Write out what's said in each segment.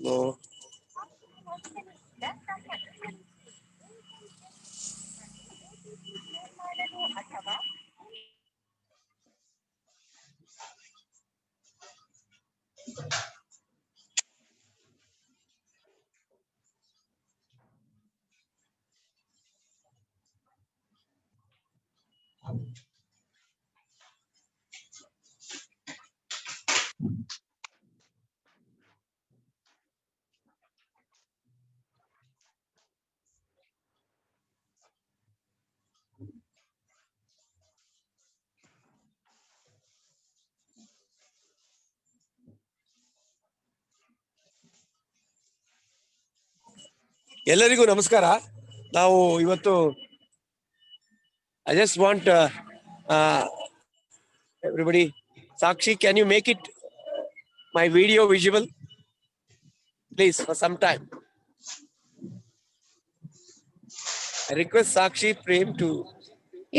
No. ಎಲ್ಲರಿಗೂ ನಮಸ್ಕಾರ. ನಾವು ಇವತ್ತು I just want everybody, Sakshi, can you make it my video visible, please, for some time? I request Sakshi Prem to.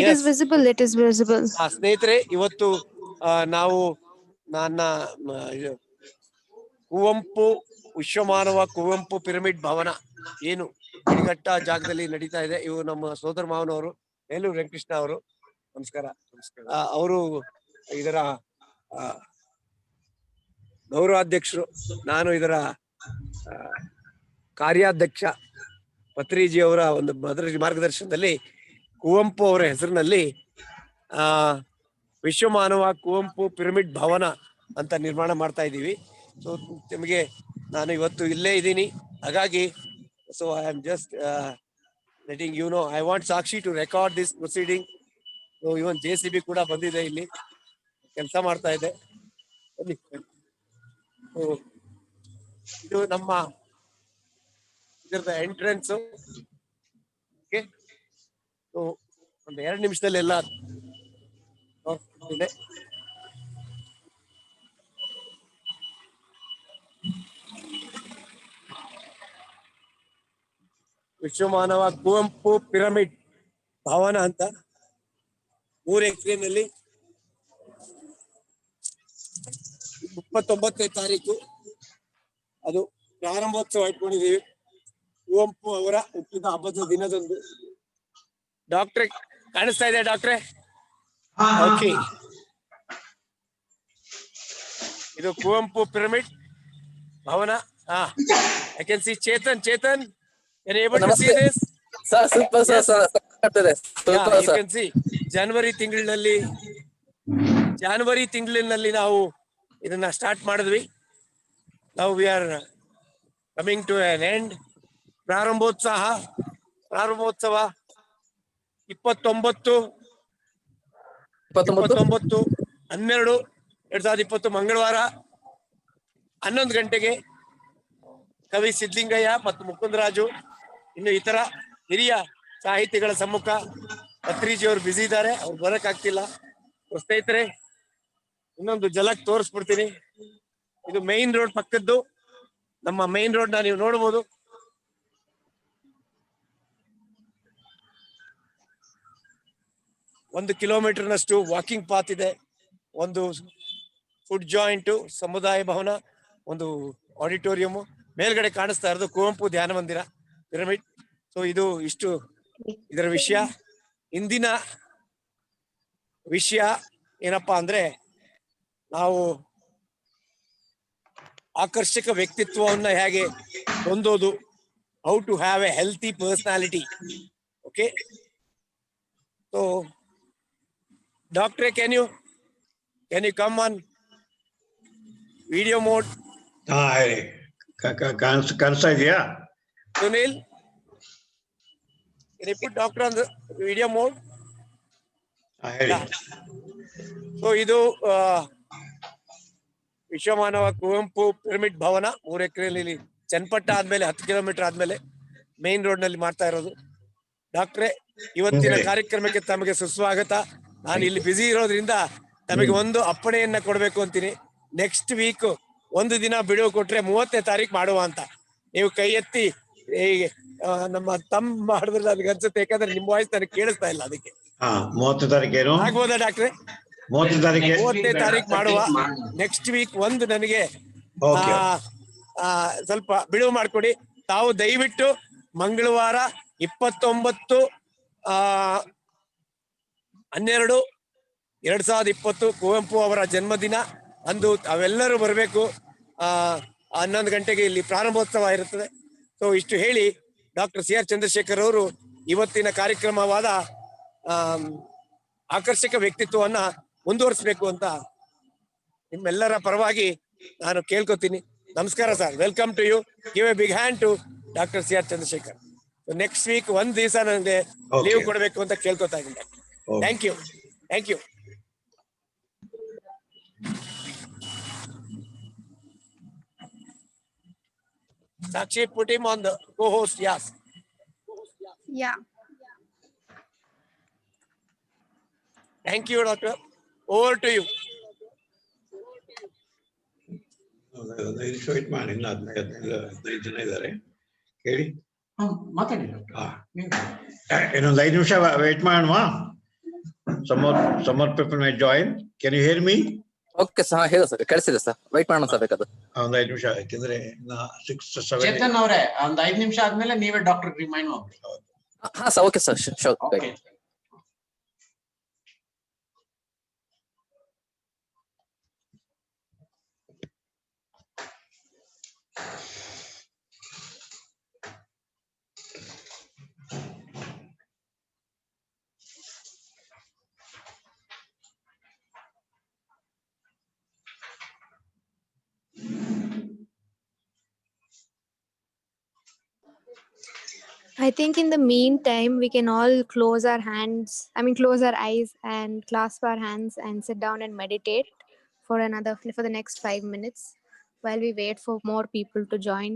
It is visible. It is visible. ಸ್ನೇಹಿತರೆ, ಇವತ್ತು ನಾವು ನನ್ನ ಕುವೆಂಪು ವಿಶ್ವಮಾನವ Kuvempu pyramid ಭವನ ಏನು ಹಿಡಿಘಟ್ಟ ಜಾಗದಲ್ಲಿ ನಡೀತಾ ಇದೆ. ಇವು ನಮ್ಮ ಸೋದರ ಮಾವನವರು ಬೇಲೂರು ವೆಂಕಟಕೃಷ್ಣ ಅವರು. ನಮಸ್ಕಾರ. ಅವರು ಇದರ ಗೌರವಾಧ್ಯಕ್ಷರು, ನಾನು ಇದರ ಕಾರ್ಯಾಧ್ಯಕ್ಷ. ಪತ್ರಿಜಿ ಅವರ ಒಂದು ಮಾರ್ಗದರ್ಶನದಲ್ಲಿ ಕುವೆಂಪು ಅವರ ಹೆಸರಿನಲ್ಲಿ ವಿಶ್ವಮಾನವ ಕುವೆಂಪು ಪಿರಮಿಡ್ ಭವನ ಅಂತ ನಿರ್ಮಾಣ ಮಾಡ್ತಾ ಇದ್ದೀವಿ. ಸೊ ನಿಮಗೆ ನಾನು ಇವತ್ತು ಇಲ್ಲೇ ಇದ್ದೀನಿ, ಹಾಗಾಗಿ so I am just letting you know. I want Sakshi to record this proceeding. So even JCB ಕೂಡ ಬಂದಿದೆ, ಇಲ್ಲಿ ಕೆಲಸ ಮಾಡ್ತಾ ಇದೆ. ಇದು ನಮ್ಮ ಇದರದ ಎಂಟ್ರೆನ್ಸ್. ಓಕೆ, ಸೊ ಒಂದು 2 ನಿಮಿಷದಲ್ಲಿ ಎಲ್ಲ ಇದೆ. ವಿಶ್ವಮಾನವ ಕುವೆಂಪು ಪಿರಮಿಡ್ ಭವನ ಅಂತ 3 ಎಕರೆನಲ್ಲಿ 29ನೇ ತಾರೀಕು ಅದು ಪ್ರಾರಂಭೋತ್ಸವ ಇಟ್ಕೊಂಡಿದ್ದೀವಿ. ಕುವೆಂಪು ಅವರ ಹುಟ್ಟಿದ ಹಬ್ಬದ ದಿನದಂದು. ಡಾಕ್ಟ್ರೆ ಕಾಣಿಸ್ತಾ ಇದೆ? ಡಾಕ್ಟ್ರೆ, ಓಕೆ. ಇದು Kuvempu pyramid Bhavan. I can see Chetan. Can you able to see this? Sir, super, sir. You can see ಜನವರಿ ತಿಂಗಳಿನಲ್ಲಿ ನಾವು ಇದನ್ನ ಸ್ಟಾರ್ಟ್ ಮಾಡಿದ್ವಿ. ನಾವು we are coming to an end. ಪ್ರಾರಂಭೋತ್ಸವ 29/12/2020 ಮಂಗಳವಾರ 11 ಗಂಟೆಗೆ ಕವಿ ಸಿದ್ಲಿಂಗಯ್ಯ ಮತ್ತು ಮುಕುಂದರಾಜು, ಇನ್ನು ಇತರ ಹಿರಿಯ ಸಾಹಿತಿಗಳ ಸಮ್ಮುಖ. ಪತ್ರಿಜಿ ಅವರು ಬ್ಯುಸಿ ಇದ್ದಾರೆ, ಅವ್ರು ಬರಕ್ಕಾಗ್ತಿಲ್ಲ. ಸ್ನೇಹಿತರೆ, ಇನ್ನೊಂದು ಜಲಕ್ ತೋರಿಸ್ಬಿಡ್ತೀನಿ. ಇದು ಮೈನ್ ರೋಡ್ ಪಕ್ಕದ್ದು. ನಮ್ಮ ಮೈನ್ ರೋಡ್ ನ ನೀವು ನೋಡ್ಬೋದು. ಒಂದು ಕಿಲೋಮೀಟರ್ನಷ್ಟು ವಾಕಿಂಗ್ ಪಾತ್ ಇದೆ. ಒಂದು ಫುಡ್ ಜಾಯಿಂಟ್, ಸಮುದಾಯ ಭವನ, ಒಂದು ಆಡಿಟೋರಿಯಂ. ಮೇಲ್ಗಡೆ ಕಾಣಿಸ್ತಾ ಇರೋದು ಕುವೆಂಪು ಧ್ಯಾನ ಮಂದಿರ ಪಿರಮಿಡ್. ಸೊ ಇದು ಇಷ್ಟು ಇದರ ವಿಷಯ. ಇಂದಿನ ವಿಷಯ ಏನಪ್ಪಾ ಅಂದ್ರೆ, ನಾವು ಆಕರ್ಷಕ ವ್ಯಕ್ತಿತ್ವವನ್ನ ಹೇಗೆ ಹೊಂದೋದು, how to have a healthy personality. Okay, so ಡಾಕ್ಟ್ರೆ, can you come on video mode? ಕಾಣಿಸ್ತಾ ಇದೆಯಾ Sunil, can you put doctor on the video mode? So ಇದು ವಿಶ್ವಮಾನವ ಕುವೆಂಪು ಪಿರಮಿಡ್ ಭವನ 3 ಎಕರೆಯಲ್ಲಿ ಚನ್ನಪಟ್ಟ ಆದ್ಮೇಲೆ 10 ಕಿಲೋಮೀಟರ್ ಆದ್ಮೇಲೆ ಮೇನ್ ರೋಡ್ ನಲ್ಲಿ ಮಾಡ್ತಾ ಇರೋದು. ಡಾಕ್ಟ್ರೆ, ಇವತ್ತಿನ ಕಾರ್ಯಕ್ರಮಕ್ಕೆ ತಮಗೆ ಸುಸ್ವಾಗತ. ನಾನು ಇಲ್ಲಿ ಬ್ಯುಸಿ ಇರೋದ್ರಿಂದ ತಮಗೆ ಒಂದು ಅಪ್ಪಣೆಯನ್ನ ಕೊಡ್ಬೇಕು ಅಂತೀನಿ. ನೆಕ್ಸ್ಟ್ ವೀಕ್ ಒಂದು ದಿನ ಬಿಡುವು ಕೊಟ್ರೆ 30ನೇ ತಾರೀಕು ಮಾಡುವ ಅಂತ. ನೀವು ಕೈ ಎತ್ತಿ ನಮ್ಮ ತಮ್ಮ ಮಾಡಿದ್ರೆ ನನಗೆ ಅನ್ಸುತ್ತೆ, ಯಾಕಂದ್ರೆ ನಿಮ್ಮ ವಾಯ್ಸ್ ನನಗೆ ಕೇಳಿಸ್ತಾ ಇಲ್ಲ. ಅದಕ್ಕೆ 30 ತಾರೀಕೇನು ಆಗ್ಬೋದಾ ಡಾಕ್ಟ್ರೆ? 30ನೇ ತಾರೀಕು ಮಾಡುವ. ನೆಕ್ಸ್ಟ್ ವೀಕ್ ಒಂದು ನನಗೆ ಸ್ವಲ್ಪ ಬಿಡುವು ಮಾಡಿಕೊಡಿ. ತಾವು ದಯವಿಟ್ಟು ಮಂಗಳವಾರ 29/12/2020 ಕುವೆಂಪು ಅವರ ಜನ್ಮದಿನ ಅಂದು ತಾವೆಲ್ಲರೂ ಬರಬೇಕು. 11 ಗಂಟೆಗೆ ಇಲ್ಲಿ ಪ್ರಾರಂಭೋತ್ಸವ ಇರುತ್ತದೆ. ಸೊ ಇಷ್ಟು ಹೇಳಿ ಡಾಕ್ಟರ್ CR ಚಂದ್ರಶೇಖರ್ ಅವರು ಇವತ್ತಿನ ಕಾರ್ಯಕ್ರಮವಾದ ಆಕರ್ಷಕ ವ್ಯಕ್ತಿತ್ವವನ್ನ ಮುಂದುವರಿಸಬೇಕು ಅಂತ ನಿಮ್ಮೆಲ್ಲರ ಪರವಾಗಿ ನಾನು ಕೇಳ್ಕೊತೀನಿ. ನಮಸ್ಕಾರ sir, welcome to you. Give a big hand to doctor CR Chandrashekhar. Next week ಒಂದ್ ದಿವಸ ನನಗೆ ಲೀವ್ ಕೊಡಬೇಕು ಅಂತ ಕೇಳ್ಕೊತಾ ಇದ್ದೀನಿ. Thank you. Sakshi, put him on the co-host. Yes. Yeah. Thank you, doctor. Over to you. Wait ಮಾಡಿ, ಇನ್ನು 15 ಜನ ಇದ್ದಾರೆ. ಹೇಳಿ, ಮಾತಾಡಿ. ಇನ್ನೊಂದು 5 ನಿಮಿಷ ವೇಟ್ ಮಾಡೋಣ. Some more people may join. Can you hear me? Okay sir, ಹೇಳಿ ಸರ್, ಕೇಳಿಸಿದೆ ಸರ್. ವೈಟ್ ಮಾಡೋಣ ಸರ್ ಬೇಕಾದ್ರೆ. ಒಂದು 5 ನಿಮಿಷ, ಯಾಕೆಂದ್ರೆ 6 7 ಚೇತನ್ ಅವರೇ, ಒಂದ್ 5 ನಿಮಿಷ ಆದ್ಮೇಲೆ ನೀವೇ ಡಾಕ್ಟರ್ ರಿಮೈಂಡ್ ಮಾಡ್ಬಿಡಿ. ಹಾ sir, okay sir, sure. Okay. I think in the meantime, we can all close our eyes and clasp our hands and sit down and meditate for the next 5 minutes while we wait for more people to join.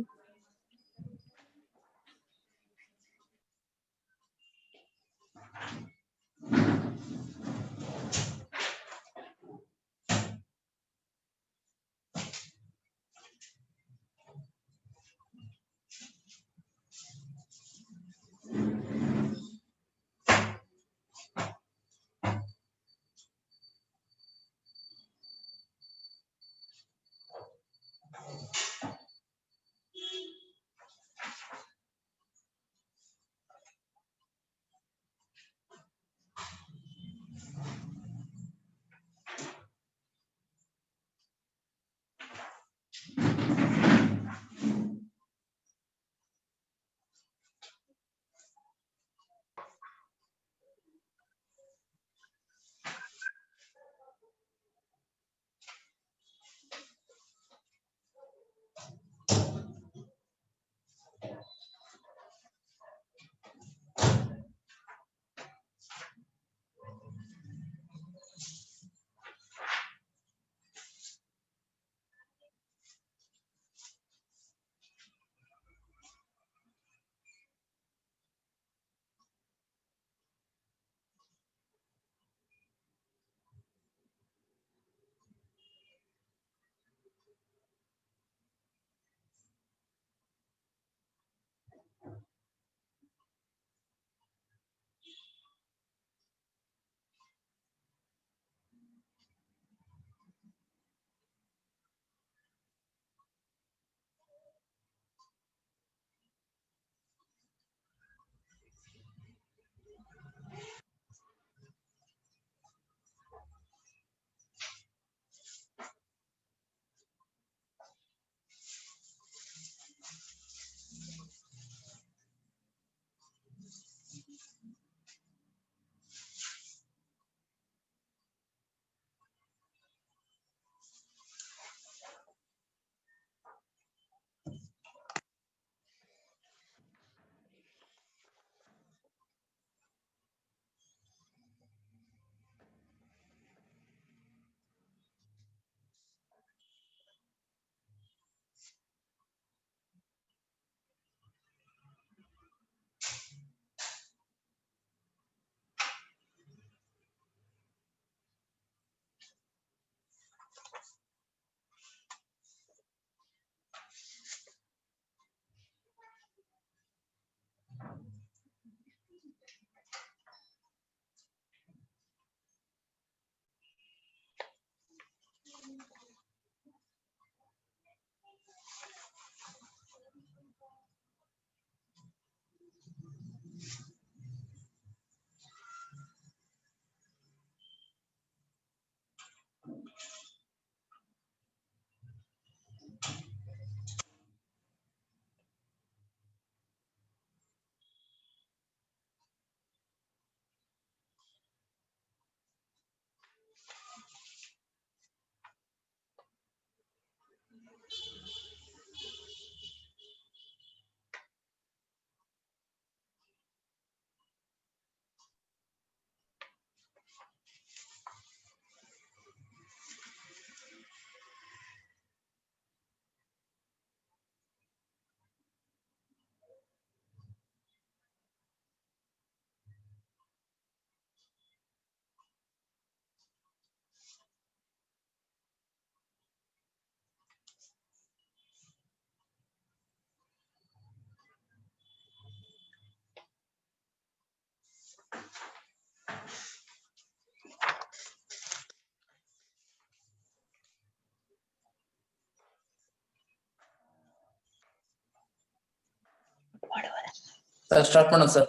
Sir start ಮಾಡೋಣ sir.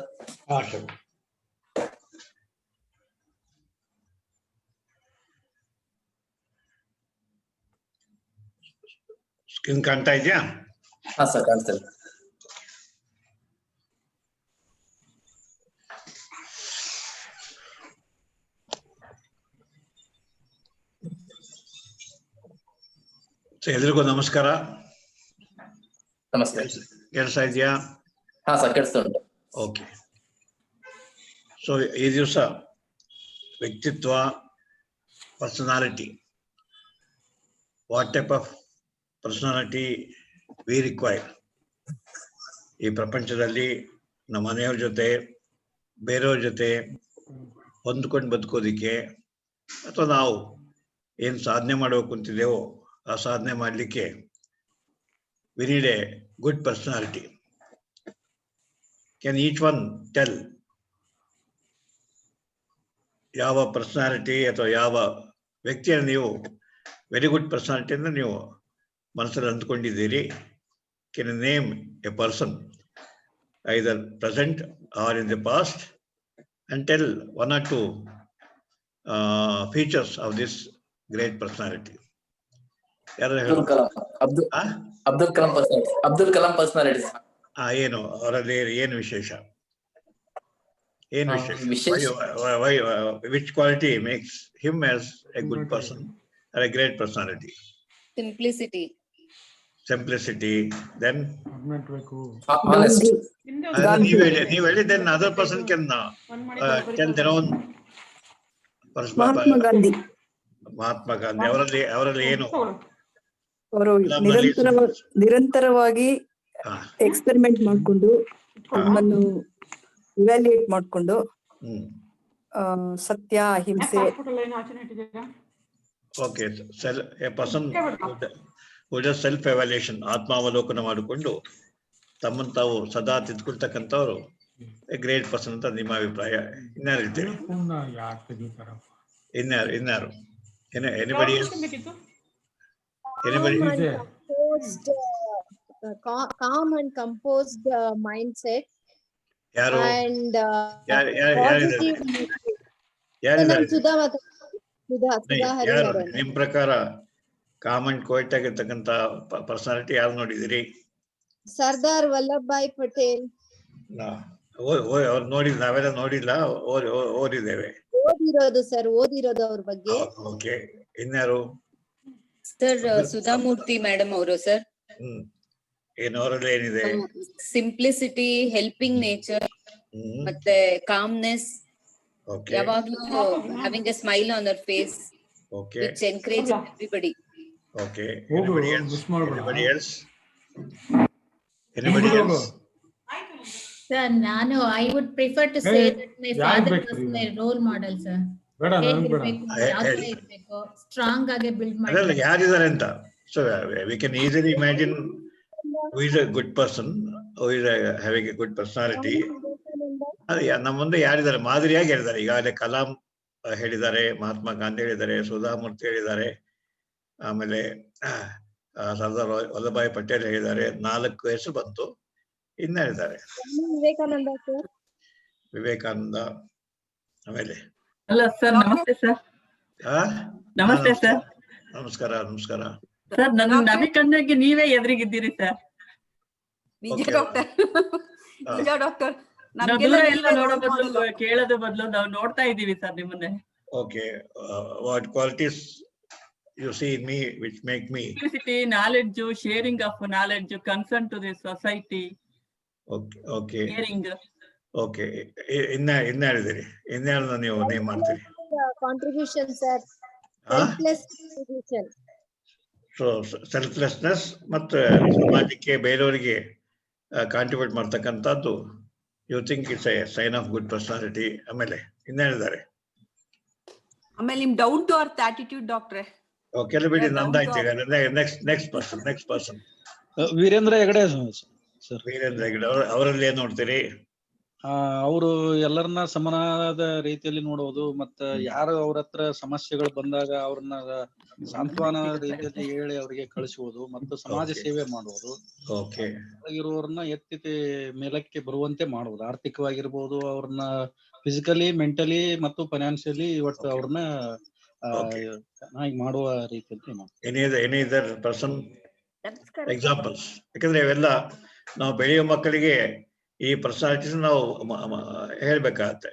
sure. Screen ಕಾಣ್ತಾ ಇದೆಯಾ? ಹಾ sir ಕಾಣಿಸ್ತದೆ. ಎಲ್ರಿಗೂ ನಮಸ್ಕಾರ. ನಮಸ್ತೆ. ಕೇಳಿಸ್ತಾ ಇದೆಯಾ? ಹಾ ಸರ್ ಕೇಳಿಸ್ತಾ ಉಂಟು. ಓಕೆ. ಸೊ ಈ ದಿವಸ ವ್ಯಕ್ತಿತ್ವ, personality, what type of personality we require ಈ ಪ್ರಪಂಚದಲ್ಲಿ ನಮ್ಮ ಮನೆಯವ್ರ ಜೊತೆ ಬೇರೆಯವ್ರ ಜೊತೆ ಹೊಂದ್ಕೊಂಡು ಬದುಕೋದಿಕ್ಕೆ, ಅಥವಾ ನಾವು ಏನು ಸಾಧನೆ ಮಾಡಬೇಕು ಅಂತಿದ್ದೇವೋ ಆ ಸಾಧನೆ ಮಾಡಲಿಕ್ಕೆ we need a good personality. Can each one tell ಯಾವ ಪರ್ಸನಾಲಿಟಿ ಅಥವಾ ಯಾವ ವ್ಯಕ್ತಿಯನ್ನು ನೀವು ವೆರಿ ಗುಡ್ ಪರ್ಸನಾಲಿಟಿಯನ್ನು ನೀವು ಮನಸ್ಸಲ್ಲಿ ಅಂದ್ಕೊಂಡಿದ್ದೀರಿ? Can name a person either present or in the past and tell one or two features of this great personality. Abdul Kalam. Abdul Kalam personality. Abdul Kalam personality. ಏನು ಅವರಲ್ಲಿ ಏನು ವಿಶೇಷ? ಏನು ವಿಶೇಷ? Why, which quality makes him as a good person or a great personality? Simplicity. Then Honest. ನೀವು ಹೇಳಿ, then other person can tell their own. Mahatma Gandhi. Mahatma Gandhi ಅವರಲ್ಲಿ ಏನು? ಅವರು ನಿರಂತರವಾಗಿ ಎಕ್ಸ್ಪೆರಿಮೆಂಟ್ ಮಾಡಿಕೊಂಡು ನಮ್ಮನ್ನು ಇವ್ಯಾಲ್ಯೂಯೇಟ್ ಮಾಡಿಕೊಂಡು ಸತ್ಯ, ಅಹಿಂಸೆ. Okay. A person self evaluation, ಆತ್ಮಾವಲೋಕನ ಮಾಡಿಕೊಂಡು ತಮ್ಮನ್ನು ತಾವು ಸದಾ ತಿದ್ಕೊಳ್ತಕ್ಕಂಥವ್ರು ಎ ಗ್ರೇಟ್ ಪರ್ಸನ್ ಅಂತ ನಿಮ್ಮ ಅಭಿಪ್ರಾಯ. ಇನ್ಯಾರು ಹೇಳ್ತೀರಿ? ಇನ್ಯಾರು? Anybody? Calm and composed mindset ಯಾರು? and ಯಾರಿದ್ದಾರೆ? Sudha Hariharan. ನಿಮ್ ಪ್ರಕಾರ ಕಾಮನ್ ಕೋಯ್ಟ್ ಆಗಿರ್ತಕ್ಕಂಥ ಪರ್ಸನಾಲಿಟಿ ಯಾರು ನೋಡಿದಿರಿ? Sardar Vallabhbhai Patel. ಅವ್ರು ನೋಡಿದ್ ನಾವೆಲ್ಲ ನೋಡಿಲ್ಲ, ಓದಿದ್ದೇವೆ. ಓದಿರೋದು ಅವ್ರ ಬಗ್ಗೆ. ಓಕೆ. ಇನ್ಯಾರು? ಸರ್ ಸುಧಾಮೂರ್ತಿ ಮೇಡಮ್ ಅವರು ಸರ್. ಏನು ಅವರಲ್ಲಿ ಏನಿದೆ? ಸಿಂಪ್ಲಿಸಿಟಿ, ಹೆಲ್ಪಿಂಗ್ ನೇಚರ್, ಮತ್ತೆ ಕಾಮ್ನೆಸ್, ಯಾವಾಗ್ಲೂ having A smile on hour face, which encourage everybody. Okay. Anybody else? Sir, ನಾನು I would prefer to say that my father was my role model, sir. Strong ಆಗಿ build ಮಾಡಿ ಯಾರಿದ್ದಾರೆ ಅಂತ. So we can easily imagine who is a good person, who is having a good personality. ನಮ್ಮ ಮುಂದೆ ಯಾರಿದ್ದಾರೆ? ಮಾದರಿಯಾಗಿ ಹೇಳಿದ್ದಾರೆ. ಈಗಾಗಲೇ ಕಲಾಂ ಹೇಳಿದ್ದಾರೆ, ಮಹಾತ್ಮ ಗಾಂಧಿ ಹೇಳಿದ್ದಾರೆ, ಸುಧಾಮೂರ್ತಿ ಹೇಳಿದ್ದಾರೆ, ಆಮೇಲೆ ಸರ್ದಾರ್ ವಲ್ಲಭಾಯ್ ಪಟೇಲ್ ಹೇಳಿದ್ದಾರೆ. 4 ಹೆಸರು ಬಂತು. ಇನ್ನ ಹೇಳಿದ್ದಾರೆ ವಿವೇಕಾನಂದ. ಆಮೇಲೆ ಅಲ್ಲ ಸರ್, ನಮಸ್ತೆ ಸರ್. ನಮಸ್ತೆ ಸರ್. ನಮಸ್ಕಾರ. ಸರ್, ನನ್ನ ನವಿಕಣ್ಣಗೆ ನೀವೇ ಎದುರಿಗಿದ್ದೀರಿ ಸರ್. ಡಾಕ್ಟರ್ ದೂರ ಎಲ್ಲ ನೋಡೋ ಬದಲು ಕೇಳೋದು ಬದಲು ನಾವು ನೋಡ್ತಾ ಇದ್ದೀವಿ ಸರ್ ನಿಮ್ಮನ್ನೇ. Okay. What qualities you see in me which make me? Simplicity, knowledge, sharing of knowledge, concern to the society. Okay. Sharing. Okay. ಇನ್ಯಾರಿದ್ದೀರಿ? ಇನ್ಯಾರನ್ನ ನೀವು ನೇಮ್ ಮಾಡ್ತೀರಿ? Contribution, sir. Selfless contribution. So selflessness ಮತ್ತು ಸಮಾಜಕ್ಕೆ ಬೇರೆಯವರಿಗೆ ಕಾಂಟ್ರಿಬ್ಯೂಟ್ ಮಾಡ್ತಕ್ಕಂಥದ್ದು you think it's a sign of good personality. ಆಮೇಲೆ ಇನ್ಯಾರಿದ್ದಾರೆ? ಆಮೇಲೆ ನಿಮ್ ಡೌನ್ ಟು ಅರ್ತ್ ಆಟಿಟ್ಯೂಡ್ ಡಾಕ್ಟ್ರೆ. ಕೆಲವು ಬಿಡಿ, ನಂದಾಯ್ತು. ಈಗ next person Virendra Hegde sir. Virendra Hegde ಅವರಲ್ಲಿ ಏನ್ ನೋಡ್ತೀರಿ? ಅವರು ಎಲ್ಲರನ್ನ ಸಮನಾದ ರೀತಿಯಲ್ಲಿ ನೋಡುವುದು, ಮತ್ತ ಯಾರು ಅವ್ರ ಹತ್ರ ಸಮಸ್ಯೆಗಳು ಬಂದಾಗ ಅವ್ರನ್ನ ಸಾಂತ್ವನ ರೀತಿಯಲ್ಲಿ ಹೇಳಿ ಅವರಿಗೆ ಕಳಿಸುವುದು ಮತ್ತು ಸಮಾಜ ಸೇವೆ ಮಾಡುವುದು, ಇರುವವ್ರನ್ನ ಎತ್ತಿ ಮೇಲಕ್ಕೆ ಬರುವಂತೆ ಮಾಡುವುದು, ಆರ್ಥಿಕವಾಗಿರ್ಬೋದು, ಅವ್ರನ್ನ ಫಿಸಿಕಲಿ, ಮೆಂಟಲಿ ಮತ್ತು ಫೈನಾನ್ಸಿಯಲಿ ಇವತ್ತು ಅವ್ರನ್ನ ಚೆನ್ನಾಗಿ ಮಾಡುವ ರೀತಿಯಲ್ಲಿ ಎಕ್ಸಾಂಪಲ್ಸ್. ಯಾಕಂದ್ರೆ ಇವೆಲ್ಲ ನಾವು ಬೆಳೆಯುವ ಮಕ್ಕಳಿಗೆ ಈ ಪರ್ಸನಾಲಿಟೀಸ್ ನಾವು ಹೇಳ್ಬೇಕಾಗತ್ತೆ.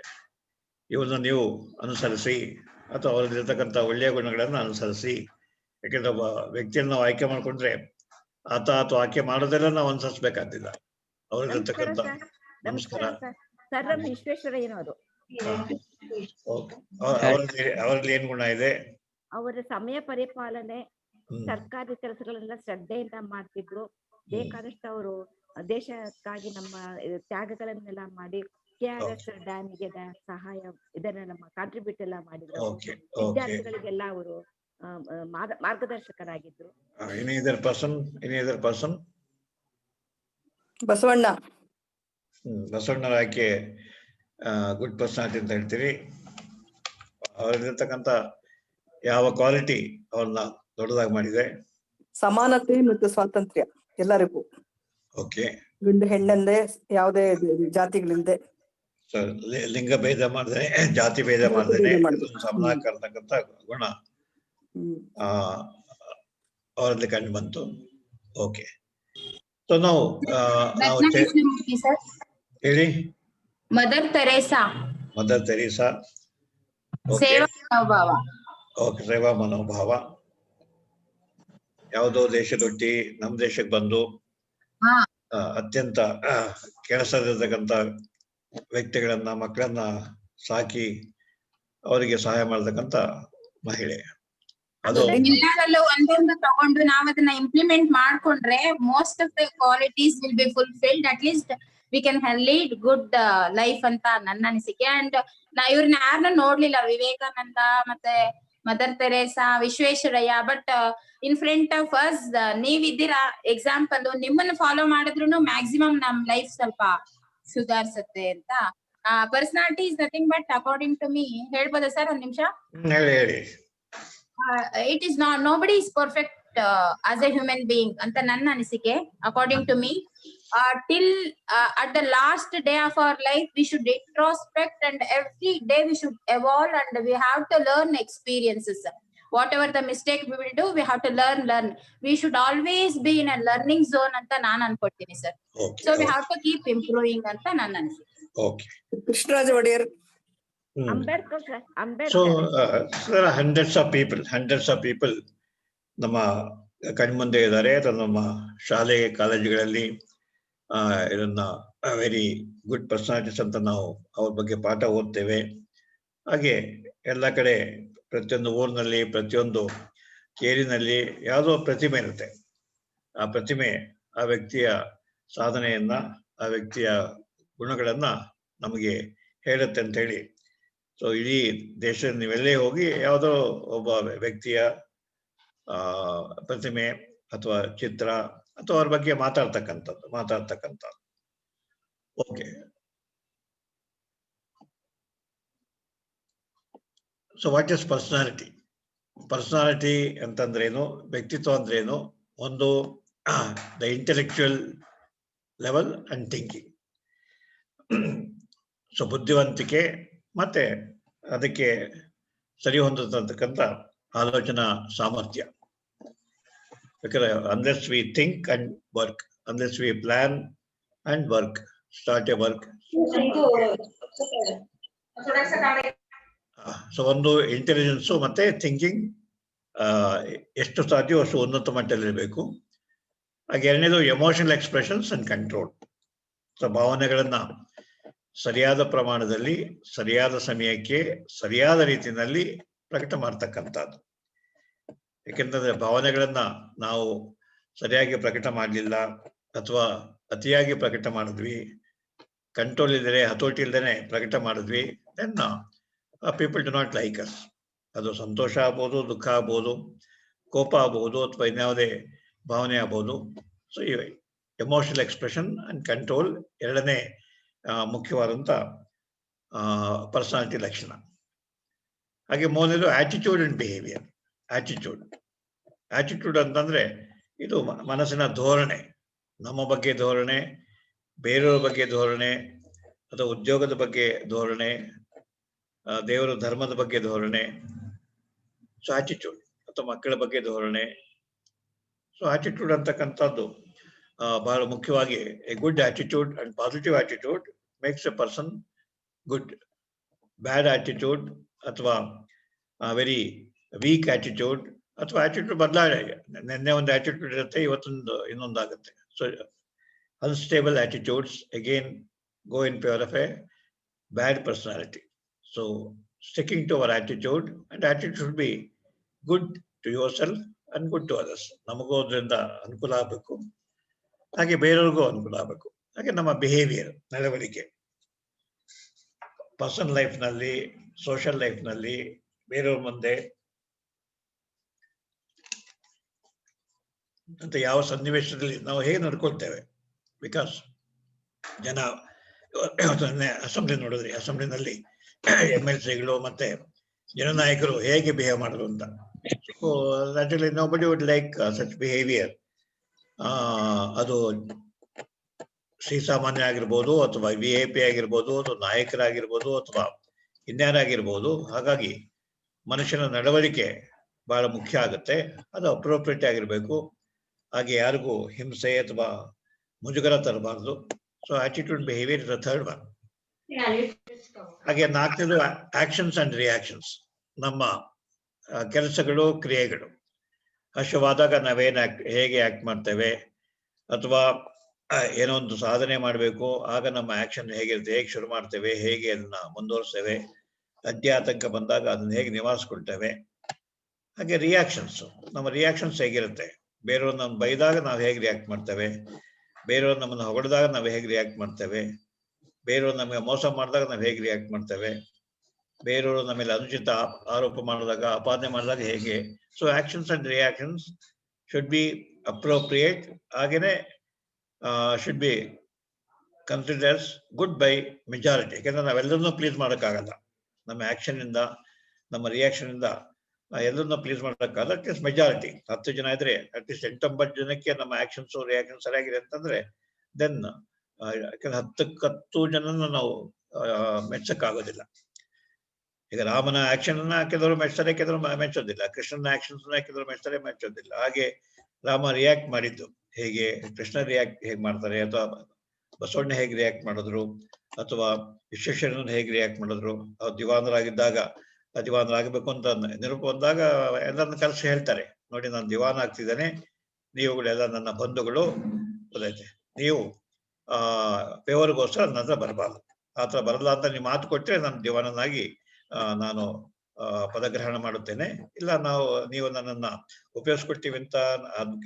ಇವನ್ನ ನೀವು ಅನುಸರಿಸಿ ಅಥವಾ ಅವರಲ್ಲಿರ್ತಕ್ಕಂಥ ಒಳ್ಳೆಯ ಗುಣಗಳನ್ನು ಅನುಸರಿಸಿ. ಯಾಕಂದ್ರೆ ಒಬ್ಬ ವ್ಯಕ್ತಿಯನ್ನು ನಾವು ಆಯ್ಕೆ ಮಾಡ್ಕೊಂಡ್ರೆ ಆತ ಅಥವಾ ಆಯ್ಕೆ ಮಾಡೋದೆಲ್ಲ ನಾವು ಅನುಸರಿಸ್ಬೇಕಾಗ್ತಿಲ್ಲ. ಅವರಲ್ಲಿರ್ತಕ್ಕಂಥ ನಮಸ್ಕಾರ ವಿಶ್ವೇಶ್ವರಯ್ಯನವರು ಅವರಲ್ಲಿ ಏನ್ ಗುಣ ಇದೆ? ಅವರ ಸಮಯ ಪರಿಪಾಲನೆ, ಸರ್ಕಾರಿ ಕೆಲಸಗಳೆಲ್ಲ ಶ್ರದ್ಧೆಯಿಂದ ಮಾಡ್ತಿದ್ರು. ಬೇಕಾದಷ್ಟು ಅವರು ದೇಶಕ್ಕಾಗಿ ನಮ್ಮ ತ್ಯಾಗಗಳನ್ನೆಲ್ಲ ಮಾಡಿ KRS ಡ್ಯಾಮಿಗೆ ಸಹಾಯ ಇದನ್ನೆಲ್ಲ ಕಾಂಟ್ರಿಬ್ಯೂಟ್ ಎಲ್ಲ ಮಾಡಿದ್ರು. ವಿದ್ಯಾರ್ಥಿಗಳಿಗೆಲ್ಲ ಅವರು ಮಾರ್ಗದರ್ಶಕರಾಗಿದ್ರು. ಬಸವಣ್ಣ ಬಸವಣ್ಣರ ಆಯ್ಕೆ ಗುಡ್ ಪರ್ಸನಾಲಿಟಿ ಅಂತ ಹೇಳ್ತೀರಿ. ಅವರಲ್ಲಿರ್ತಕ್ಕಂಥ ಯಾವ ಕ್ವಾಲಿಟಿ ಅವ್ರನ್ನ ದೊಡ್ಡದಾಗಿ ಮಾಡಿದೆ? ಸಮಾನತೆ ಮತ್ತು ಸ್ವಾತಂತ್ರ್ಯ ಎಲ್ಲರಿಗೂ. ಗಂಡು ಹೆಣ್ಣಂದೆ ಯಾವುದೇ ಜಾತಿಗಳಿಂದೆ, ಲಿಂಗ ಭೇದ ಮಾಡದೆ, ಜಾತಿ ಭೇದ ಮಾಡದೇನೆ ಸಮನಾಗಿರ್ತಕ್ಕಂಥ ಗುಣ ಅವರಲ್ಲಿ ಕಂಡು ಬಂತು. ಓಕೆ, ಸೊ ನಾವು ಹೇಳಿ. ಮದರ್ ತೆರೇಸಾ ಸೇವಾ ಮನೋಭಾವ. ಓಕೆ, ಸೇವಾ ಮನೋಭಾವ. ಯಾವುದೋ ದೇಶದೊಟ್ಟಿ ನಮ್ಮ ದೇಶಕ್ಕೆ ಬಂದು ಅತ್ಯಂತ ಕೆಲಸದಿರ್ತಕ್ಕಂಥ ವ್ಯಕ್ತಿಗಳನ್ನ, ಮಕ್ಕಳನ್ನ ಸಾಕಿ ಅವರಿಗೆ ಸಹಾಯ ಮಾಡತಕ್ಕಂಥ ಮಹಿಳೆ. ಅದು ಎಲ್ಲರಲ್ಲೂ ಒಂದೊಂದು ತಗೊಂಡು ನಾವ್ ಅದನ್ನ ಇಂಪ್ಲಿಮೆಂಟ್ ಮಾಡ್ಕೊಂಡ್ರೆ most of the qualities will be fulfilled. At least we can lead good life ಅಂತ ನನ್ನ ಅನಿಸಿಕೆ. ಅಂಡ್ ಇವ್ರನ್ನ ಯಾರನ್ನ ನೋಡ್ಲಿಲ್ಲ, ವಿವೇಕಾನಂದ ಮತ್ತೆ mother Teresa, Visvesvaraya. But in front of us ನೀವಿದ್ದೀರಾ ಎಕ್ಸಾಂಪಲ್. ನಿಮ್ಮನ್ನ ಫಾಲೋ ಮಾಡಿದ್ರು ಮ್ಯಾಕ್ಸಿಮಮ್ ನಮ್ ಲೈಫ್ ಸ್ವಲ್ಪ ಸುಧಾರಿಸುತ್ತೆ ಅಂತ. Personality is nothing but according to me. ಹೇಳ್ಬೋದಾ ಸರ್ ಒಂದ್ ನಿಮಿಷ? It is not, nobody is perfect as a human being ಅಂತ ನನ್ನ ಅನಿಸಿಕೆ. According to me, till at the last day of our life we should introspect, and every day we should evolve, and we have to learn experiences. Whatever the mistake we will do, we have to learn. We should always be in a learning zone anta naan ankodtini sir. So we have to keep improving anta nanna anisike. Okay, Krishnaraj Vadiyar. Ambedkar sir, so there are hundreds of people ನಮ್ಮ ಕಣ್ಮುಂದೆ ಇದ್ದಾರೆ. ನಮ್ಮ ಶಾಲೆ ಕಾಲೇಜುಗಳಲ್ಲಿ ಇದನ್ನ very good personalities ಅಂತ ನಾವು ಅವ್ರ ಬಗ್ಗೆ ಪಾಠ ಓದ್ತೇವೆ. ಹಾಗೆ ಎಲ್ಲ ಕಡೆ ಪ್ರತಿಯೊಂದು ಊರಿನಲ್ಲಿ, ಪ್ರತಿಯೊಂದು ಕೇರಿನಲ್ಲಿ ಯಾವುದೋ ಪ್ರತಿಮೆ ಇರುತ್ತೆ. ಆ ಪ್ರತಿಮೆ ಆ ವ್ಯಕ್ತಿಯ ಸಾಧನೆಯನ್ನ, ಆ ವ್ಯಕ್ತಿಯ ಗುಣಗಳನ್ನ ನಮಗೆ ಹೇಳುತ್ತೆ ಅಂತ ಹೇಳಿ. ಸೊ ಇಡೀ ದೇಶದ ನೀವೆಲ್ಲೇ ಹೋಗಿ ಯಾವುದೋ ಒಬ್ಬ ವ್ಯಕ್ತಿಯ ಪ್ರತಿಮೆ ಅಥವಾ ಚಿತ್ರ ಅಥವಾ ಅವ್ರ ಬಗ್ಗೆ ಮಾತಾಡ್ತಕ್ಕಂಥದ್ದು. Okay, so what is personality? Personality ಅಂತಂದ್ರೇನು, ವ್ಯಕ್ತಿತ್ವ ಅಂದ್ರೇನು? ಒಂದು the intellectual level and thinking. So ಬುದ್ಧಿವಂತಿಕೆ ಮತ್ತೆ ಅದಕ್ಕೆ ಸರಿ ಹೊಂದತಕ್ಕಂಥ ಆಲೋಚನಾ ಸಾಮರ್ಥ್ಯ. ಯಾಕಂದ್ರೆ unless we think and work, unless we plan and work, start a work. So ಒಂದು ಇಂಟೆಲಿಜೆನ್ಸು ಮತ್ತೆ ಥಿಂಕಿಂಗ್ ಎಷ್ಟು ಸಾಧ್ಯವೋ ಅಷ್ಟು ಉನ್ನತ ಮಟ್ಟದಲ್ಲಿರಬೇಕು. ಹಾಗೆ ಎರಡನೇದು emotional expressions and control. So ಭಾವನೆಗಳನ್ನ ಸರಿಯಾದ ಪ್ರಮಾಣದಲ್ಲಿ, ಸರಿಯಾದ ಸಮಯಕ್ಕೆ, ಸರಿಯಾದ ರೀತಿಯಲ್ಲಿ ಪ್ರಕಟ ಮಾಡ್ತಕ್ಕಂಥದ್ದು. ಯಾಕೆಂತಂದ್ರೆ ಭಾವನೆಗಳನ್ನ ನಾವು ಸರಿಯಾಗಿ ಪ್ರಕಟ ಮಾಡಲಿಲ್ಲ ಅಥವಾ ಅತಿಯಾಗಿ ಪ್ರಕಟ ಮಾಡಿದ್ವಿ, ಕಂಟ್ರೋಲ್ ಇಲ್ಲದೆ, ಹತೋಟಿ ಇಲ್ಲದೇನೆ ಪ್ರಕಟ ಮಾಡಿದ್ವಿ, then people do not like us. ಅದು ಸಂತೋಷ ಆಗ್ಬೋದು, ದುಃಖ ಆಗ್ಬೋದು, ಕೋಪ ಆಗ್ಬೋದು, ಅಥವಾ ಇನ್ಯಾವುದೇ ಭಾವನೆ ಆಗ್ಬೋದು. So emotional expression and control ಎರಡನೇ ಮುಖ್ಯವಾದಂಥ ಪರ್ಸನಾಲಿಟಿ ಲಕ್ಷಣ. ಹಾಗೆ ಮೂರನೇದು ಆಟಿಟ್ಯೂಡ್ ಅಂಡ್ ಬಿಹೇವಿಯರ್. ಆಟಿಟ್ಯೂಡ್ ಅಂತಂದ್ರೆ ಇದು ಮನಸ್ಸಿನ ಧೋರಣೆ, ನಮ್ಮ ಬಗ್ಗೆ ಧೋರಣೆ, ಬೇರೆಯವ್ರ ಬಗ್ಗೆ ಧೋರಣೆ, ಅಥವಾ ಉದ್ಯೋಗದ ಬಗ್ಗೆ ಧೋರಣೆ, ದೇವರ ಧರ್ಮದ ಬಗ್ಗೆ ಧೋರಣೆ. ಸೊ ಆಟಿಟ್ಯೂಡ್ ಅಥವಾ ಮಕ್ಕಳ ಬಗ್ಗೆ ಧೋರಣೆ. ಸೊ ಆಟಿಟ್ಯೂಡ್ ಅಂತಕ್ಕಂಥದ್ದು ಬಹಳ ಮುಖ್ಯವಾಗಿ a good attitude and positive attitude makes a person good. Bad attitude ಅಥವಾ ವೆರಿ ವೀಕ್ ಆಟಿಟ್ಯೂಡ್ ಅಥವಾ ಆಟಿಟ್ಯೂಡ್ ಬದಲಾವಣೆ, ನಿನ್ನೆ ಒಂದು ಆಟಿಟ್ಯೂಡ್ ಇರುತ್ತೆ, ಇವತ್ತೊಂದು ಇನ್ನೊಂದಾಗುತ್ತೆ. So unstable attitudes again go in favor of a bad personality. So sticking to our attitude, and attitude should be good to yourself and good to others. ನಮಗೂ ಅದರಿಂದ ಅನುಕೂಲ ಆಗಬೇಕು, ಹಾಗೆ ಬೇರೆಯವ್ರಿಗೂ ಅನುಕೂಲ ಆಗಬೇಕು. ಹಾಗೆ ನಮ್ಮ ಬಿಹೇವಿಯರ್, ನಡವಳಿಕೆ, ಪರ್ಸನಲ್ ಲೈಫ್ನಲ್ಲಿ, ಸೋಷಿಯಲ್ ಲೈಫ್ನಲ್ಲಿ, ಬೇರೆಯವ್ರ ಮುಂದೆ ಅಂತ ಯಾವ ಸನ್ನಿವೇಶದಲ್ಲಿ ನಾವು ಹೇಗೆ ನಡ್ಕೊಳ್ತೇವೆ. ಬಿಕಾಸ್ ಜನ ಅಸೆಂಬ್ಲಿ ನೋಡಿದ್ರಿ, ಅಸೆಂಬ್ಲಿನಲ್ಲಿ MLCಗಳು ಮತ್ತೆ ಜನನಾಯಕರು ಹೇಗೆ ಬಿಹೇವ್ ಮಾಡಿದ್ರು ಅಂತ. So naturally nobody would like such behaviour. ಅದು ಶ್ರೀಸಾಮಾನ್ಯ ಆಗಿರ್ಬೋದು, ಅಥವಾ VIP ಆಗಿರ್ಬೋದು, ಅಥವಾ ನಾಯಕರಾಗಿರ್ಬೋದು, ಅಥವಾ ಇನ್ಯಾರಾಗಿರ್ಬೋದು. ಹಾಗಾಗಿ ಮನುಷ್ಯನ ನಡವಳಿಕೆ ಬಹಳ ಮುಖ್ಯ ಆಗುತ್ತೆ. ಅದು ಅಪ್ರೋಪ್ರಿಯೇಟ್ ಆಗಿರ್ಬೇಕು. ಹಾಗೆ ಯಾರಿಗೂ ಹಿಂಸೆ ಅಥವಾ ಮುಜುಗರ ತರಬಾರ್ದು. So attitude behaviour is the third one. ಹಾಗೆ ನಾಲ್ಕನೇದು ಆಕ್ಷನ್ಸ್ ಅಂಡ್ ರಿಯಾಕ್ಷನ್ಸ್. ನಮ್ಮ ಕೆಲಸಗಳು, ಕ್ರಿಯೆಗಳು. ಹರ್ಷವಾದಾಗ ನಾವೇನು ಹೇಗೆ ಆಕ್ಟ್ ಮಾಡ್ತೇವೆ, ಅಥವಾ ಏನೋ ಒಂದು ಸಾಧನೆ ಮಾಡಬೇಕು ಆಗ ನಮ್ಮ ಆಕ್ಷನ್ ಹೇಗಿರುತ್ತೆ, ಹೇಗೆ ಶುರು ಮಾಡ್ತೇವೆ, ಹೇಗೆ ಅದನ್ನ ಮುಂದುವರಿಸ್ತೇವೆ. ಆತಂಕ ಬಂದಾಗ ಅದನ್ನ ಹೇಗೆ ನಿವಾರಿಸ್ಕೊಳ್ತೇವೆ. ಹಾಗೆ ರಿಯಾಕ್ಷನ್ಸ್, ನಮ್ಮ ರಿಯಾಕ್ಷನ್ಸ್ ಹೇಗಿರುತ್ತೆ, ಬೇರೆಯವ್ರು ನಮ್ಮನ್ನು ಬೈದಾಗ ನಾವು ಹೇಗೆ ರಿಯಾಕ್ಟ್ ಮಾಡ್ತೇವೆ, ಬೇರೆಯವ್ರು ನಮ್ಮನ್ನು ಹೊಗಳಿದಾಗ ನಾವು ಹೇಗೆ ರಿಯಾಕ್ಟ್ ಮಾಡ್ತೇವೆ, ಬೇರೆಯವ್ರು ನಮಗೆ ಮೋಸ ಮಾಡಿದಾಗ ನಾವು ಹೇಗೆ ರಿಯಾಕ್ಟ್ ಮಾಡ್ತೇವೆ, ಬೇರೆಯವರು ನಮ್ಮ ಮೇಲೆ ಅನುಚಿತ ಆರೋಪ ಮಾಡಿದಾಗ, ಅಪಾದನೆ ಮಾಡಿದಾಗ ಹೇಗೆ. So actions and reactions should be appropriate. ಹಾಗೇನೆ should be considers good by majority. ಯಾಕೆಂದ್ರೆ ನಾವೆಲ್ಲರನ್ನೂ ಪ್ಲೀಸ್ ಮಾಡೋಕ್ಕಾಗಲ್ಲ. ನಮ್ಮ ಆಕ್ಷನ್ ಇಂದ, ನಮ್ಮ ರಿಯಾಕ್ಷನ್ ಇಂದ ಎಲ್ಲರನ್ನ ಪ್ಲೀಸ್ ಮಾಡೋಕ್ಕಾಗಲ್ಲ. ಅಟ್ಲೀಸ್ಟ್ ಮೆಜಾರಿಟಿ 10 ಜನ ಇದ್ರೆ ಅಟ್ಲೀಸ್ಟ್ 8-9 ಜನಕ್ಕೆ ನಮ್ಮ ಆಕ್ಷನ್ಸ್ ರಿಯಾಕ್ಷನ್ ಸರಿಯಾಗಿದೆ ಅಂತಂದ್ರೆ ದೆನ್ ಯಾಕಂದ್ರೆ 10 ಜನನ ನಾವು ಮೆಚ್ಚಕ್ಕಾಗೋದಿಲ್ಲ. ಈಗ ರಾಮನ ಆಕ್ಷನ್ ಹಾಕಿದ್ರು ಮೆಚ್ಚರೆ, ಹಾಕಿದ್ರು ಮೆಚ್ಚೋದಿಲ್ಲ. ಕೃಷ್ಣನ ಆಕ್ಷನ್ಸ್ ಹಾಕಿದ್ರು ಮೆಚ್ಚರೆ, ಮೆಚ್ಚೋದಿಲ್ಲ. ಹಾಗೆ ರಾಮ ರಿಯಾಕ್ಟ್ ಮಾಡಿದ್ದು ಹೇಗೆ, ಕೃಷ್ಣ ರಿಯಾಕ್ಟ್ ಹೇಗೆ ಮಾಡ್ತಾರೆ, ಅಥವಾ ಬಸವಣ್ಣ ಹೇಗೆ ರಿಯಾಕ್ಟ್ ಮಾಡಿದ್ರು, ಅಥವಾ ವಿಶ್ವೇಶ್ವರನ ಹೇಗೆ ರಿಯಾಕ್ಟ್ ಮಾಡಿದ್ರು. ಅವ್ರು ದಿವಾನರಾಗಿದ್ದಾಗ ದಿವಾನರಾಗಬೇಕು ಅಂತ ನೆನಪು ಬಂದಾಗ ಎಲ್ಲರನ್ನ ಕರೆಸಿ ಹೇಳ್ತಾರೆ, ನೋಡಿ ನಾನು ದಿವಾನ ಆಗ್ತಿದ್ದೇನೆ, ನೀವುಗಳೆಲ್ಲ ನನ್ನ ಬಂಧುಗಳು, ಗೊತ್ತೈತೆ, ನೀವು ಫೇವರ್ಗೋಸ್ಕರ ನನ್ನ ಹತ್ರ ಬರಬಾರ್ದು. ಆತರ ಬರಲ್ಲ ಅಂತ ನೀವು ಮಾತು ಕೊಟ್ಟರೆ ನಾನು ದಿವಾನನಾಗಿ ನಾನು ಪದಗ್ರಹಣ ಮಾಡುತ್ತೇನೆ. ಇಲ್ಲ ನೀವು ನನ್ನನ್ನ ಉಪಯೋಗಿಸ್ಕೊಡ್ತೀವಿ ಅಂತ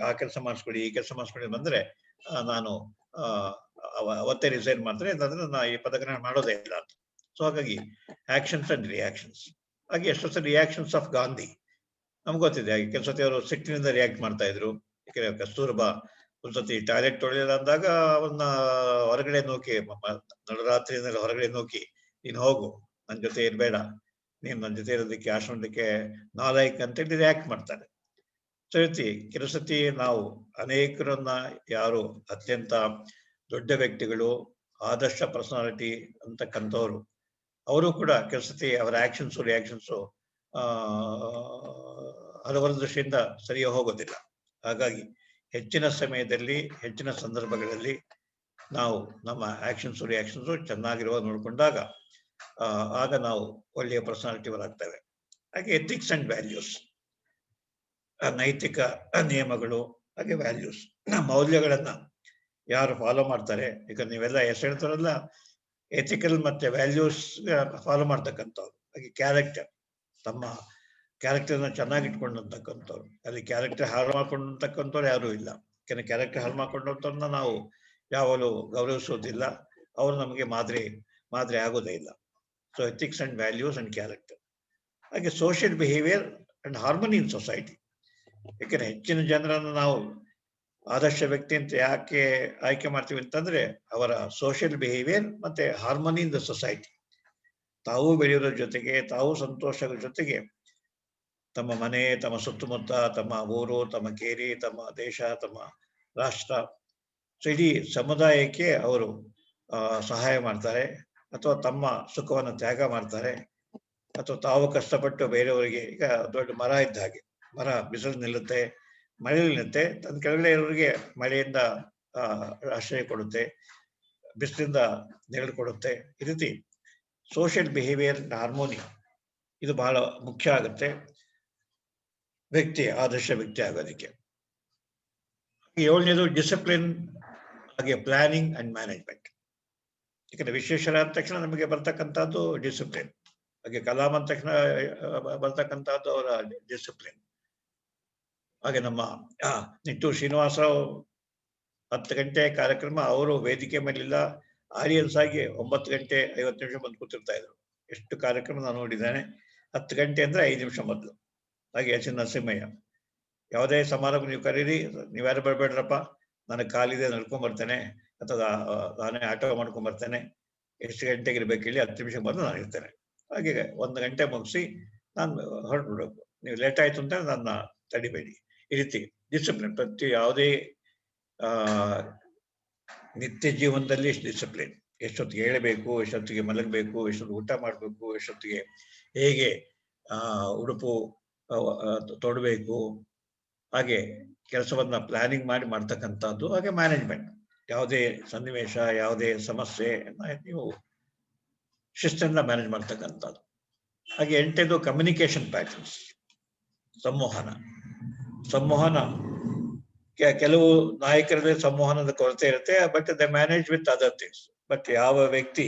ಆ ಕೆಲಸ ಮಾಡಿಸ್ಕೊಡಿ, ಈ ಕೆಲಸ ಮಾಡಿಸ್ಕೊಡಿ ಬಂದ್ರೆ ನಾನು ಅವತ್ತೇ ರಿಸೈನ್ ಮಾಡ್ತೇನೆ, ಇಲ್ಲಾಂದ್ರೆ ನಾ ಈ ಪದಗ್ರಹಣ ಮಾಡೋದೇ ಇಲ್ಲ ಅಂತ. ಸೊ ಹಾಗಾಗಿ ಆಕ್ಷನ್ಸ್ ಅಂಡ್ ರಿಯಾಕ್ಷನ್ಸ್. ಹಾಗೆ ಎಷ್ಟೊಂದು ರಿಯಾಕ್ಷನ್ಸ್ ಆಫ್ ಗಾಂಧಿ ನಮ್ಗೆ ಗೊತ್ತಿದೆ. ಹಾಗೆ ಕೆಲಸತಿ ಅವರು ಸಿಟ್ಟಿನಿಂದ ರಿಯಾಕ್ಟ್ ಮಾಡ್ತಾ ಇದ್ರು. ಯಾಕಂದ್ರೆ ಕಸ್ತೂರ್ಬಾ ಒಂದ್ಸತಿ ಟಾಯ್ಲೆಟ್ ತೊಳೆಯಲ್ಲ ಅಂದಾಗ ಅವನ್ನ ಹೊರಗಡೆ ನೂಕಿ, ನಡರಾತ್ರಿಯಿಂದ ಹೊರಗಡೆ ನೂಕಿ, ನೀನ್ ಹೋಗು, ನನ್ನ ಜೊತೆ ಇರ್ಬೇಡ, ನೀನ್ ನನ್ನ ಜೊತೆ ಇರೋದಕ್ಕೆ ಆಶ್ರಮಕ್ಕೆ ನಾಲಾಯಕ್ ಅಂತೇಳಿ ರಿಯಾಕ್ಟ್ ಮಾಡ್ತಾರೆ. ಸೊ ರೀತಿ ಕೆಲಸತಿ ನಾವು ಅನೇಕರನ್ನ, ಯಾರು ಅತ್ಯಂತ ದೊಡ್ಡ ವ್ಯಕ್ತಿಗಳು, ಆದರ್ಶ ಪರ್ಸನಾಲಿಟಿ ಅಂತಕ್ಕಂಥವ್ರು, ಅವರು ಕೂಡ ಕೆಲಸತಿ ಅವರ ಆಕ್ಷನ್ಸು ರಿಯಾಕ್ಷನ್ಸು ಹಲವಾರು ದೃಷ್ಟಿಯಿಂದ ಸರಿಯ ಹೋಗೋದಿಲ್ಲ. ಹಾಗಾಗಿ ಹೆಚ್ಚಿನ ಸಮಯದಲ್ಲಿ, ಹೆಚ್ಚಿನ ಸಂದರ್ಭಗಳಲ್ಲಿ ನಾವು ನಮ್ಮ ಆಕ್ಷನ್ಸು ರಿಯಾಕ್ಷನ್ಸು ಚೆನ್ನಾಗಿರುವ ನೋಡ್ಕೊಂಡಾಗ ಆಗ ನಾವು ಒಳ್ಳೆಯ ಪರ್ಸನಾಲಿಟಿವರಾಗ್ತೇವೆ. ಹಾಗೆ ಎಥಿಕ್ಸ್ ಅಂಡ್ ವ್ಯಾಲ್ಯೂಸ್, ನೈತಿಕ ನಿಯಮಗಳು, ಹಾಗೆ ವ್ಯಾಲ್ಯೂಸ್, ಮೌಲ್ಯಗಳನ್ನ ಯಾರು ಫಾಲೋ ಮಾಡ್ತಾರೆ. ಈಗ ನೀವೆಲ್ಲ ಎಷ್ಟು ಹೇಳ್ತಾರಲ್ಲ ಎಥಿಕಲ್ ಮತ್ತೆ ವ್ಯಾಲ್ಯೂಸ್ ಫಾಲೋ ಮಾಡ್ತಕ್ಕಂಥವ್ರು. ಹಾಗೆ ಕ್ಯಾರೆಕ್ಟರ್, ತಮ್ಮ ಕ್ಯಾರೆಕ್ಟರ್ನ ಚೆನ್ನಾಗಿ ಇಟ್ಕೊಂಡಂತಕ್ಕಂಥವ್ರು. ಅಲ್ಲಿ ಕ್ಯಾರೆಕ್ಟರ್ ಹಾಳು ಮಾಡ್ಕೊಂಡಂತಕ್ಕಂಥವ್ರು ಯಾರು ಇಲ್ಲ. ಯಾಕಂದ್ರೆ ಕ್ಯಾರೆಕ್ಟರ್ ಹಾಳು ಮಾಡ್ಕೊಂಡಂಥವ್ರನ್ನ ನಾವು ಯಾವಾಗಲೂ ಗೌರವಿಸೋದಿಲ್ಲ, ಅವರು ನಮಗೆ ಮಾದರಿ ಆಗೋದೇ ಇಲ್ಲ. So ethics and values and character. ಹಾಗೆ social behaviour and harmony in society. ಯಾಕಂದ್ರೆ ಹೆಚ್ಚಿನ ಜನರನ್ನು ನಾವು ಆದರ್ಶ ವ್ಯಕ್ತಿ ಅಂತ ಯಾಕೆ ಆಯ್ಕೆ ಮಾಡ್ತೀವಿ ಅಂತಂದ್ರೆ ಅವರ ಸೋಷಿಯಲ್ ಬಿಹೇವಿಯರ್ ಮತ್ತೆ ಹಾರ್ಮೋನಿ ಇನ್ ದ ಸೊಸೈಟಿ. ತಾವು ಬೆಳೆಯೋದ್ರ ಜೊತೆಗೆ, ತಾವು ಸಂತೋಷದ ಜೊತೆಗೆ ತಮ್ಮ ಮನೆ, ತಮ್ಮ ಸುತ್ತಮುತ್ತ, ತಮ್ಮ ಊರು, ತಮ್ಮ ಕೇರಿ, ತಮ್ಮ ದೇಶ, ತಮ್ಮ ರಾಷ್ಟ್ರ, ಇಡೀ ಸಮುದಾಯಕ್ಕೆ ಅವರು ಸಹಾಯ ಮಾಡ್ತಾರೆ, ಅಥವಾ ತಮ್ಮ ಸುಖವನ್ನು ತ್ಯಾಗ ಮಾಡ್ತಾರೆ, ಅಥವಾ ತಾವು ಕಷ್ಟಪಟ್ಟು ಬೇರೆಯವರಿಗೆ, ಈಗ ದೊಡ್ಡ ಮರ ಇದ್ದ ಹಾಗೆ, ಮರ ಬಿಸಿಲು ನಿಲ್ಲುತ್ತೆ, ಮಳೆ ನಿಲ್ಲುತ್ತೆ, ತನ್ನ ಕೆಳಗಡೆ ಇರೋರಿಗೆ ಮಳೆಯಿಂದ ಆಶ್ರಯ ಕೊಡುತ್ತೆ, ಬಿಸಿಲಿಂದ ನೆರಳು ಕೊಡುತ್ತೆ. ಈ ರೀತಿ ಸೋಷಿಯಲ್ ಬಿಹೇವಿಯರ್ ಹಾರ್ಮೋನಿ ಇದು ಬಹಳ ಮುಖ್ಯ ಆಗುತ್ತೆ ವ್ಯಕ್ತಿ ಆದರ್ಶ ವ್ಯಕ್ತಿ ಆಗೋದಕ್ಕೆ. 7ನೇದು ಡಿಸಿಪ್ಲಿನ್, ಹಾಗೆ ಪ್ಲಾನಿಂಗ್ ಅಂಡ್ ಮ್ಯಾನೇಜ್ಮೆಂಟ್. ಯಾಕಂದ್ರೆ ವಿಶ್ವೇಶ್ವರ ಅಂದ ತಕ್ಷಣ ನಮಗೆ ಬರ್ತಕ್ಕಂಥದ್ದು ಡಿಸಿಪ್ಲಿನ್, ಹಾಗೆ ಕಲಾಂ ಅಂದ ತಕ್ಷಣ ಬರ್ತಕ್ಕಂಥದ್ದು ಅವರ ಡಿಸಿಪ್ಲಿನ್. ಹಾಗೆ ನಮ್ಮ ನಿಟ್ಟೂರು ಶ್ರೀನಿವಾಸರಾವ್ 10 ಗಂಟೆ ಕಾರ್ಯಕ್ರಮ, ಅವರು ವೇದಿಕೆ ಮೇಲಿಲ್ಲ, ಆಡಿಯನ್ಸ್ ಆಗಿ 9 ಗಂಟೆ 50 ನಿಮಿಷ ಬಂದು ಕೂತಿರ್ತಾ ಇದ್ರು. ಎಷ್ಟು ಕಾರ್ಯಕ್ರಮ ನಾನು ನೋಡಿದ್ದೇನೆ. 10 ಗಂಟೆ ಅಂದ್ರೆ 5 ನಿಮಿಷ ಮೊದಲು. ಹಾಗೆ ಎಚ್ ನರಸಿಂಹಯ್ಯ, ಯಾವುದೇ ಸಮಾರಂಭ ನೀವು ಕರೀರಿ, ನೀವ್ಯಾರು ಬರ್ಬೇಡ್ರಪ್ಪ, ನನಗೆ ಕಾಲಿದೆ ನಡ್ಕೊಂಡ್ ಬರ್ತೇನೆ, ಅಥವಾ ನಾನೇ ಆಟೋ ಮಾಡ್ಕೊಂಡ್ ಬರ್ತೇನೆ, ಎಷ್ಟು ಗಂಟೆಗೆ ಇರ್ಬೇಕು ಹೇಳಿ 10 ನಿಮಿಷ ಮೊದಲು ನಾನು ಇರ್ತೇನೆ. ಹಾಗೆ 1 ಗಂಟೆ ಮುಗಿಸಿ ನಾನು ಹೊರಡ್ಬಿಡ್ಬೇಕು. ನೀವು ಲೇಟ್ ಆಯ್ತು ಅಂತ ನನ್ನ ತಡಿಬೇಡಿ. ಈ ರೀತಿ ಡಿಸಿಪ್ಲಿನ್ ಪ್ರತಿ ಯಾವುದೇ ನಿತ್ಯ ಜೀವನದಲ್ಲಿ ಡಿಸಿಪ್ಲಿನ್. ಎಷ್ಟೊತ್ತಿಗೆ ಹೇಳಬೇಕು, ಎಷ್ಟೊತ್ತಿಗೆ ಮಲಗಬೇಕು, ಎಷ್ಟೊತ್ತಿಗೆ ಊಟ ಮಾಡಬೇಕು, ಎಷ್ಟೊತ್ತಿಗೆ ಹೇಗೆ ಉಡುಪು ತೊಡಬೇಕು, ಹಾಗೆ ಕೆಲಸವನ್ನ ಪ್ಲಾನಿಂಗ್ ಮಾಡಿ ಮಾಡ್ತಕ್ಕಂಥದ್ದು. ಹಾಗೆ ಮ್ಯಾನೇಜ್ಮೆಂಟ್, ಯಾವುದೇ ಸನ್ನಿವೇಶ, ಯಾವುದೇ ಸಮಸ್ಯೆ ನೀವು ಶಿಸ್ತಿನಿಂದ ಮ್ಯಾನೇಜ್ ಮಾಡ್ತಕ್ಕಂಥದ್ದು. ಹಾಗೆ 8ನೇದು ಕಮ್ಯುನಿಕೇಶನ್ ಪ್ಯಾಟರ್ನ್ಸ್, ಸಂವಹನ. ಕೆಲವು ನಾಯಕರಲ್ಲಿ ಸಂವಹನದ ಕೊರತೆ ಇರುತ್ತೆ, but they manage with other things. But ಯಾವ ವ್ಯಕ್ತಿ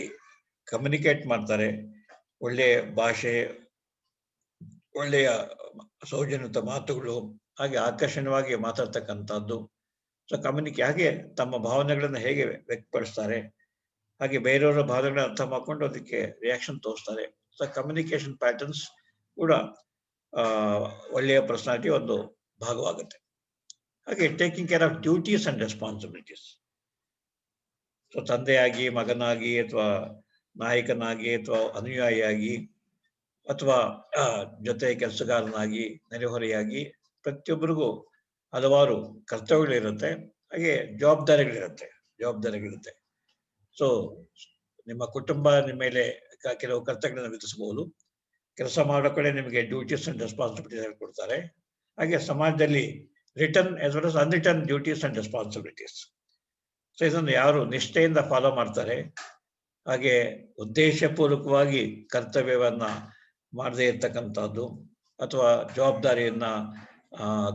ಕಮ್ಯುನಿಕೇಟ್ ಮಾಡ್ತಾರೆ, ಒಳ್ಳೆಯ ಭಾಷೆ, ಒಳ್ಳೆಯ ಸೌಜನ್ಯಯುತ ಮಾತುಗಳು, ಹಾಗೆ ಆಕರ್ಷಣೀಯವಾಗಿ ಮಾತಾಡ್ತಕ್ಕಂಥದ್ದು. ಸೊ ಹಾಗೆ ತಮ್ಮ ಭಾವನೆಗಳನ್ನ ಹೇಗೆ ವ್ಯಕ್ತಪಡಿಸ್ತಾರೆ, ಹಾಗೆ ಬೇರೆಯವರ ಭಾವನೆಗಳನ್ನ ಅರ್ಥ ಮಾಡ್ಕೊಂಡು ಅದಕ್ಕೆ ರಿಯಾಕ್ಷನ್ ತೋರಿಸ್ತಾರೆ. ಸೊ ಕಮ್ಯುನಿಕೇಶನ್ ಪ್ಯಾಟರ್ನ್ಸ್ ಕೂಡ ಒಳ್ಳೆಯ ಪರ್ಸನಾಲಿಟಿ ಒಂದು ಭಾಗವಾಗುತ್ತೆ. ಹಾಗೆ taking care of duties and responsibilities. So ತಂದೆಯಾಗಿ, ಮಗನಾಗಿ, ಅಥವಾ ನಾಯಕನಾಗಿ, ಅಥವಾ ಅನುಯಾಯಿಯಾಗಿ, ಅಥವಾ ಜೊತೆ ಕೆಲಸಗಾರನಾಗಿ, ನೆರೆಹೊರೆಯಾಗಿ, ಪ್ರತಿಯೊಬ್ಬರಿಗೂ ಹಲವಾರು ಕರ್ತವ್ಯಗಳಿರುತ್ತೆ, ಹಾಗೆ ಜವಾಬ್ದಾರಿಗಳಿರುತ್ತೆ. ಸೊ ನಿಮ್ಮ ಕುಟುಂಬ ನಿಮ್ಮ ಮೇಲೆ ಕೆಲವು ಕರ್ತವ್ಯಗಳನ್ನು ವಿಧಿಸಬಹುದು. ಕೆಲಸ ಮಾಡೋ ಕಡೆ ನಿಮಗೆ ಡ್ಯೂಟೀಸ್ ಅಂಡ್ ರೆಸ್ಪಾನ್ಸಿಬಿಲಿಟೀಸ್ ಕೊಡ್ತಾರೆ. ಹಾಗೆ ಸಮಾಜದಲ್ಲಿ return as well as unreturn duties and responsibilities. So ಇದನ್ನು ಯಾರು ನಿಷ್ಠೆಯಿಂದ ಫಾಲೋ ಮಾಡ್ತಾರೆ, ಹಾಗೆ ಉದ್ದೇಶಪೂರ್ವಕವಾಗಿ ಕರ್ತವ್ಯವನ್ನ ಮಾಡದೇ ಇರ್ತಕ್ಕಂಥದ್ದು, ಅಥವಾ ಜವಾಬ್ದಾರಿಯನ್ನ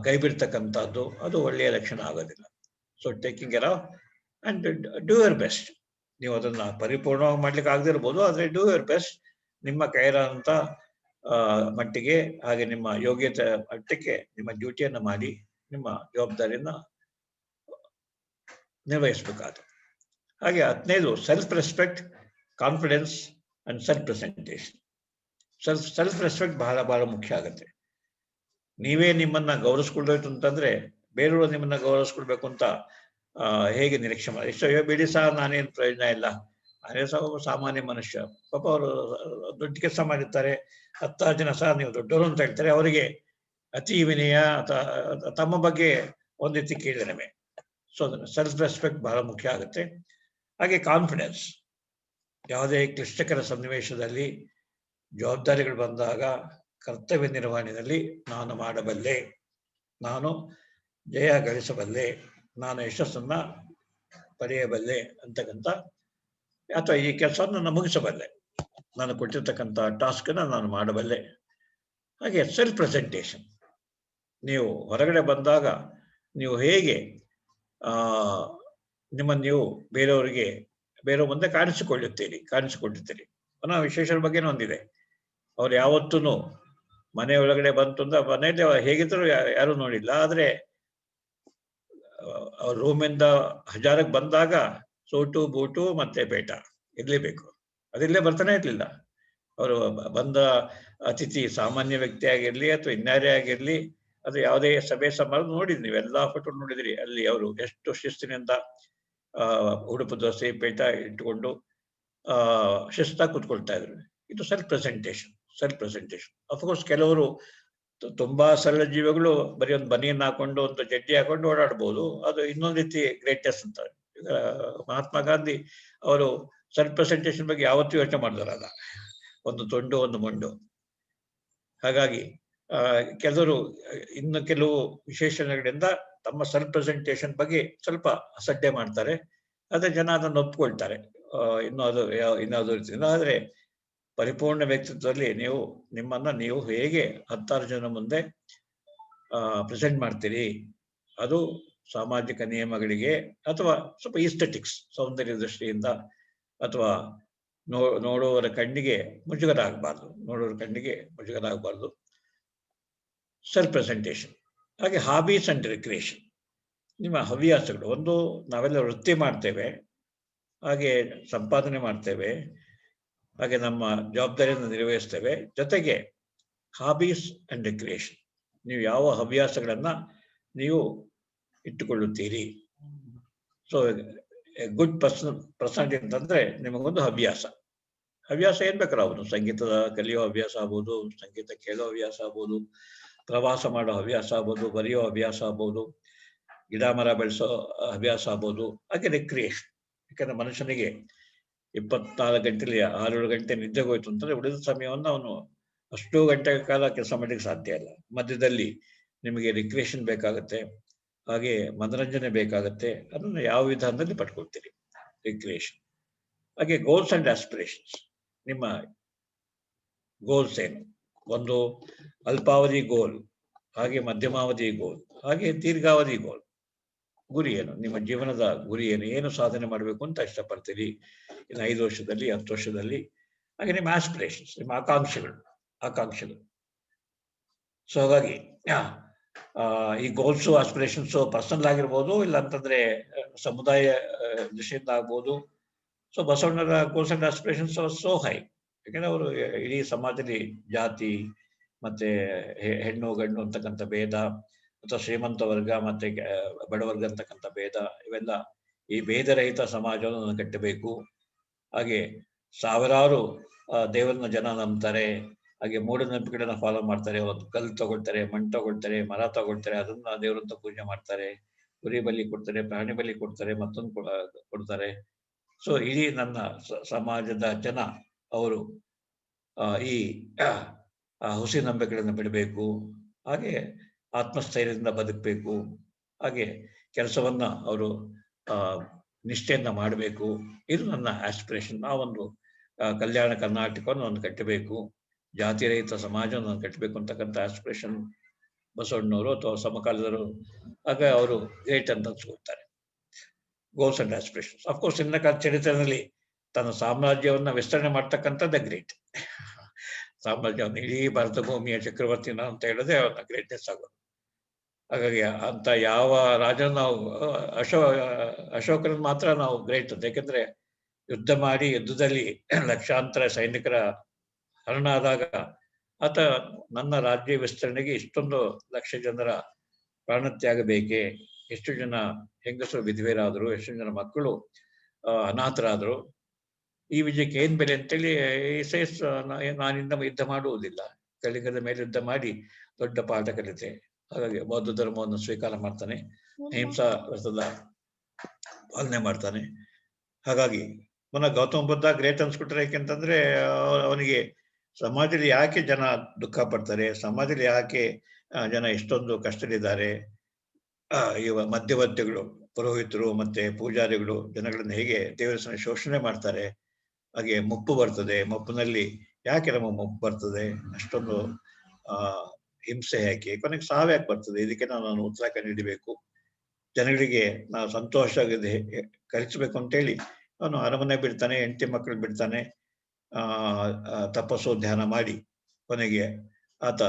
ಕೈ ಬಿಡ್ತಕ್ಕಂಥದ್ದು, ಅದು ಒಳ್ಳೆಯ ಲಕ್ಷಣ ಆಗೋದಿಲ್ಲ. So taking care of and do your best. ನೀವು ಅದನ್ನ ಪರಿಪೂರ್ಣವಾಗಿ ಮಾಡ್ಲಿಕ್ಕೆ ಆಗದಿರ್ಬೋದು, ಆದರೆ ಡೂ ಯುವರ್ ಬೆಸ್ಟ್. ನಿಮ್ಮ ಕೈಲಾದಂತ ಮಟ್ಟಿಗೆ, ಹಾಗೆ ನಿಮ್ಮ ಯೋಗ್ಯತೆ ಮಟ್ಟಕ್ಕೆ ನಿಮ್ಮ ಡ್ಯೂಟಿಯನ್ನ ಮಾಡಿ ನಿಮ್ಮ ಜವಾಬ್ದಾರಿಯನ್ನ ನಿರ್ವಹಿಸಬೇಕಾದ. ಹಾಗೆ 10ನೇದು self respect, confidence and self presentation. Self respect ಬಹಳ ಮುಖ್ಯ ಆಗುತ್ತೆ. ನೀವೇ ನಿಮ್ಮನ್ನ ಗೌರವಿಸ್ಕೊಳ್ಬೇಕು ಅಂತಂದ್ರೆ ಬೇರೆಯವರು ನಿಮ್ಮನ್ನ ಗೌರವಿಸ್ಕೊಳ್ಬೇಕು ಅಂತ ಹೇಗೆ ನಿರೀಕ್ಷೆ ಮಾಡಿ? ಇಷ್ಟ ಬಿಡಿ ಸಹ, ನಾನೇನು ಪ್ರಯೋಜನ ಇಲ್ಲ, ನಾನೇ ಸಹ ಒಬ್ಬ ಸಾಮಾನ್ಯ ಮನುಷ್ಯ, ಪಾಪ ಅವರು ದೊಡ್ಡ ಕೆಲಸ ಮಾಡಿರ್ತಾರೆ, 10 ಜನ ಸಹ ನೀವು ದೊಡ್ಡವರು ಅಂತ ಹೇಳ್ತಾರೆ, ಅವರಿಗೆ ಅತಿ ವಿನಯ ತಮ್ಮ ಬಗ್ಗೆ ಒಂದು ರೀತಿ ಕೀಳರಿಮೆ. ಸೊ ಸೆಲ್ಫ್ ರೆಸ್ಪೆಕ್ಟ್ ಬಹಳ ಮುಖ್ಯ ಆಗುತ್ತೆ. ಹಾಗೆ ಕಾನ್ಫಿಡೆನ್ಸ್, ಯಾವುದೇ ಕ್ಲಿಷ್ಟಕರ ಸನ್ನಿವೇಶದಲ್ಲಿ, ಜವಾಬ್ದಾರಿಗಳು ಬಂದಾಗ, ಕರ್ತವ್ಯ ನಿರ್ವಹಣೆಯಲ್ಲಿ ನಾನು ಮಾಡಬಲ್ಲೆ, ನಾನು ಜಯ ಗಳಿಸಬಲ್ಲೆ, ನಾನು ಯಶಸ್ಸನ್ನ ಪಡೆಯಬಲ್ಲೆ ಅಂತಕ್ಕಂಥ, ಅಥವಾ ಈ ಕೆಲಸವನ್ನು ನಾನು ಮುಗಿಸಬಲ್ಲೆ, ನಾನು ಕೊಟ್ಟಿರ್ತಕ್ಕಂಥ ಟಾಸ್ಕನ್ನು ನಾನು ಮಾಡಬಲ್ಲೆ. ಹಾಗೆ ಸೆಲ್ಫ್ ಪ್ರೆಸೆಂಟೇಷನ್, ನೀವು ಹೊರಗಡೆ ಬಂದಾಗ ನೀವು ಹೇಗೆ ನಿಮ್ಮನ್ನು ನೀವು ಬೇರೆಯವ್ರ ಮುಂದೆ ಕಾಣಿಸಿಕೊಂಡಿರ್ತೀರಿ. ವಿಶೇಷರ ಬಗ್ಗೆನೂ ಒಂದಿದೆ. ಅವ್ರು ಯಾವತ್ತೂ ಮನೆ ಒಳಗಡೆ ಬಂತು ಅಂದ್ರೆ ಮನೆಯಲ್ಲಿ ಹೇಗಿದ್ರು ಯಾರು ನೋಡಿಲ್ಲ, ಆದ್ರೆ ಅವ್ರ ರೂಮಿಂದ ಹಜಾರಕ್ಕೆ ಬಂದಾಗ ಸೂಟು ಬೂಟು ಮತ್ತೆ ಬೇಟ ಇರ್ಲೇಬೇಕು. ಅದಿಲ್ಲೇ ಬರ್ತಾನೆ ಇರ್ಲಿಲ್ಲ. ಅವರು ಬಂದ ಅತಿಥಿ ಸಾಮಾನ್ಯ ವ್ಯಕ್ತಿ ಆಗಿರ್ಲಿ ಅಥವಾ ಇನ್ಯಾರೇ ಆಗಿರ್ಲಿ, ಅದು ಯಾವುದೇ ಸಭೆ ಸಮಾರಂಭ ನೋಡಿದ್ರಿ, ನೀವೆಲ್ಲಾ ಫೋಟೋ ನೋಡಿದ್ರಿ. ಅಲ್ಲಿ ಅವರು ಎಷ್ಟು ಶಿಸ್ತಿನಿಂದ ಉಡುಪು ದೋಸೆ ಪೇಟ ಇಟ್ಟುಕೊಂಡು ಶಿಸ್ತಾಗಿ ಕೂತ್ಕೊಳ್ತಾ ಇದ್ರು. ಇದು ಸೆಲ್ಫ್ ಪ್ರೆಸೆಂಟೇಶನ್. ಅಫ್ಕೋರ್ಸ್ ಕೆಲವರು ತುಂಬಾ ಸರಳ ಜೀವಿಗಳು ಬರೀ ಒಂದು ಬನಿಯನ್ ಹಾಕೊಂಡು ಒಂದು ಜಡ್ಡಿ ಹಾಕೊಂಡು ಓಡಾಡ್ಬೋದು, ಅದು ಇನ್ನೊಂದು ರೀತಿ ಗ್ರೇಟ್ನೆಸ್ ಅಂತ. ಈಗ ಮಹಾತ್ಮ ಗಾಂಧಿ ಅವರು ಸೆಲ್ಫ್ ಪ್ರೆಸೆಂಟೇಶನ್ ಬಗ್ಗೆ ಯಾವತ್ತೂ ಯೋಚನೆ ಮಾಡಿದಾರಲ್ಲ, ಒಂದು ತೊಂಡು ಒಂದು ಮೊಂಡು. ಹಾಗಾಗಿ ಕೆಲವರು ಇನ್ನು ಕೆಲವು ವಿಶೇಷಣಗಳಿಂದ ತಮ್ಮ ಸೆಲ್ಫ್ ಪ್ರೆಸೆಂಟೇಶನ್ ಬಗ್ಗೆ ಸ್ವಲ್ಪ ಅಸಡ್ಡೆ ಮಾಡ್ತಾರೆ, ಆದ್ರೆ ಜನ ಅದನ್ನು ಒಪ್ಕೊಳ್ತಾರೆ. ಇನ್ನಾವುದು ರೀತಿಯಿಂದ. ಆದ್ರೆ ಪರಿಪೂರ್ಣ ವ್ಯಕ್ತಿತ್ವದಲ್ಲಿ ನಿಮ್ಮನ್ನ ನೀವು ಹೇಗೆ 10 ಜನ ಮುಂದೆ ಪ್ರೆಸೆಂಟ್ ಮಾಡ್ತೀರಿ, ಅದು ಸಾಮಾಜಿಕ ನಿಯಮಗಳಿಗೆ ಅಥವಾ ಸ್ವಲ್ಪ ಈಸ್ಥೆಟಿಕ್ಸ್ ಸೌಂದರ್ಯ ದೃಷ್ಟಿಯಿಂದ ಅಥವಾ ನೋಡುವವರ ಕಣ್ಣಿಗೆ ಮುಜುಗರ ಆಗಬಾರ್ದು. Self presentation. ಹಾಗೆ ಹಾಬೀಸ್ ಅಂಡ್ ರಿಕ್ರಿಯೇಷನ್, ನಿಮ್ಮ ಹವ್ಯಾಸಗಳು. ಒಂದು, ನಾವೆಲ್ಲ ವೃತ್ತಿ ಮಾಡ್ತೇವೆ, ಹಾಗೆ ಸಂಪಾದನೆ ಮಾಡ್ತೇವೆ, ಹಾಗೆ ನಮ್ಮ ಜವಾಬ್ದಾರಿಯನ್ನು ನಿರ್ವಹಿಸ್ತೇವೆ. ಜೊತೆಗೆ ಹಾಬೀಸ್ ಅಂಡ್ ರಿಕ್ರಿಯೇಷನ್, ನೀವು ಯಾವ ಹವ್ಯಾಸಗಳನ್ನ ನೀವು ಇಟ್ಟುಕೊಳ್ಳುತ್ತೀರಿ. ಸೊ ಗುಡ್ ಪರ್ಸನಾಲಿಟಿ ಅಂತಂದ್ರೆ ನಿಮಗೊಂದು ಹವ್ಯಾಸ ಏನ್ ಬೇಕಾದ್ರೆ ಅವನು ಸಂಗೀತದ ಕಲಿಯೋ ಹವ್ಯಾಸ ಆಗ್ಬೋದು, ಸಂಗೀತ ಕೇಳೋ ಹವ್ಯಾಸ ಆಗ್ಬೋದು, ಪ್ರವಾಸ ಮಾಡೋ ಹವ್ಯಾಸ ಆಗ್ಬೋದು, ಬರೆಯೋ ಹವ್ಯಾಸ ಆಗ್ಬೋದು, ಗಿಡ ಮರ ಬೆಳೆಸೋ ಹವ್ಯಾಸ ಆಗ್ಬೋದು. ಹಾಗೆ ರಿಕ್ರಿಯೇಷನ್, ಯಾಕಂದ್ರೆ ಮನುಷ್ಯನಿಗೆ 24 ಗಂಟೆಲಿ 6-7 ಗಂಟೆ ನಿದ್ದೆಗೋಯ್ತು ಅಂತಂದ್ರೆ ಉಳಿದ ಸಮಯವನ್ನು ಅವನು ಅಷ್ಟು ಗಂಟೆಗಳ ಕಾಲ ಕೆಲಸ ಮಾಡ್ಲಿಕ್ಕೆ ಸಾಧ್ಯ ಇಲ್ಲ. ಮಧ್ಯದಲ್ಲಿ ನಿಮಗೆ ರಿಕ್ರಿಯೇಷನ್ ಬೇಕಾಗುತ್ತೆ, ಹಾಗೆ ಮನೋರಂಜನೆ ಬೇಕಾಗುತ್ತೆ. ಅದನ್ನು ಯಾವ ವಿಧಾನದಲ್ಲಿ ಪಡ್ಕೊಳ್ತೀರಿ ರಿಕ್ರಿಯೇಷನ್. ಹಾಗೆ ಗೋಲ್ಸ್ ಅಂಡ್ ಆಸ್ಪಿರೇಷನ್ಸ್, ನಿಮ್ಮ ಗೋಲ್ಸ್ ಏನು? ಒಂದು ಅಲ್ಪಾವಧಿ ಗೋಲ್, ಹಾಗೆ ಮಧ್ಯಮಾವಧಿ ಗೋಲ್, ಹಾಗೆ ದೀರ್ಘಾವಧಿ ಗೋಲ್. ಗುರಿ ಏನು? ನಿಮ್ಮ ಜೀವನದ ಗುರಿ ಏನು ಸಾಧನೆ ಮಾಡಬೇಕು ಅಂತ ಇಷ್ಟಪಡ್ತೀರಿ ಇನ್ನು 5 ವರ್ಷದಲ್ಲಿ, 10 ವರ್ಷದಲ್ಲಿ? ಹಾಗೆ ನಿಮ್ಮ ಆಸ್ಪಿರೇಷನ್ಸ್, ನಿಮ್ಮ ಆಕಾಂಕ್ಷೆಗಳು. ಸೊ ಹಾಗಾಗಿ ಈ ಗೋಲ್ಸು ಆಸ್ಪಿರೇಷನ್ಸು ಪರ್ಸನಲ್ ಆಗಿರ್ಬೋದು, ಇಲ್ಲ ಅಂತಂದ್ರೆ ಸಮುದಾಯ ದೃಷ್ಟಿಯಿಂದ ಆಗ್ಬೋದು. ಸೊ ಬಸವಣ್ಣರ goals and aspirations so high, ಯಾಕಂದ್ರೆ ಅವರು ಇಡೀ ಸಮಾಜದಲ್ಲಿ ಜಾತಿ ಮತ್ತೆ ಹೆಣ್ಣು ಗಂಡು ಅಂತಕ್ಕಂಥ ಭೇದ, ಅಥವಾ ಶ್ರೀಮಂತ ವರ್ಗ ಮತ್ತೆ ಬಡವರ್ಗ ಅಂತಕ್ಕಂಥ ಭೇದ, ಇವೆಲ್ಲ ಈ ಭೇದರಹಿತ ಸಮಾಜವನ್ನು ಕಟ್ಟಬೇಕು. ಹಾಗೆ ಸಾವಿರಾರು ದೇವರನ್ನ ಜನ ನಂಬ್ತಾರೆ, ಹಾಗೆ ಮೂಢನಂಬಿಕೆಗಳನ್ನ ಫಾಲೋ ಮಾಡ್ತಾರೆ. ಒಂದು ಕಲ್ಲು ತಗೊಳ್ತಾರೆ, ಮಣ್ಣು ತಗೊಳ್ತಾರೆ, ಮರ ತಗೊಳ್ತಾರೆ, ಅದನ್ನ ದೇವರಂತ ಪೂಜೆ ಮಾಡ್ತಾರೆ, ಕುರಿ ಬಲಿ ಕೊಡ್ತಾರೆ, ಪ್ರಾಣಿ ಬಲಿ ಕೊಡ್ತಾರೆ, ಮತ್ತೊಂದು ಕೊಡ್ತಾರೆ. ಸೊ ಇಡೀ ನನ್ನ ಸಮಾಜದ ಜನ ಅವರು ಈ ಹುಸಿ ನಂಬಿಕೆಗಳನ್ನು ಬಿಡಬೇಕು, ಹಾಗೆ ಆತ್ಮಸ್ಥೈರ್ಯದಿಂದ ಬದುಕಬೇಕು, ಹಾಗೆ ಕೆಲಸವನ್ನ ಅವರು ನಿಷ್ಠೆಯಿಂದ ಮಾಡಬೇಕು. ಇದು ನನ್ನ ಆಸ್ಪಿರೇಷನ್. ನಾವೊಂದು ಕಲ್ಯಾಣ ಕರ್ನಾಟಕವನ್ನು ಒಂದು ಕಟ್ಟಬೇಕು, ಜಾತಿ ರಹಿತ ಸಮಾಜವನ್ನು ಕಟ್ಟಬೇಕು ಅಂತಕ್ಕಂಥ ಆಸ್ಪಿರೇಷನ್ ಬಸವಣ್ಣವರು ಅಥವಾ ಸಮಕಾಲದವರು ಆಗ ಅವರು ಗ್ರೇಟ್ ಅಂತ ಅನ್ಸ್ಕೊಳ್ತಾರೆ. Goals and aspirations. ಅಫ್ಕೋರ್ಸ್ ಇಂದಿನ ಕಾಲ ಚರಿತ್ರೆಯಲ್ಲಿ ತನ್ನ ಸಾಮ್ರಾಜ್ಯವನ್ನ ವಿಸ್ತರಣೆ ಮಾಡ್ತಕ್ಕಂಥದ್ದೇ ಗ್ರೇಟ್. ಸಾಮ್ರಾಜ್ಯವನ್ನು ಇಡೀ ಭಾರತ ಭೂಮಿಯ ಚಕ್ರವರ್ತಿನ ಅಂತ ಹೇಳೋದೇ ಅವನ ಗ್ರೇಟ್ನೆಸ್ ಆಗೋದು. ಹಾಗಾಗಿ ಅಂತ ಯಾವ ರಾಜನ ನಾವು ಅಶೋಕನ ಮಾತ್ರ ನಾವು ಗ್ರೇಟ್ ಅಂತ, ಯಾಕೆಂದ್ರೆ ಯುದ್ಧ ಮಾಡಿ ಯುದ್ಧದಲ್ಲಿ ಲಕ್ಷಾಂತರ ಸೈನಿಕರ ಹರಣ ಆದಾಗ ಆತ ನನ್ನ ರಾಜ್ಯ ವಿಸ್ತರಣೆಗೆ ಇಷ್ಟೊಂದು ಲಕ್ಷ ಜನರ ಪ್ರಾಣತ್ಯಾಗ ಬೇಕೆ, ಎಷ್ಟು ಜನ ಹೆಂಗಸರು ವಿಧವೆಯರಾದ್ರು, ಎಷ್ಟು ಜನ ಮಕ್ಕಳು ಅನಾಥರಾದ್ರು, ಈ ವಿಜಯಕ್ಕೆ ಏನ್ ಬೆಲೆ ಅಂತೇಳಿ ನಾನಿಂದ ಯುದ್ಧ ಮಾಡುವುದಿಲ್ಲ, ಕಳಿಂಗದ ಮೇಲೆ ಯುದ್ಧ ಮಾಡಿ ದೊಡ್ಡ ಪಾಠ ಕಲಿತೆ. ಹಾಗಾಗಿ ಬೌದ್ಧ ಧರ್ಮವನ್ನು ಸ್ವೀಕಾರ ಮಾಡ್ತಾನೆ, ಅಹಿಂಸಾ ವ್ರತದ ಪಾಲನೆ ಮಾಡ್ತಾನೆ. ಹಾಗಾಗಿ ಗೌತಮ ಬುದ್ಧ ಗ್ರೇಟ್ ಅನ್ಸ್ಬಿಟ್ರೆ, ಯಾಕೆಂತಂದ್ರೆ ಅವನಿಗೆ ಸಮಾಜದಲ್ಲಿ ಯಾಕೆ ಜನ ದುಃಖ ಪಡ್ತಾರೆ, ಸಮಾಜದಲ್ಲಿ ಯಾಕೆ ಜನ ಎಷ್ಟೊಂದು ಕಷ್ಟದಲ್ಲಿದ್ದಾರೆ, ಇವ ಮಧ್ಯವರ್ತಿಗಳು, ಪುರೋಹಿತರು ಮತ್ತೆ ಪೂಜಾರಿಗಳು ಜನಗಳನ್ನ ಹೇಗೆ ದೇವರ ಶೋಷಣೆ ಮಾಡ್ತಾರೆ, ಹಾಗೆ ಮುಪ್ಪು ಬರ್ತದೆ, ಮುಪ್ಪಿನಲ್ಲಿ ಯಾಕೆ ನಮ್ಮ ಮುಪ್ಪು ಬರ್ತದೆ, ಅಷ್ಟೊಂದು ಹಿಂಸೆ ಯಾಕೆ, ಕೊನೆಗೆ ಸಾವು ಯಾಕೆ ಬರ್ತದೆ, ಇದಕ್ಕೆ ನಾನು ಉತ್ತರ ಕಂಡುಹಿಡಿಬೇಕು, ಜನಗಳಿಗೆ ನಾವು ಸಂತೋಷ ಕಲಿಸಬೇಕು ಅಂತೇಳಿ ಅವನು ಅರಮನೆ ಬಿಡ್ತಾನೆ, ಹೆಂಡತಿ ಮಕ್ಕಳು ಬಿಡ್ತಾನೆ, ತಪಸ್ಸು ಧ್ಯಾನ ಮಾಡಿ ಕೊನೆಗೆ ಆತ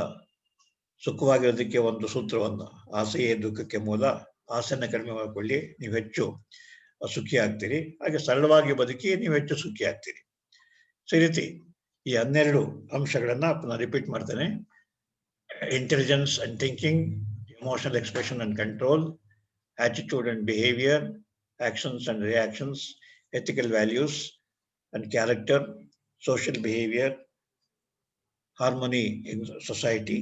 ಸುಖವಾಗಿರೋದಕ್ಕೆ ಒಂದು ಸೂತ್ರವನ್ನು, ಆಸೆಯೇ ದುಃಖಕ್ಕೆ ಮೂಲ, ಆಸೆಯನ್ನು ಕಡಿಮೆ ಮಾಡಿಕೊಳ್ಳಿ, ನೀವು ಹೆಚ್ಚು ಸುಖಿ ಆಗ್ತೀರಿ, ಹಾಗೆ ಸರಳವಾಗಿ ಬದುಕಿ ನೀವು ಹೆಚ್ಚು ಸುಖಿ ಆಗ್ತೀರಿ. ಸೊ ಈ ರೀತಿ ಈ 12 ಅಂಶಗಳನ್ನ ಪುನಃ ರಿಪೀಟ್ ಮಾಡ್ತೇನೆ. intelligence and thinking, emotional expression and control, attitude and behavior, actions and reactions, ethical values and character, social behavior, harmony in society.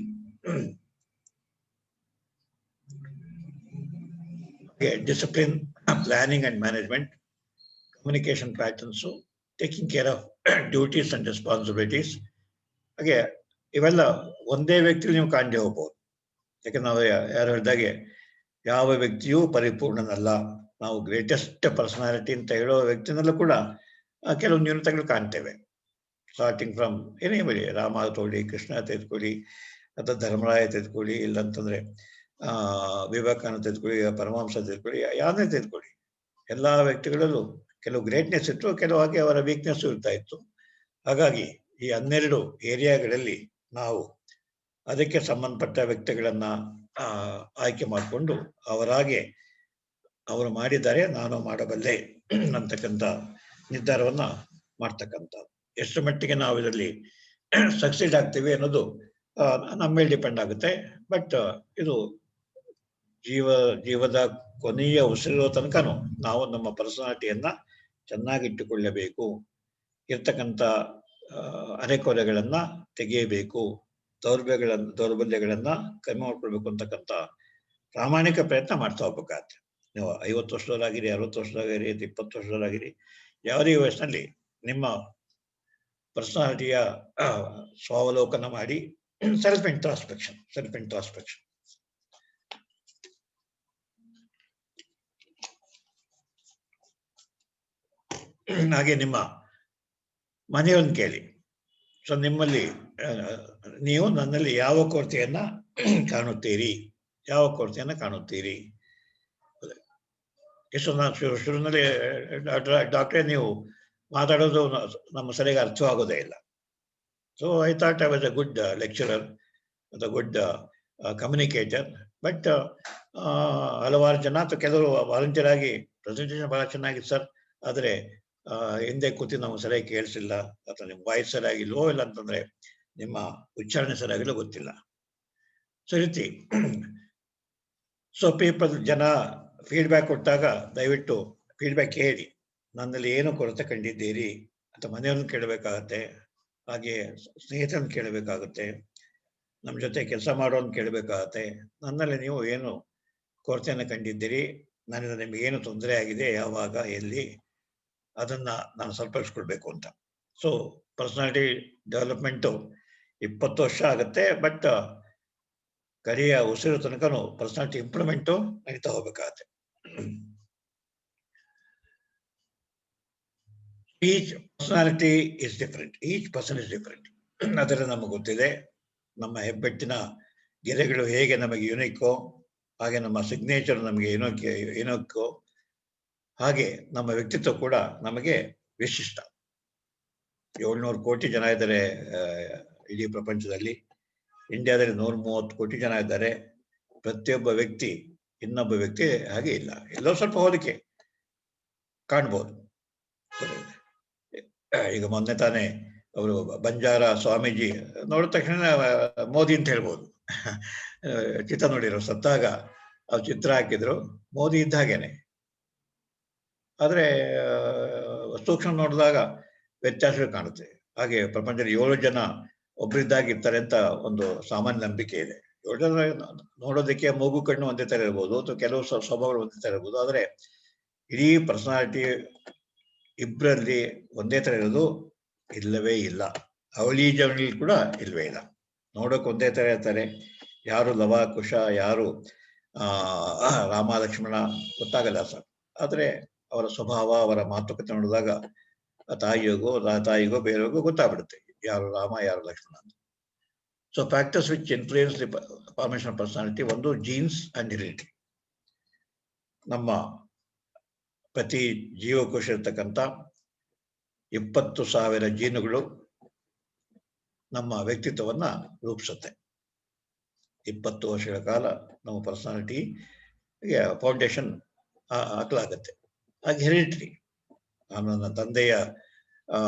Discipline, planning and management, communication patterns, so taking care of duties and responsibilities. ಹಾಗೆ ಇವೆಲ್ಲ ಒಂದೇ ವ್ಯಕ್ತಿಲಿ ನೀವು ಕಾಣದೆ ಹೋಗ್ಬೋದು. ಯಾಕಂದ್ರೆ ನಾವು ಯಾರು ಹೇಳಿದಾಗೆ ಯಾವ ವ್ಯಕ್ತಿಯೂ ಪರಿಪೂರ್ಣನಲ್ಲ. ನಾವು ಗ್ರೇಟೆಸ್ಟ್ ಪರ್ಸನಾಲಿಟಿ ಅಂತ ಹೇಳೋ ವ್ಯಕ್ತಿನಲ್ಲೂ ಕೂಡ ಕೆಲವು ನ್ಯೂನತೆಗಳು ಕಾಣ್ತೇವೆ. ಸ್ಟಾರ್ಟಿಂಗ್ ಫ್ರಮ್ ಏನೇ ಬಳಿ ರಾಮ ತಗೊಳ್ಳಿ, ಕೃಷ್ಣ ತೆಗೆದುಕೊಳ್ಳಿ, ಅಥವಾ ಧರ್ಮರಾಯ ತೆಗೆದುಕೊಳ್ಳಿ, ಇಲ್ಲಂತಂದ್ರೆ ವಿವೇಕಾನಂದ ತೆಗೆದುಕೊಳ್ಳಿ, ಪರಮಹಂಸ ತೆಗೆದುಕೊಳ್ಳಿ, ಯಾರನ್ನೇ ತೆಗೆದುಕೊಳ್ಳಿ, ಎಲ್ಲಾ ವ್ಯಕ್ತಿಗಳಲ್ಲೂ ಕೆಲವು ಗ್ರೇಟ್ನೆಸ್ ಇತ್ತು, ಕೆಲವು ಹಾಗೆ ಅವರ ವೀಕ್ನೆಸ್ ಇರ್ತಾ ಇತ್ತು. ಹಾಗಾಗಿ ಈ 12 ಏರಿಯಾಗಳಲ್ಲಿ ನಾವು ಅದಕ್ಕೆ ಸಂಬಂಧಪಟ್ಟ ವ್ಯಕ್ತಿಗಳನ್ನ ಆಯ್ಕೆ ಮಾಡಿಕೊಂಡು ಅವರಾಗೆ ಅವರು ಮಾಡಿದ್ದಾರೆ, ನಾನು ಮಾಡಬಲ್ಲೆ ಅಂತಕ್ಕಂಥ ನಿರ್ಧಾರವನ್ನ ಮಾಡ್ತಕ್ಕಂಥ. ಎಷ್ಟು ಮಟ್ಟಿಗೆ ನಾವು ಇದರಲ್ಲಿ ಸಕ್ಸೀಡ್ ಆಗ್ತೀವಿ ಅನ್ನೋದು ನಮ್ಮ ಮೇಲೆ ಡಿಪೆಂಡ್ ಆಗುತ್ತೆ. ಬಟ್ ಇದು ಜೀವದ ಕೊನೆಯ ಉಸಿರಿರೋ ತನಕನೂ ನಾವು ನಮ್ಮ ಪರ್ಸನಾಲಿಟಿಯನ್ನ ಚೆನ್ನಾಗಿಟ್ಟುಕೊಳ್ಳಬೇಕು. ಇರ್ತಕ್ಕಂಥ ಅರೆಕೊರೆಗಳನ್ನ ತೆಗೆಯಬೇಕು, ದೌರ್ಬಲ್ಯಗಳನ್ನ ಕಮ್ಮಿ ಮಾಡ್ಕೊಳ್ಬೇಕು ಅಂತಕ್ಕಂಥ ಪ್ರಾಮಾಣಿಕ ಪ್ರಯತ್ನ ಮಾಡ್ತಾ ಹೋಗ್ಬೇಕಾಗತ್ತೆ. ನೀವು 50 ವರ್ಷದವರಾಗಿರಿ, 60 ವರ್ಷದವರಾಗಿರಿ, 20 ವರ್ಷದವರಾಗಿರಿ, ಯಾವುದೇ ವಯಸ್ಸಿನಲ್ಲಿ ನಿಮ್ಮ ಪರ್ಸನಾಲಿಟಿಯ ಸ್ವಾವಲೋಕನ ಮಾಡಿ ಸೆಲ್ಫ್ ಇಂಟ್ರಾಸ್ಪೆಕ್ಷನ್. ಹಾಗೆ ನಿಮ್ಮ ಮನೆಯವನ್ನ ಕೇಳಿ. ಸೊ ನಿಮ್ಮಲ್ಲಿ ನೀವು ನನ್ನಲ್ಲಿ ಯಾವ ಕೊರತೆಯನ್ನ ಕಾಣುತ್ತೀರಿ? ಎಷ್ಟು ಶುರುವಿನಲ್ಲಿ ಡಾಕ್ಟ್ರೇ ನೀವು ಮಾತಾಡೋದು ನಮ್ಮ ಸರಿಯಾಗಿ ಅರ್ಥವಾಗೋದೇ ಇಲ್ಲ. So I thought I was a good lecturer, a good communicator. But ಹಲವಾರು ಜನ ಅಥವಾ ಕೆಲವರು ವಾಲಂಟಿಯರ್ ಆಗಿ ಪ್ರೆಸೆಂಟೇಷನ್ ಬಹಳ ಚೆನ್ನಾಗಿತ್ತು ಸರ್, ಆದರೆ ಹಿಂದೆ ಕೂತಿ ನಮ್ಗೆ ಸರಿಯಾಗಿ ಕೇಳಿಸಿಲ್ಲ, ಅಥವಾ ನಿಮ್ಮ ವಾಯ್ಸ್ ಸರಿಯಾಗಿಲ್ವೋ, ಇಲ್ಲ ಅಂತಂದ್ರೆ ನಿಮ್ಮ ಉಚ್ಚಾರಣೆ ಸರಿಯಾಗಿಲ್ಲೋ ಗೊತ್ತಿಲ್ಲ. ಸೊ ಈ ರೀತಿ ಜನ ಫೀಡ್ಬ್ಯಾಕ್ ಕೊಟ್ಟಾಗ ದಯವಿಟ್ಟು ಫೀಡ್ಬ್ಯಾಕ್ ಹೇಳಿ. ನನ್ನಲ್ಲಿ ಏನು ಕೊರತೆ ಕಂಡಿದ್ದೀರಿ ಅಥವಾ ಮನೆಯವ್ರನ್ನ ಕೇಳಬೇಕಾಗತ್ತೆ, ಹಾಗೆ ಸ್ನೇಹಿತರನ್ನ ಕೇಳಬೇಕಾಗುತ್ತೆ, ನಮ್ಮ ಜೊತೆ ಕೆಲಸ ಮಾಡೋನ್ ಕೇಳಬೇಕಾಗತ್ತೆ. ನನ್ನಲ್ಲಿ ನೀವು ಏನು ಕೊರತೆಯನ್ನು ಕಂಡಿದ್ದೀರಿ, ನನ್ನಿಂದ ನಿಮ್ಗೆ ಏನು ತೊಂದರೆ ಆಗಿದೆ, ಯಾವಾಗ, ಎಲ್ಲಿ, ಅದನ್ನ ನಾನು ಸರಿಪಡಿಸ್ಕೊಳ್ಬೇಕು ಅಂತ. ಸೊ ಪರ್ಸನಾಲಿಟಿ ಡೆವಲಪ್ಮೆಂಟು 20 ವರ್ಷ ಆಗುತ್ತೆ. ಬಟ್ ಕರಿಯ ಉಸಿರು ತನಕನೂ ಪರ್ಸನಾಲಿಟಿ ಇಂಪ್ರೂವ್ಮೆಂಟು ನಡೀತಾ ಹೋಗ್ಬೇಕಾಗತ್ತೆ. Each personality is different, each person is different. ಅದರ ನಮಗೆ ಗೊತ್ತಿದೆ. ನಮ್ಮ ಹೆಬ್ಬೆಟ್ಟಿನ ಗೆರೆಗಳು ಹೇಗೆ ನಮಗೆ ಯುನಿಕ್ಕೋ, ಹಾಗೆ ನಮ್ಮ ಸಿಗ್ನೇಚರ್ ನಮಗೆ ಏನೋಕ್ಕೋ, ಹಾಗೆ ನಮ್ಮ ವ್ಯಕ್ತಿತ್ವ ಕೂಡ ನಮಗೆ ವಿಶಿಷ್ಟ. 700 ಕೋಟಿ ಜನ ಇದ್ದಾರೆ ಇಡೀ ಪ್ರಪಂಚದಲ್ಲಿ. ಇಂಡಿಯಾದಲ್ಲಿ 130 ಕೋಟಿ ಜನ ಇದ್ದಾರೆ. ಪ್ರತಿಯೊಬ್ಬ ವ್ಯಕ್ತಿ ಇನ್ನೊಬ್ಬ ವ್ಯಕ್ತಿ ಹಾಗೆ ಇಲ್ಲ, ಎಲ್ಲೋ ಸ್ವಲ್ಪ ಹೋಲಿಕೆ ಕಾಣ್ಬೋದು. ಈಗ ಮೊನ್ನೆ ತಾನೇ ಅವರು ಬಂಜಾರ ಸ್ವಾಮೀಜಿ ನೋಡಿದ ತಕ್ಷಣ ಮೋದಿ ಅಂತ ಹೇಳ್ಬೋದು. ಚಿತ್ರ ನೋಡಿರೋ, ಸತ್ತಾಗ ಅವ್ರು ಚಿತ್ರ ಹಾಕಿದ್ರು, ಮೋದಿ ಇದ್ದ ಹಾಗೇನೆ. ಆದ್ರೆ ಸೂಕ್ಷ್ಮ ನೋಡಿದಾಗ ವ್ಯತ್ಯಾಸಗಳು ಕಾಣುತ್ತೆ. ಹಾಗೆ ಪ್ರಪಂಚದಲ್ಲಿ 7 ಜನ ಒಬ್ಬರಿದ್ದಾಗಿರ್ತಾರೆ ಅಂತ ಒಂದು ಸಾಮಾನ್ಯ ನಂಬಿಕೆ ಇದೆ. 7 ಜನ ನೋಡೋದಕ್ಕೆ ಮೂಗು ಕಣ್ಣು ಒಂದೇ ತರ ಇರ್ಬೋದು, ಅಥವಾ ಕೆಲವು ಸ್ವಭಾವಗಳು ಒಂದೇ ತರ ಇರ್ಬೋದು. ಆದ್ರೆ ಇಡೀ ಪರ್ಸನಾಲಿಟಿ ಇಬ್ಬರಲ್ಲಿ ಒಂದೇ ತರ ಇರೋದು ಇಲ್ಲವೇ ಇಲ್ಲ. ಅವಳಿ ಜವಳಿ ಕೂಡ ಇಲ್ವೇ ಇಲ್ಲ. ನೋಡೋಕೆ ಒಂದೇ ತರ ಇರ್ತಾರೆ. ಯಾರು ಲವ ಕುಶ, ಯಾರು ರಾಮ ಲಕ್ಷ್ಮಣ ಗೊತ್ತಾಗಲ್ಲ ಸರ್. ಆದ್ರೆ ಅವರ ಸ್ವಭಾವ, ಅವರ ಮಾತುಕತೆ ನೋಡಿದಾಗ ತಾಯಿಗೋ ಬೇರೆಯವರಿಗೋ ಗೊತ್ತಾಗ್ಬಿಡುತ್ತೆ ಯಾರು ರಾಮ, ಯಾರು ಲಕ್ಷ್ಮಣ ಅಂತ. So factors which influence the formation personality, ಒಂದು ಜೀನ್ಸ್ ಅಂಡ್ ಹೆರಿಡಿಟಿ. ನಮ್ಮ ಪ್ರತಿ ಜೀವಕೋಶ ಇರ್ತಕ್ಕಂಥ 20,000 ಜೀನುಗಳು ನಮ್ಮ ವ್ಯಕ್ತಿತ್ವವನ್ನ ರೂಪಿಸುತ್ತೆ. 20 ವರ್ಷಗಳ ಕಾಲ ನಮ್ಮ ಪರ್ಸನಾಲಿಟಿ ಫೌಂಡೇಶನ್ ಹಾಕಲಾಗತ್ತೆ. ಹಾಗೆ ಹೆರಿಡಿಟಿ, ನನ್ನ ತಂದೆಯ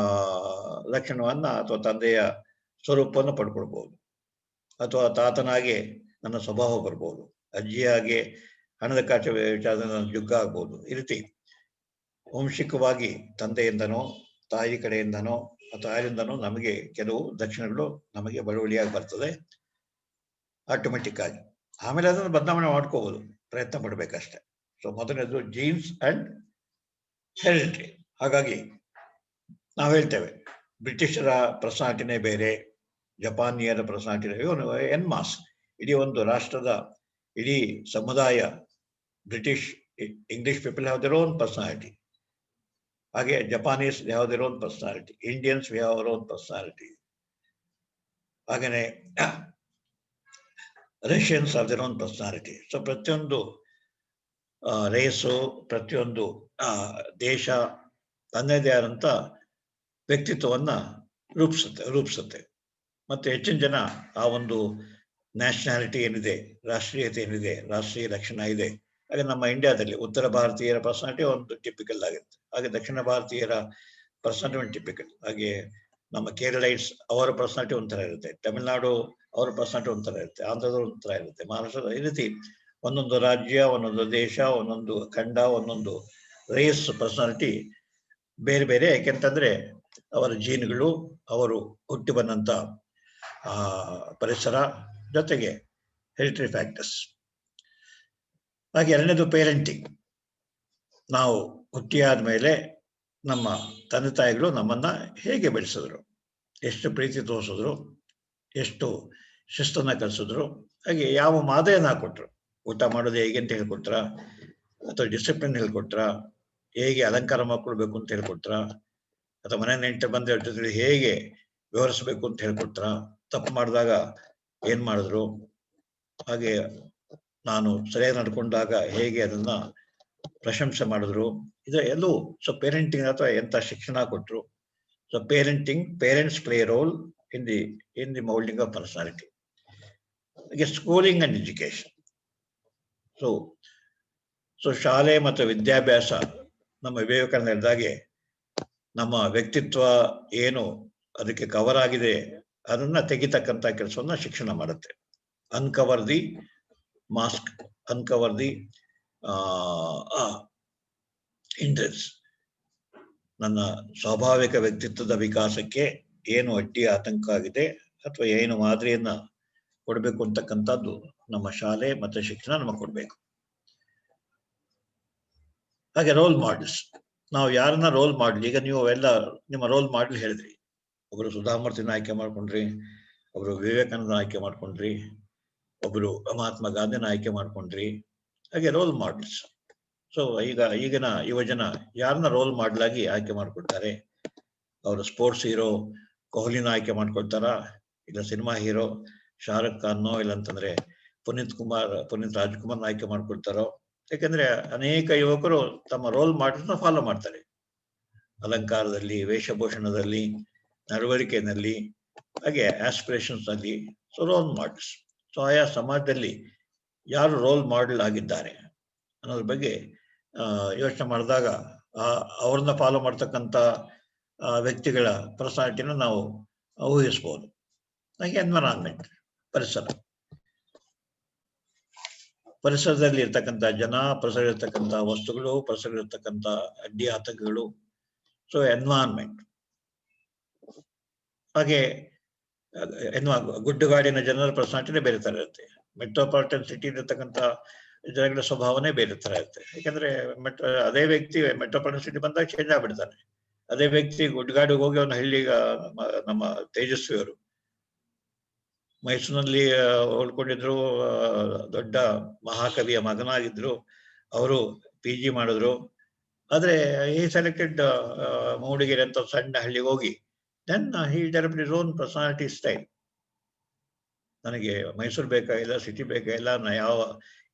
ಲಕ್ಷಣವನ್ನ ಅಥವಾ ತಂದೆಯ ಸ್ವರೂಪವನ್ನು ಪಡ್ಕೊಳ್ಬಹುದು. ಅಥವಾ ತಾತನಾಗೆ ನನ್ನ ಸ್ವಭಾವ ಬರ್ಬೋದು, ಅಜ್ಜಿಯಾಗೆ ಹಣದ ಖರ್ಚು ವಿಚಾರದಲ್ಲಿ ನನ್ನ ಜುಗ್ಗ ಆಗ್ಬೋದು. ಈ ರೀತಿ ವಂಶಿಕವಾಗಿ ತಂದೆಯಿಂದನೋ ತಾಯಿ ಕಡೆಯಿಂದನೋ ಅಥವಾ ಯಾರಿಂದನೋ ನಮಗೆ ಕೆಲವು ದಕ್ಷಿಣಗಳು ನಮಗೆ ಬಳುವಳಿಯಾಗಿ ಬರ್ತದೆ ಆಟೋಮೆಟಿಕ್ ಆಗಿ. ಆಮೇಲೆ ಅದನ್ನು ಬದಲಾವಣೆ ಮಾಡ್ಕೋಬಹುದು, ಪ್ರಯತ್ನ ಪಡ್ಬೇಕಷ್ಟೆ. ಸೊ ಮೊದಲನೇದು ಜೀನ್ಸ್ ಅಂಡ್ ಹೆರಿಡಿಟಿ. ಹಾಗಾಗಿ ನಾವು ಹೇಳ್ತೇವೆ ಬ್ರಿಟಿಷರ ಪರ್ಸನಾಲಿಟಿನೇ ಬೇರೆ, ಜಪಾನಿಯರ ಪರ್ಸನಾಲಿಟಿನೇ ಎನ್ ಮಾಸ್. ಇಡೀ ಒಂದು ರಾಷ್ಟ್ರದ ಇಡೀ ಸಮುದಾಯ, British English people have their own personality. ಹಾಗೆ Japanese have their own personality, Indians we have our own personality. ಹಾಗೇನೆ Russians are their own personality. So ಪ್ರತಿಯೊಂದು ರೇಸು, ಪ್ರತಿಯೊಂದು ದೇಶ ತನ್ನದೇ ಆದಂಥ ವ್ಯಕ್ತಿತ್ವವನ್ನ ರೂಪಿಸುತ್ತೆ. ಮತ್ತೆ ಹೆಚ್ಚಿನ ಜನ ಆ ಒಂದು ನ್ಯಾಷನಾಲಿಟಿ ಏನಿದೆ, ರಾಷ್ಟ್ರೀಯತೆ ಏನಿದೆ, ರಾಷ್ಟ್ರೀಯ ಲಕ್ಷಣ ಇದೆ. ಹಾಗೆ ನಮ್ಮ ಇಂಡಿಯಾದಲ್ಲಿ ಉತ್ತರ ಭಾರತೀಯರ ಪರ್ಸನಾಲಿಟಿ ಒಂದು ಟಿಪಿಕಲ್ ಆಗಿರುತ್ತೆ, ಹಾಗೆ ದಕ್ಷಿಣ ಭಾರತೀಯರ ಪರ್ಸನಾಲಿಟಿ ಒಂದು ಟಿಪಿಕಲ್. ಹಾಗೆ ನಮ್ಮ ಕೇರಳೈಟ್ಸ್ ಅವರ ಪರ್ಸನಾಲಿಟಿ ಒಂಥರ ಇರುತ್ತೆ, ತಮಿಳುನಾಡು ಅವರ ಪರ್ಸನಾಲಿಟಿ ಒಂಥರ ಇರುತ್ತೆ, ಆಂಧ್ರದವ್ರು ಒಂಥರ ಇರುತ್ತೆ, ಮಹಾರಾಷ್ಟ್ರದ. ಈ ರೀತಿ ಒಂದೊಂದು ರಾಜ್ಯ, ಒಂದೊಂದು ದೇಶ, ಒಂದೊಂದು ಖಂಡ, ಒಂದೊಂದು ರೇಸ್ ಪರ್ಸನಾಲಿಟಿ ಬೇರೆ ಬೇರೆ. ಯಾಕೆಂತಂದ್ರೆ ಅವರ ಜೀನ್ಗಳು, ಅವರು ಹುಟ್ಟಿ ಬಂದಂತ ಪರಿಸರ, ಜೊತೆಗೆ ಹೆರಿಟರಿ ಫ್ಯಾಕ್ಟರ್ಸ್. ಹಾಗೆ ಎರಡನೇದು ಪೇರೆಂಟಿಂಗ್. ನಾವು ಹುಟ್ಟಿಯಾದ ಮೇಲೆ ನಮ್ಮ ತಂದೆ ತಾಯಿಗಳು ನಮ್ಮನ್ನ ಹೇಗೆ ಬೆಳೆಸಿದ್ರು, ಎಷ್ಟು ಪ್ರೀತಿ ತೋರಿಸಿದ್ರು, ಎಷ್ಟು ಶಿಸ್ತನ್ನ ಕಲಿಸಿದ್ರು, ಹಾಗೆ ಯಾವ ಮಾದರಿಯನ್ನ ಹಾಕೊಟ್ರು. ಊಟ ಮಾಡೋದು ಹೇಗೆ ಅಂತ ಹೇಳ್ಕೊಟ್ರ, ಅಥವಾ ಡಿಸಿಪ್ಲಿನ್ ಹೇಳ್ಕೊಟ್ರ, ಹೇಗೆ ಅಲಂಕಾರ ಮಾಡ್ಕೊಳ್ಬೇಕು ಅಂತ ಹೇಳ್ಕೊಟ್ರ, ಅಥವಾ ಮನೆ ನೆಂಟು ಬಂದ ಜೊತೆ ಹೇಗೆ ವ್ಯವಹರಿಸ್ಬೇಕು ಅಂತ ಹೇಳ್ಕೊಟ್ರ, ತಪ್ಪು ಮಾಡಿದಾಗ ಏನ್ ಮಾಡಿದ್ರು, ಹಾಗೆ ನಾನು ಸರಿಯಾಗಿ ನಡ್ಕೊಂಡಾಗ ಹೇಗೆ ಅದನ್ನ ಪ್ರಶಂಸೆ ಮಾಡಿದ್ರು, ಇದು ಎಲ್ಲವೂ. ಸೊ ಪೇರೆಂಟಿಂಗ್ ಅಥವಾ ಎಂತ ಶಿಕ್ಷಣ ಕೊಟ್ರು. So parents play role in the moulding of personality. ಹಾಗೆ ಸ್ಕೂಲಿಂಗ್ ಅಂಡ್ ಎಜುಕೇಶನ್. ಸೊ ಶಾಲೆ ಮತ್ತು ವಿದ್ಯಾಭ್ಯಾಸ ನಮ್ಮ ವಿವೇಕಾನಂದ ಹೇಳಿದಾಗೆ ನಮ್ಮ ವ್ಯಕ್ತಿತ್ವ ಏನು ಅದಕ್ಕೆ ಕವರ್ ಆಗಿದೆ ಅದನ್ನ ತೆಗಿತಕ್ಕಂಥ ಕೆಲಸವನ್ನ ಶಿಕ್ಷಣ ಮಾಡುತ್ತೆ. ಅನ್ಕವರ್ ದಿ ಮಾಸ್ಕ್, ಅನ್ಕವರ್ ದಿ ಇಂಟ್ರೆಸ್ಟ್. ನನ್ನ ಸ್ವಾಭಾವಿಕ ವ್ಯಕ್ತಿತ್ವದ ವಿಕಾಸಕ್ಕೆ ಏನು ಅಡ್ಡಿ ಆತಂಕ ಆಗಿದೆ ಅಥವಾ ಏನು ಮಾದರಿಯನ್ನ ಕೊಡ್ಬೇಕು ಅಂತಕ್ಕಂಥದ್ದು ನಮ್ಮ ಶಾಲೆ ಮತ್ತೆ ಶಿಕ್ಷಣ ನಮಗೆ ಕೊಡ್ಬೇಕು. ಹಾಗೆ ರೋಲ್ ಮಾಡೆಲ್ಸ್. ನಾವು ಯಾರನ್ನ ರೋಲ್ ಮಾಡಲಿ, ಈಗ ನೀವು ಎಲ್ಲ ನಿಮ್ಮ ರೋಲ್ ಮಾಡೆಲ್ ಹೇಳಿದ್ರಿ. ಒಬ್ರು ಸುಧಾಮೂರ್ತಿನ ಆಯ್ಕೆ ಮಾಡ್ಕೊಂಡ್ರಿ, ಒಬ್ರು ವಿವೇಕಾನಂದ ಆಯ್ಕೆ ಮಾಡ್ಕೊಂಡ್ರಿ, ಒಬ್ರು ಮಹಾತ್ಮ ಗಾಂಧಿನ ಆಯ್ಕೆ ಮಾಡ್ಕೊಂಡ್ರಿ. ಹಾಗೆ ರೋಲ್ ಮಾಡೆಲ್ಸ್. ಸೊ ಈಗಿನ ಯುವಜನ ಯಾರನ್ನ ರೋಲ್ ಮಾಡೆಲ್ ಆಗಿ ಆಯ್ಕೆ ಮಾಡ್ಕೊಳ್ತಾರೆ? ಅವರು ಸ್ಪೋರ್ಟ್ಸ್ ಹೀರೋ ಕೊಹ್ಲಿನ ಆಯ್ಕೆ ಮಾಡ್ಕೊಳ್ತಾರ, ಇಲ್ಲ ಸಿನಿಮಾ ಹೀರೋ ಶಾರುಖ್ ಖಾನ್ನೋ, ಇಲ್ಲಂತಂದ್ರೆ ಪುನೀತ್ ರಾಜ್ಕುಮಾರ್ನ ಆಯ್ಕೆ ಮಾಡ್ಕೊಳ್ತಾರೋ? ಯಾಕಂದ್ರೆ ಅನೇಕ ಯುವಕರು ತಮ್ಮ ರೋಲ್ ಮಾಡೆಲ್ನ ಫಾಲೋ ಮಾಡ್ತಾರೆ, ಅಲಂಕಾರದಲ್ಲಿ, ವೇಷಭೂಷಣದಲ್ಲಿ, ನಡವಳಿಕೆಯಲ್ಲಿ, ಹಾಗೆ ಆಸ್ಪಿರೇಷನ್ಸ್ ನಲ್ಲಿ. So roll models. ಸೊ ಆಯಾ ಸಮಾಜದಲ್ಲಿ ಯಾರು ರೋಲ್ ಮಾಡೆಲ್ ಆಗಿದ್ದಾರೆ ಅನ್ನೋದ್ರ ಬಗ್ಗೆ ಯೋಚನೆ ಮಾಡಿದಾಗ ಅವ್ರನ್ನ ಫಾಲೋ ಮಾಡ್ತಕ್ಕಂಥ ವ್ಯಕ್ತಿಗಳ ಪರ್ಸನಾಲಿಟಿನ ನಾವು ಊಹಿಸ್ಬೋದು. ಹಾಗೆ ಎನ್ವಿರಾನ್ಮೆಂಟ್, ಪರಿಸರದಲ್ಲಿ ಇರ್ತಕ್ಕಂಥ ಜನ, ಪರಿಸರ ಇರ್ತಕ್ಕಂಥ ವಸ್ತುಗಳು, ಪರಿಸರ ಇರ್ತಕ್ಕಂಥ ಅಡ್ಡಿ ಆತಂಕಗಳು. So environment. ಹಾಗೆ ಗುಡ್ಡಗಾಡಿನ ಜನರ ಪರ್ಸನಾಲಿಟಿನೇ ಬೇರೆ ತರ ಇರುತ್ತೆ. ಮೆಟ್ರೋಪಾಲಿಟನ್ ಸಿಟಿ ಇರ್ತಕ್ಕಂಥ ಜನಗಳ ಸ್ವಭಾವನೆ ಬೇರೆ ತರ ಇರುತ್ತೆ. ಯಾಕಂದ್ರೆ ಅದೇ ವ್ಯಕ್ತಿ ಮೆಟ್ರೋಪಾಲಿಟನ್ ಸಿಟಿ ಬಂದಾಗ ಚೇಂಜ್ ಆಗ್ಬಿಡ್ತಾನೆ. ಅದೇ ವ್ಯಕ್ತಿ ಗುಡ್ಡಗಾಡಿಗೆ ಹೋಗಿ ಅವನ ಹಳ್ಳಿಗ, ನಮ್ಮ ತೇಜಸ್ವಿಯವರು ಮೈಸೂರಿನಲ್ಲಿ ಉಳ್ಕೊಂಡಿದ್ರು, ದೊಡ್ಡ ಮಹಾಕವಿಯ ಮಗನಾಗಿದ್ರು, ಅವರು PG ಮಾಡಿದ್ರು. ಆದ್ರೆ ಈ ಸೆಲೆಕ್ಟೆಡ್ ಮೂಡಿಗೆರೆ ಅಂತ ಸಣ್ಣ ಹಳ್ಳಿಗೆ ಹೋಗಿ then he developed his own personality style. ನನಗೆ ಮೈಸೂರು ಬೇಕಾಗಿಲ್ಲ, ಸಿಟಿ ಬೇಕಾಗಿಲ್ಲ, ನಾ ಯಾವ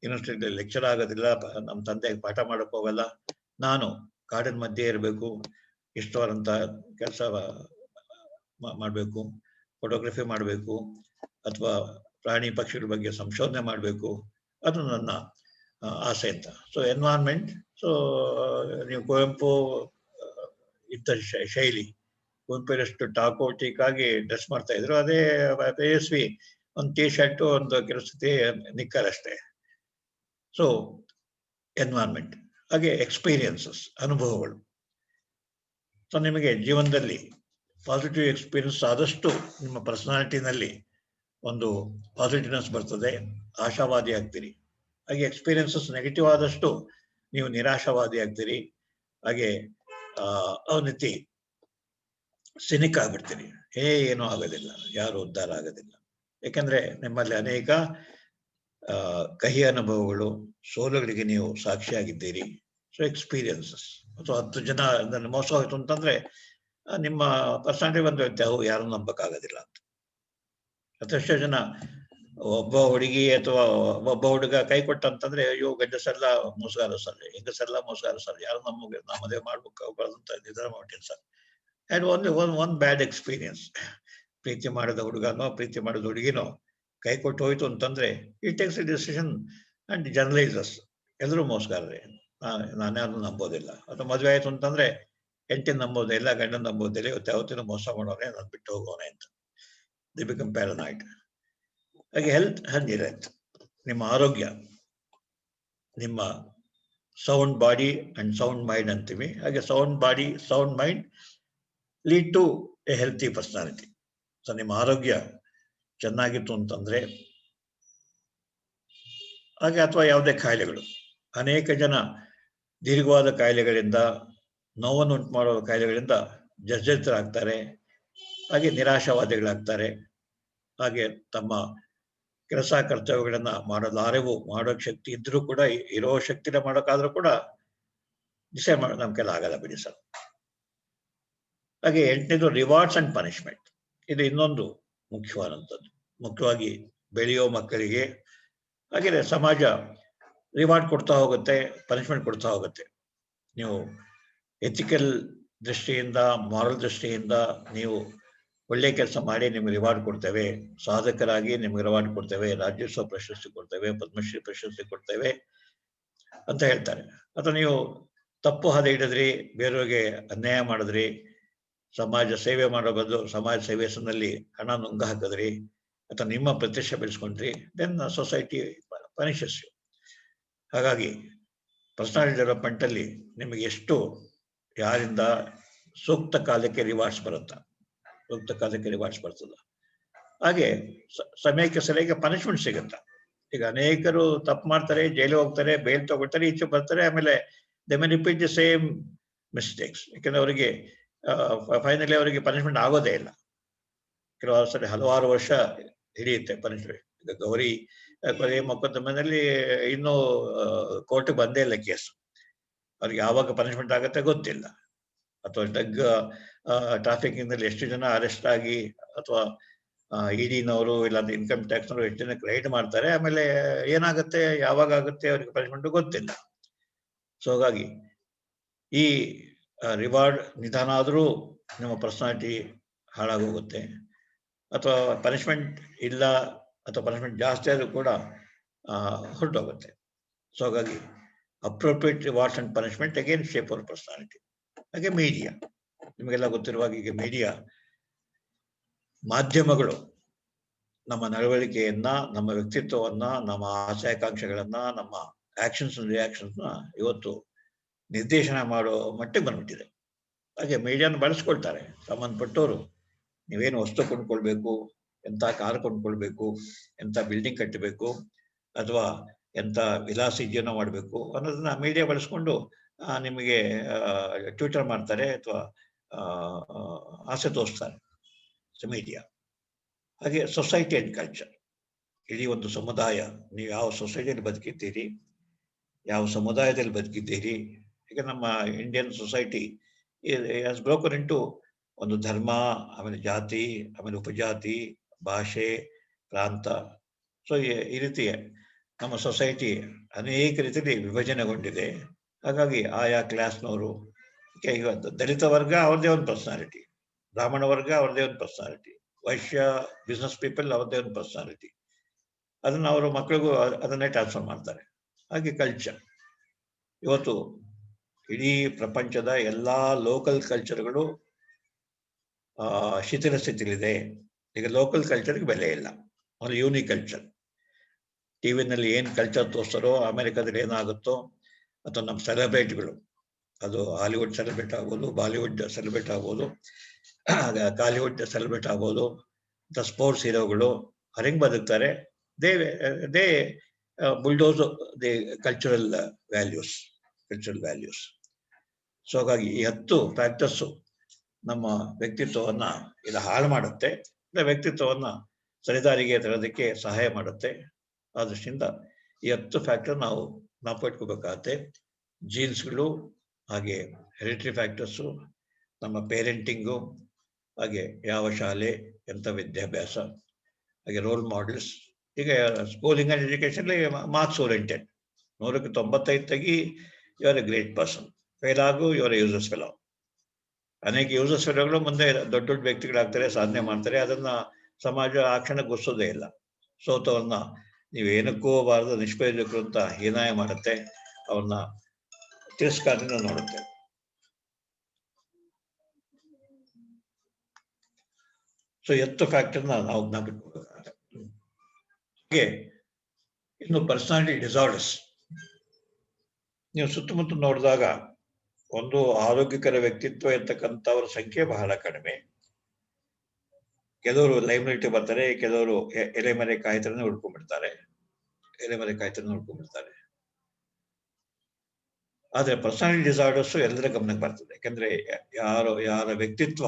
ಯೂನಿವರ್ಸಿಟಿ ಲೆಕ್ಚರ್ ಆಗೋದಿಲ್ಲ, ನಮ್ಮ ತಂದೆಗೆ ಪಾಠ ಮಾಡಕ್ ಹೋಗಲ್ಲ, ನಾನು ಕಾಡಿನ ಮಧ್ಯೆ ಇರಬೇಕು, ಇಷ್ಟವಾದಂತ ಕೆಲಸ ಮಾಡಬೇಕು, ಫೋಟೋಗ್ರಫಿ ಮಾಡಬೇಕು, ಅಥವಾ ಪ್ರಾಣಿ ಪಕ್ಷಿಗಳ ಬಗ್ಗೆ ಸಂಶೋಧನೆ ಮಾಡಬೇಕು, ಅದು ನನ್ನ ಆಸೆ ಅಂತ. So environment. ಸೊ ನೀವು ಕುವೆಂಪು ಇದ್ದ ಶೈಲಿ, ಕುವೆಂಪು ಎಷ್ಟು ಟಾಕೋಟಿಕ್ ಆಗಿ ಡ್ರೆಸ್ ಮಾಡ್ತಾ ಇದ್ರು, ಅದೇ ತೇಜಸ್ವಿ ಒಂದು ಟೀ ಶರ್ಟು, ಒಂದು ಕೆಲಸತಿ ನಿಕ್ಕರ್ ಅಷ್ಟೇ. ಸೊ ಎನ್ವೈರನ್ಮೆಂಟ್, ಹಾಗೆ ಎಕ್ಸ್ಪೀರಿಯನ್ಸಸ್, ಅನುಭವಗಳು. ಸೊ ನಿಮಗೆ ಜೀವನದಲ್ಲಿ ಪಾಸಿಟಿವ್ ಎಕ್ಸ್ಪೀರಿಯನ್ಸ್ ಆದಷ್ಟು ನಿಮ್ಮ ಪರ್ಸನಾಲಿಟಿನಲ್ಲಿ ಒಂದು ಪಾಸಿಟಿವ್ನೆಸ್ ಬರ್ತದೆ, ಆಶಾವಾದಿ ಆಗ್ತೀರಿ. ಹಾಗೆ ಎಕ್ಸ್ಪೀರಿಯನ್ಸಸ್ ನೆಗೆಟಿವ್ ಆದಷ್ಟು ನೀವು ನಿರಾಶಾವಾದಿ ಆಗ್ತೀರಿ, ಹಾಗೆ ಅವನತಿ ಸಿನಿಕ್ ಆಗ್ಬಿಡ್ತೀರಿ. ಏನೂ ಆಗೋದಿಲ್ಲ, ಯಾರು ಉದ್ಧಾರ ಆಗೋದಿಲ್ಲ. ಯಾಕಂದ್ರೆ ನಿಮ್ಮಲ್ಲಿ ಅನೇಕ ಕಹಿ ಅನುಭವಗಳು, ಸೋಲುಗಳಿಗೆ ನೀವು ಸಾಕ್ಷಿಯಾಗಿದ್ದೀರಿ. So experiences. ಅಥವಾ 10 ಜನ ಮೋಸ ಹೋಯ್ತು ಅಂತಂದ್ರೆ ನಿಮ್ಮ ಪರ್ಸನಾಲಿಟಿ ಬಂದು ಯಾರು ನಂಬಕ್ಕಾಗೋದಿಲ್ಲ ಅಂತ. ಅದೆಷ್ಟೋ ಜನ ಒಬ್ಬ ಹುಡುಗಿ ಅಥವಾ ಒಬ್ಬ ಹುಡುಗ ಕೈ ಕೊಟ್ಟಂತಂದ್ರೆ ಅಯ್ಯೋ ಗಂಡಸೆಲ್ಲ ಮೋಸಗಾರಸಲ್ಲ, ಹೆಂಗಸೆಲ್ಲ ಮೋಸಗಾರಸಲ್ಲ, ಯಾರು ನಮಗೆ ನಾವು ಮದುವೆ ಮಾಡ್ಬೇಕಾದಂತ ನಿರ್ಧಾರ ಮಾಡ್ತೀನಿ sir. And one bad experience. ಪ್ರೀತಿ ಮಾಡಿದ ಹುಡುಗನೋ ಪ್ರೀತಿ ಮಾಡಿದ ಹುಡುಗಿನೋ ಕೈ ಕೊಟ್ಟು ಹೋಯ್ತು ಅಂತಂದ್ರೆ it takes a decision and generalises. ಎಲ್ಲರೂ ಮೋಸಗಾರರೇ, ನಾನ್ಯಾರು ನಂಬೋದಿಲ್ಲ. ಅಥವಾ ಮದುವೆ ಆಯ್ತು ಅಂತಂದ್ರೆ ಹೆಂಡತಿನ ನಂಬೋದಿಲ್ಲ, ಗಂಡನ ನಂಬೋದಿಲ್ಲ, ಯಾವತ್ತಿನ ಮೋಸ ಮಾಡೋನೆ, ನಾನು ಬಿಟ್ಟು ಹೋಗೋನೆ ಅಂತ. The become paranoid. ಹಾಗೆ ಹೆಲ್ತ್ ಅಂಡ್ ಹೆಲ್ತ್, ನಿಮ್ಮ ಆರೋಗ್ಯ, ನಿಮ್ಮ sound body and sound mind ಅಂತೀವಿ. ಹಾಗೆ sound body sound mind lead to a healthy personality. So ನಿಮ್ಮ ಆರೋಗ್ಯ ಚೆನ್ನಾಗಿತ್ತು ಅಂತಂದ್ರೆ, ಹಾಗೆ ಅಥವಾ ಯಾವುದೇ ಕಾಯಿಲೆಗಳು, ಅನೇಕ ಜನ ದೀರ್ಘವಾದ ಕಾಯಿಲೆಗಳಿಂದ, ನೋವನ್ನು ಉಂಟು ಮಾಡುವ ಕಾಯಿಲೆಗಳಿಂದ ಜರ್ಜರಿತರಾಗ್ತಾರೆ, ಹಾಗೆ ನಿರಾಶಾವಾದಿಗಳಾಗ್ತಾರೆ. ಹಾಗೆ ತಮ್ಮ ಕೆಲಸ ಕರ್ತವ್ಯಗಳನ್ನ ಮಾಡಲಾರೆವು, ಮಾಡೋ ಶಕ್ತಿ ಇದ್ರೂ ಕೂಡ, ಇರೋ ಶಕ್ತಿನ ಮಾಡೋಕ್ಕಾದ್ರೂ ಕೂಡ ಡಿಸೈಡ್ ಮಾಡೋ ನಮ್ಮ ಕೆಲ ಆಗಲ್ಲ ಬಿಡಿ ಸರ್. ಹಾಗೆ 8ನೇದು ರಿವಾರ್ಡ್ಸ್ ಅಂಡ್ ಪನಿಷ್ಮೆಂಟ್. ಇದು ಇನ್ನೊಂದು ಮುಖ್ಯವಾದಂಥದ್ದು. ಮುಖ್ಯವಾಗಿ ಬೆಳೆಯೋ ಮಕ್ಕಳಿಗೆ ಹಾಗೆ ಸಮಾಜ ರಿವಾರ್ಡ್ ಕೊಡ್ತಾ ಹೋಗುತ್ತೆ, ಪನಿಷ್ಮೆಂಟ್ ಕೊಡ್ತಾ ಹೋಗುತ್ತೆ. ನೀವು ಎಥಿಕಲ್ ದೃಷ್ಟಿಯಿಂದ, ಮಾರಲ್ ದೃಷ್ಟಿಯಿಂದ ನೀವು ಒಳ್ಳೆ ಕೆಲಸ ಮಾಡಿ ನಿಮ್ಗೆ ರಿವಾರ್ಡ್ ಕೊಡ್ತೇವೆ, ಸಾಧಕರಾಗಿ ನಿಮ್ಗೆ ರಿವಾರ್ಡ್ ಕೊಡ್ತೇವೆ, ರಾಜ್ಯೋತ್ಸವ ಪ್ರಶಸ್ತಿ ಕೊಡ್ತೇವೆ, ಪದ್ಮಶ್ರೀ ಪ್ರಶಸ್ತಿ ಕೊಡ್ತೇವೆ ಅಂತ ಹೇಳ್ತಾರೆ. ಅಥವಾ ನೀವು ತಪ್ಪು ಹಾದಿ ಹಿಡಿದ್ರಿ, ಬೇರೆಯವ್ರಿಗೆ ಅನ್ಯಾಯ ಮಾಡಿದ್ರಿ, ಸಮಾಜ ಸೇವೆ ಮಾಡೋ ಬದಲು ಸಮಾಜ ಸೇವೆ ಹೆಸರಿನಲ್ಲಿ ಹಣ ನುಂಗ ಹಾಕಿದ್ರಿ, ಅಥವಾ ನಿಮ್ಮ ಪ್ರತಿಷ್ಠೆ ಬೆಳೆಸ್ಕೊಂಡ್ರಿ, ದೆನ್ ಸೊಸೈಟಿ ಪನಿಷಸ್ ಯು. ಹಾಗಾಗಿ ಪರ್ಸನಾಲಿಟಿ ಡೆವಲಪ್ಮೆಂಟ್ ಅಲ್ಲಿ ನಿಮಗೆ ಎಷ್ಟು ಯಾರಿಂದ ಸೂಕ್ತ ಕಾಲಕ್ಕೆ ರಿವಾರ್ಡ್ಸ್ ಬರುತ್ತಾ, ಸೂಕ್ತ ಕಾಲಕ್ಕೆ ರಿವಾರ್ಡ್ಸ್ ಬರ್ತದ. ಹಾಗೆ ಸಮಯಕ್ಕೆ ಸರಿಯಾಗಿ ಪನಿಷ್ಮೆಂಟ್ ಸಿಗುತ್ತಾ. ಈಗ ಅನೇಕರು ತಪ್ಪು ಮಾಡ್ತಾರೆ, ಜೈಲಿಗೆ ಹೋಗ್ತಾರೆ, ಬೇಲ್ ತಗೊಳ್ತಾರೆ, ಈಚೆ ಬರ್ತಾರೆ, ಆಮೇಲೆ they may repeat the same mistakes. ಯಾಕಂದ್ರೆ ಅವರಿಗೆ ಫೈನಲಿ ಅವರಿಗೆ ಪನಿಷ್ಮೆಂಟ್ ಆಗೋದೇ ಇಲ್ಲ. ಕೆಲವು ಸರಿ ಹಲವಾರು ವರ್ಷ ಹಿಡಿಯುತ್ತೆ ಪನಿಷ್ಮೆಂಟ್. ಈಗ ಗೌರಿ ಮೊಕದ್ದಮೆಯಲ್ಲಿ ಇನ್ನೂ ಕೋರ್ಟ್ ಬಂದೇ ಇಲ್ಲ ಕೇಸು. ಅವ್ರಿಗೆ ಯಾವಾಗ ಪನಿಷ್ಮೆಂಟ್ ಆಗುತ್ತೆ ಗೊತ್ತಿಲ್ಲ. ಅಥವಾ ಡ್ರಗ್ ಟ್ರಾಫಿಕಿಂಗ್ ನಲ್ಲಿ ಎಷ್ಟು ಜನ ಅರೆಸ್ಟ್ ಆಗಿ, ಅಥವಾ ಇಡಿನವರು ಇಲ್ಲ ಇನ್ಕಮ್ ಟ್ಯಾಕ್ಸ್ ನವರು ಎಷ್ಟು ಜನಕ್ಕೆ ರೈಡ್ ಮಾಡ್ತಾರೆ, ಆಮೇಲೆ ಏನಾಗುತ್ತೆ, ಯಾವಾಗ ಆಗುತ್ತೆ ಅವ್ರಿಗೆ ಪನಿಷ್ಮೆಂಟ್ ಗೊತ್ತಿಲ್ಲ. ಸೊ ಹಾಗಾಗಿ ಈ ರಿವಾರ್ಡ್ ನಿಧಾನ ಆದರೂ ನಿಮ್ಮ ಪರ್ಸನಾಲಿಟಿ ಹಾಳಾಗೋಗುತ್ತೆ. ಅಥವಾ ಪನಿಷ್ಮೆಂಟ್ ಇಲ್ಲ, ಅಥವಾ ಪನಿಷ್ಮೆಂಟ್ ಜಾಸ್ತಿ ಆದರೂ ಕೂಡ ಹೊರಟೋಗುತ್ತೆ. ಸೊ ಹಾಗಾಗಿ appropriate rewards and punishment again shape our personality. ಹಾಗೆ ಮೀಡಿಯಾ, ನಿಮಗೆಲ್ಲ ಗೊತ್ತಿರುವಾಗ ಈಗ ಮೀಡಿಯಾ ಮಾಧ್ಯಮಗಳು ನಮ್ಮ ನಡವಳಿಕೆಯನ್ನ, ನಮ್ಮ ವ್ಯಕ್ತಿತ್ವವನ್ನ, ನಮ್ಮ ಆಶಯಾಕಾಂಕ್ಷೆಗಳನ್ನ, ನಮ್ಮ ಆಕ್ಷನ್ಸ್ ರಿಯಾಕ್ಷನ್ಸ್ನ ಇವತ್ತು ನಿರ್ದೇಶನ ಮಾಡೋ ಮಟ್ಟಿಗೆ ಬಂದ್ಬಿಟ್ಟಿದೆ. ಹಾಗೆ ಮೀಡಿಯಾನ ಬಳಸ್ಕೊಳ್ತಾರೆ ಸಂಬಂಧಪಟ್ಟವರು. ನೀವೇನು ವಸ್ತು ಕೊಂಡ್ಕೊಳ್ಬೇಕು, ಎಂಥ ಕಾರ್ ಕೊಂಡ್ಕೊಳ್ಬೇಕು, ಎಂಥ ಬಿಲ್ಡಿಂಗ್ ಕಟ್ಟಬೇಕು, ಅಥವಾ ಎಂಥ ವಿಲಾಸಿ ಜೀವನ ಮಾಡಬೇಕು ಅನ್ನೋದನ್ನ ಮೀಡಿಯಾ ಬಳಸ್ಕೊಂಡು ನಿಮಗೆ ಟ್ವಿಟರ್ ಮಾಡ್ತಾರೆ, ಅಥವಾ ಆಸೆ ತೋರಿಸ್ತಾರೆ ಮೀಡಿಯಾ. ಹಾಗೆ ಸೊಸೈಟಿ ಅಂಡ್ ಕಲ್ಚರ್, ಇಡೀ ಒಂದು ಸಮುದಾಯ, ನೀವು ಯಾವ ಸೊಸೈಟಿಯಲ್ಲಿ ಬದುಕಿದ್ದೀರಿ, ಯಾವ ಸಮುದಾಯದಲ್ಲಿ ಬದುಕಿದ್ದೀರಿ. ಈಗ ನಮ್ಮ Indian society has broken into ಒಂದು ಧರ್ಮ, ಆಮೇಲೆ ಜಾತಿ, ಆಮೇಲೆ ಉಪಜಾತಿ, ಭಾಷೆ, ಪ್ರಾಂತ. ಸೊ ಈ ರೀತಿ ನಮ್ಮ ಸೊಸೈಟಿ ಅನೇಕ ರೀತಿಯಲ್ಲಿ ವಿಭಜನೆಗೊಂಡಿದೆ. ಹಾಗಾಗಿ ಆಯಾ ಕ್ಲಾಸ್ನವರು, ಈಗ ದಲಿತ ವರ್ಗ ಅವ್ರದ್ದೇ ಒಂದು ಪರ್ಸನಾಲಿಟಿ, ಬ್ರಾಹ್ಮಣ ವರ್ಗ ಅವ್ರದ್ದೇ ಒಂದು ಪರ್ಸನಾಲಿಟಿ, ವೈಶ್ಯ ಬಿಸ್ನೆಸ್ ಪೀಪಲ್ ಅವ್ರದ್ದೇ ಒಂದು ಪರ್ಸನಾಲಿಟಿ. ಅದನ್ನ ಅವರು ಮಕ್ಕಳಿಗೂ ಅದನ್ನೇ ಟ್ರಾನ್ಸ್ಫರ್ ಮಾಡ್ತಾರೆ. ಹಾಗೆ ಕಲ್ಚರ್, ಇವತ್ತು ಇಡೀ ಪ್ರಪಂಚದ ಎಲ್ಲಾ ಲೋಕಲ್ ಕಲ್ಚರ್ಗಳು ಶಿಥಿಲ ಸ್ಥಿತಿಲಿದೆ. ಈಗ ಲೋಕಲ್ ಕಲ್ಚರ್ಗೆ ಬೆಲೆ ಇಲ್ಲ. ಒಂದು ಯೂನಿಕ್ ಕಲ್ಚರ್. ಟಿವಿನಲ್ಲಿ ಏನು ಕಲ್ಚರ್ ತೋರಿಸ್ತಾರೋ, ಅಮೆರಿಕದಲ್ಲಿ ಏನಾಗುತ್ತೋ, ಅಥವಾ ನಮ್ಮ ಸೆಲೆಬ್ರಿಟಿಗಳು, ಅದು ಹಾಲಿವುಡ್ ಸೆಲೆಬ್ರೇಟ್ ಆಗ್ಬೋದು, ಬಾಲಿವುಡ್ ಸೆಲೆಬ್ರೇಟ್ ಆಗ್ಬೋದು, ಕಾಲಿವುಡ್ ಸೆಲೆಬ್ರೇಟ್ ಆಗ್ಬೋದು, ಅಥವಾ ಸ್ಪೋರ್ಟ್ಸ್ ಹೀರೋಗಳು ಹೆಂಗ್ ಬದುಕ್ತಾರೆ, they bulldoze the cultural values. So ಹಾಗಾಗಿ ಈ 10 ಫ್ಯಾಕ್ಟರ್ಸು ನಮ್ಮ ವ್ಯಕ್ತಿತ್ವವನ್ನ ಇದು ಹಾಳು ಮಾಡುತ್ತೆ, ವ್ಯಕ್ತಿತ್ವವನ್ನ ಸರಿದಾರಿಗೆ ತರೋದಕ್ಕೆ ಸಹಾಯ ಮಾಡುತ್ತೆ. ಆ ದೃಷ್ಟಿಯಿಂದ ಈ 10 ಫ್ಯಾಕ್ಟರ್ ನಾವು ಇಟ್ಕೋಬೇಕಾಗತ್ತೆ. ಜೀನ್ಸ್ಗಳು, ಹಾಗೆ ಹೆರಿಟರಿ ಫ್ಯಾಕ್ಟರ್ಸು, ನಮ್ಮ ಪೇರೆಂಟಿಂಗು, ಹಾಗೆ ಯಾವ ಶಾಲೆ, ಎಂಥ ವಿದ್ಯಾಭ್ಯಾಸ, ಹಾಗೆ ರೋಲ್ ಮಾಡೆಲ್ಸ್. ಈಗ schooling and education marks oriented. 100ಕ್ಕೆ 95 ತೆಗಿ, you are a great person. Fail ಆಗು, ಯು ಆರ್ ಎ ಯೂಸಸ್ ಫೆಲೋ. ಅನೇಕ ಯೂಸಸ್ ಫೆಲೋಗಳು ಮುಂದೆ ದೊಡ್ಡ ದೊಡ್ಡ ವ್ಯಕ್ತಿಗಳಾಗ್ತಾರೆ, ಸಾಧನೆ ಮಾಡ್ತಾರೆ. ಅದನ್ನ ಸಮಾಜ ಆ ಕ್ಷಣ ಗುರ್ಸೋದೇ ಇಲ್ಲ. ಸೋತವನ್ನ ನೀವೇನಕ್ಕೂ ಬಾರದು ನಿಷ್ಪ್ರಯೋಜಕರು ಅಂತ ಹೀನಾಯ ಮಾಡುತ್ತೆ, ಅವನ್ನ ತಿರಸ್ಕಾರದಿಂದ ನೋಡುತ್ತೆ. ಸೊ 10 ಫ್ಯಾಕ್ಟರ್ನ ನಾವು ಜ್ಞಾಪಿಟ್ಕೋಬೇಕಾಗುತ್ತೆ. ಹಾಗೆ ಇನ್ನು ಪರ್ಸನಾಲಿಟಿ ಡಿಸಾರ್ಡರ್ಸ್. ನೀವು ಸುತ್ತಮುತ್ತ ನೋಡಿದಾಗ ಒಂದು ಆರೋಗ್ಯಕರ ವ್ಯಕ್ತಿತ್ವ ಇರ್ತಕ್ಕಂಥವ್ರ ಸಂಖ್ಯೆ ಬಹಳ ಕಡಿಮೆ. ಕೆಲವರು ಲೈಮ್ಲೈಟ್ ಬರ್ತಾರೆ, ಕೆಲವರು ಎಲೆಮರೆ ಕಾಯ್ತರನೇ ಉಳ್ಕೊಂಡ್ಬಿಡ್ತಾರೆ. ಆದ್ರೆ ಪರ್ಸನಾಲಿಟಿ ಡಿಸಾರ್ಡರ್ಸ್ ಎಲ್ಲರ ಗಮನಕ್ಕೆ ಬರ್ತದೆ. ಯಾಕಂದ್ರೆ ಯಾರ ವ್ಯಕ್ತಿತ್ವ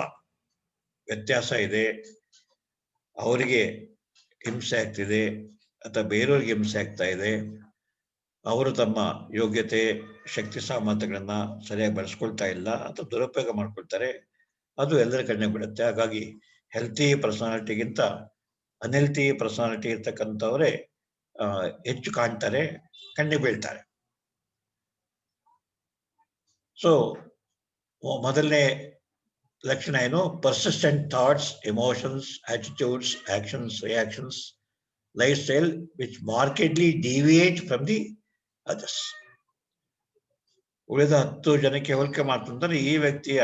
ವ್ಯತ್ಯಾಸ ಇದೆ, ಅವರಿಗೆ ಹಿಂಸೆ ಆಗ್ತಿದೆ ಅಥವಾ ಬೇರೆಯವ್ರಿಗೆ ಹಿಂಸೆ ಆಗ್ತಾ ಇದೆ, ಅವರು ತಮ್ಮ ಯೋಗ್ಯತೆ, ಶಕ್ತಿ ಸಾಮರ್ಥ್ಯಗಳನ್ನ ಸರಿಯಾಗಿ ಬಳಸ್ಕೊಳ್ತಾ ಇಲ್ಲ ಅಥವಾ ದುರುಪಯೋಗ ಮಾಡ್ಕೊಳ್ತಾರೆ, ಅದು ಎಲ್ಲರ ಕಣ್ಣೆ ಬಿಡುತ್ತೆ. ಹಾಗಾಗಿ ಹೆಲ್ತಿ ಪರ್ಸನಾಲಿಟಿಗಿಂತ ಅನ್ಹೆಲ್ತಿ ಪರ್ಸನಾಲಿಟಿ ಇರ್ತಕ್ಕಂಥವರೇ ಹೆಚ್ಚು ಕಾಣ್ತಾರೆ, ಕಣ್ಣಿಗೆ ಬೀಳ್ತಾರೆ. ಸೊ ಮೊದಲನೇ ಲಕ್ಷಣ ಏನು? Persistent thoughts, emotions, attitudes, actions, reactions, life style which markedly deviate from the others. ಉಳಿದ 10 ಜನಕ್ಕೆ ಹೋಲಿಕೆ ಮಾಡ್ತಂದ್ರೆ ಈ ವ್ಯಕ್ತಿಯ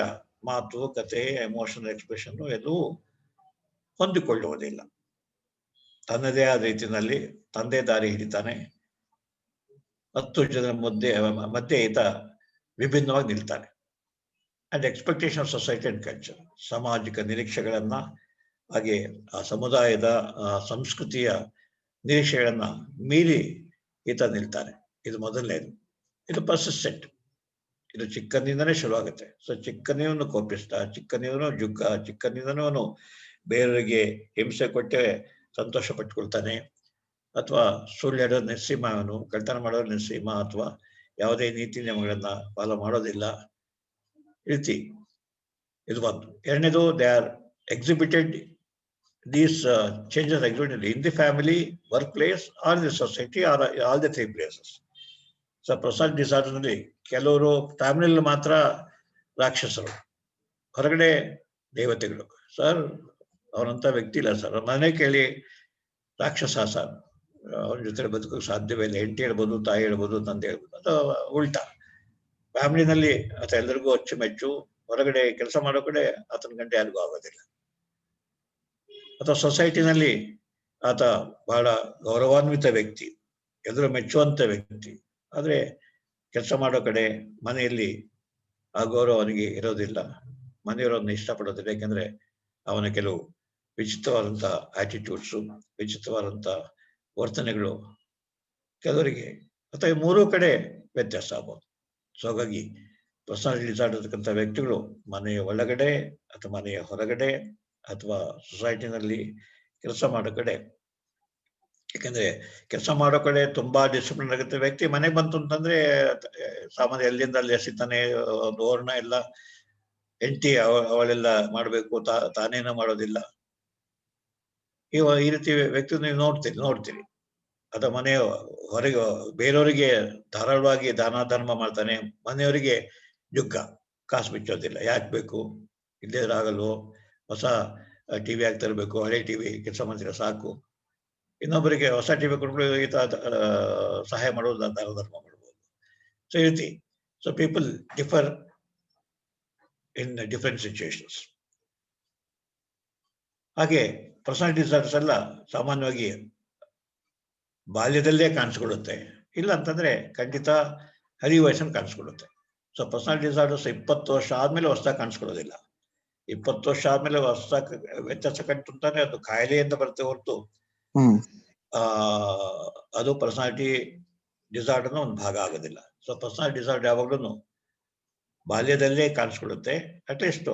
ಮಾತು, ಕತೆ, ಎಮೋಷನಲ್ ಎಕ್ಸ್ಪ್ರೆಷನ್ ಎಲ್ಲವೂ ಹೊಂದಿಕೊಳ್ಳುವುದಿಲ್ಲ. ತನ್ನದೇ ಆದ ರೀತಿಯಲ್ಲಿ ತಂದೆ ದಾರಿ ಹಿಡಿತಾನೆ. 10 ಜನರ ಮಧ್ಯೆ ಈತ ವಿಭಿನ್ನವಾಗಿ ನಿಲ್ತಾನೆ. And expectation of society and culture, ಸಾಮಾಜಿಕ ನಿರೀಕ್ಷೆಗಳನ್ನ, ಹಾಗೆ ಆ ಸಮುದಾಯದ ಸಂಸ್ಕೃತಿಯ ನಿರೀಕ್ಷೆಗಳನ್ನ ಮೀರಿ ಈತ ನಿಲ್ತಾನೆ. ಇದು ಮೊದಲನೇದು. ಇದು ಪರ್ಸಿಸ್ಟೆಂಟ್. ಇದು ಚಿಕ್ಕಂದಿಂದನೇ ಶುರುವಾಗುತ್ತೆ. ಸೊ ಚಿಕ್ಕಂದಿನೂ ಕೋಪಿಸ್ತ, ಚಿಕ್ಕಂದಿನೂ ಜುಗ್ಗ, ಚಿಕ್ಕಂದಿಂದನೂ ಬೇರೆಯವರಿಗೆ ಹಿಂಸೆ ಕೊಟ್ಟೆ ಸಂತೋಷ ಪಟ್ಕೊಳ್ತಾನೆ. ಅಥವಾ ಸುಳ್ಳು ಹೇಳೋದು ನರಸಿಂಹ, ಅವನು ಕಳ್ತನ ಮಾಡೋದು ನರಸಿಂಹ, ಅಥವಾ ಯಾವುದೇ ನೀತಿ ನಿಯಮಗಳನ್ನ ಫಾಲೋ ಮಾಡೋದಿಲ್ಲ ರೀತಿ. ಇದು ಒಂದು. ಎರಡನೇದು, they are exhibited these changes exhibited in the family, work place or the society or all the 3 places. So personality ಡಿಸಾರ್ಡರ್ನಲ್ಲಿ ಕೆಲವರು ಫ್ಯಾಮಿಲಿಯಲ್ಲಿ ಮಾತ್ರ ರಾಕ್ಷಸರು, ಹೊರಗಡೆ ದೇವತೆಗಳು. ಸರ್ ಅವರಂತ ವ್ಯಕ್ತಿ ಇಲ್ಲ ಸರ್, ಮನೆ ಕೇಳಿ ರಾಕ್ಷಸ ಸರ್, ಅವ್ರ ಜೊತೆ ಬದುಕೋಕೆ ಸಾಧ್ಯವೇ ಇಲ್ಲ. ಹೆಂಡತಿ ಹೇಳ್ಬೋದು, ತಾಯಿ ಹೇಳ್ಬೋದು, ತಂದೆ ಹೇಳ್ಬೋದು. ಅದು ಉಲ್ಟಾ. ಫ್ಯಾಮಿಲಿನಲ್ಲಿ ಆತ ಎಲ್ಲರಿಗೂ ಅಚ್ಚುಮೆಚ್ಚು, ಹೊರಗಡೆ ಕೆಲಸ ಮಾಡೋ ಕಡೆ ಆತನ ಗಂಟೆ ಯಾರಿಗೂ ಆಗೋದಿಲ್ಲ. ಅಥವಾ ಸೊಸೈಟಿನಲ್ಲಿ ಆತ ಬಹಳ ಗೌರವಾನ್ವಿತ ವ್ಯಕ್ತಿ, ಎಲ್ಲರೂ ಮೆಚ್ಚುವಂತ ವ್ಯಕ್ತಿ. ಆದ್ರೆ ಕೆಲಸ ಮಾಡೋ ಕಡೆ, ಮನೆಯಲ್ಲಿ ಆ ಗೌರವ ಅವನಿಗೆ ಇರೋದಿಲ್ಲ, ಮನೆಯವರನ್ನು ಇಷ್ಟಪಡೋದಿಲ್ಲ. ಯಾಕೆಂದ್ರೆ ಅವನ ಕೆಲವು ವಿಚಿತ್ರವಾದಂಥ ಆಟಿಟ್ಯೂಡ್ಸು, ವಿಚಿತ್ರವಾದಂಥ ವರ್ತನೆಗಳು ಕೆಲವರಿಗೆ, ಅಥವಾ 3 ಕಡೆ ವ್ಯತ್ಯಾಸ ಆಗ್ಬೋದು. ಸೊ ಹಾಗಾಗಿ ಪರ್ಸನಾಲಿಟಿ ಡಿಸಾರ್ಡರ್ ಇರ್ತಕ್ಕಂಥ ವ್ಯಕ್ತಿಗಳು ಮನೆಯ ಒಳಗಡೆ ಅಥವಾ ಮನೆಯ ಹೊರಗಡೆ ಅಥವಾ ಸೊಸೈಟಿನಲ್ಲಿ ಕೆಲಸ ಮಾಡೋ ಕಡೆ, ಯಾಕಂದ್ರೆ ಕೆಲಸ ಮಾಡೋ ಕಡೆ ತುಂಬಾ ಡಿಸಿಪ್ಲಿನ್ ಆಗುತ್ತೆ ವ್ಯಕ್ತಿ, ಮನೆಗೆ ಬಂತು ಅಂತಂದ್ರೆ ಸಾಮಾನ್ಯ ಎಲ್ಲಿಂದ ಅಲ್ಲಿ ಎಸಿತಾನೆ, ಒಂದು ಓರ್ಣ ಎಲ್ಲ ಹೆಂಡತಿ ಅವಳೆಲ್ಲ ಮಾಡ್ಬೇಕು, ತಾನೇನ ಮಾಡೋದಿಲ್ಲ. ಈ ರೀತಿ ವ್ಯಕ್ತಿ ನೀವು ನೋಡ್ತೀರಿ. ಅಥವಾ ಮನೆಯ ಹೊರಗೆ ಬೇರೆಯವರಿಗೆ ಧಾರಾಳವಾಗಿ ದಾನ ಧರ್ಮ ಮಾಡ್ತಾನೆ, ಮನೆಯವರಿಗೆ ಜುಗ್ಗ, ಕಾಸು ಬಿಚ್ಚೋದಿಲ್ಲ. ಯಾಕೆ ಬೇಕು, ಇಲ್ಲೇ ಆಗಲ್ವೋ, ಹೊಸ ಟಿವಿ ಹಾಕಿ ತರಬೇಕು, ಹಳೆ ಟಿವಿ ಕೆಲಸ ಮಾಡ್ತೀರ ಸಾಕು. ಇನ್ನೊಬ್ಬರಿಗೆ ಹೊಸ ಟಿವಿ ಕೊಡ್ಬಿಟ್ಟು ಈತ ಸಹಾಯ ಮಾಡೋದು, ದಾನ ಧರ್ಮ ಮಾಡ್ಬೋದು. ಸೊ ಈ ರೀತಿ. ಸೊ ಪೀಪಲ್ ಡಿಫರ್ ಇನ್ ಡಿಫರೆಂಟ್ ಸಿಚುವೇಶನ್ಸ್. ಹಾಗೆ ಪರ್ಸನಾಲಿಟಿ ಡಿಸಾರ್ಡರ್ಸ್ ಎಲ್ಲ ಸಾಮಾನ್ಯವಾಗಿ ಬಾಲ್ಯದಲ್ಲೇ ಕಾಣಿಸ್ಕೊಳ್ಳುತ್ತೆ, ಇಲ್ಲ ಅಂತಂದ್ರೆ ಖಂಡಿತ ಹರಿ ವಯಸ್ಸನ್ನು ಕಾಣಿಸ್ಕೊಳ್ಳುತ್ತೆ. ಸೊ ಪರ್ಸನಾಲಿಟಿ ಡಿಸಾರ್ಡರ್ಸ್ 20 ವರ್ಷ ಆದ್ಮೇಲೆ ಹೊಸದಾಗಿ ಕಾಣಿಸ್ಕೊಳ್ಳೋದಿಲ್ಲ. 20 ವರ್ಷ ಆದ್ಮೇಲೆ ಹೊಸದಾಗಿ ವ್ಯತ್ಯಾಸ ಕಂಡು ಅಂತಾನೆ ಅದು ಕಾಯಿಲೆಯಿಂದ ಬರುತ್ತೆ ಹೊರತು ಅದು ಪರ್ಸನಾಲಿಟಿ ಡಿಸಾರ್ಡರ್ನ ಒಂದು ಭಾಗ ಆಗೋದಿಲ್ಲ. ಸೊ ಪರ್ಸನಾಲಿಟಿ ಡಿಸಾರ್ಡರ್ ಯಾವಾಗ್ಲೂ ಬಾಲ್ಯದಲ್ಲೇ ಕಾಣಿಸ್ಕೊಳ್ಳುತ್ತೆ, ಅಟ್ಲೀಸ್ಟ್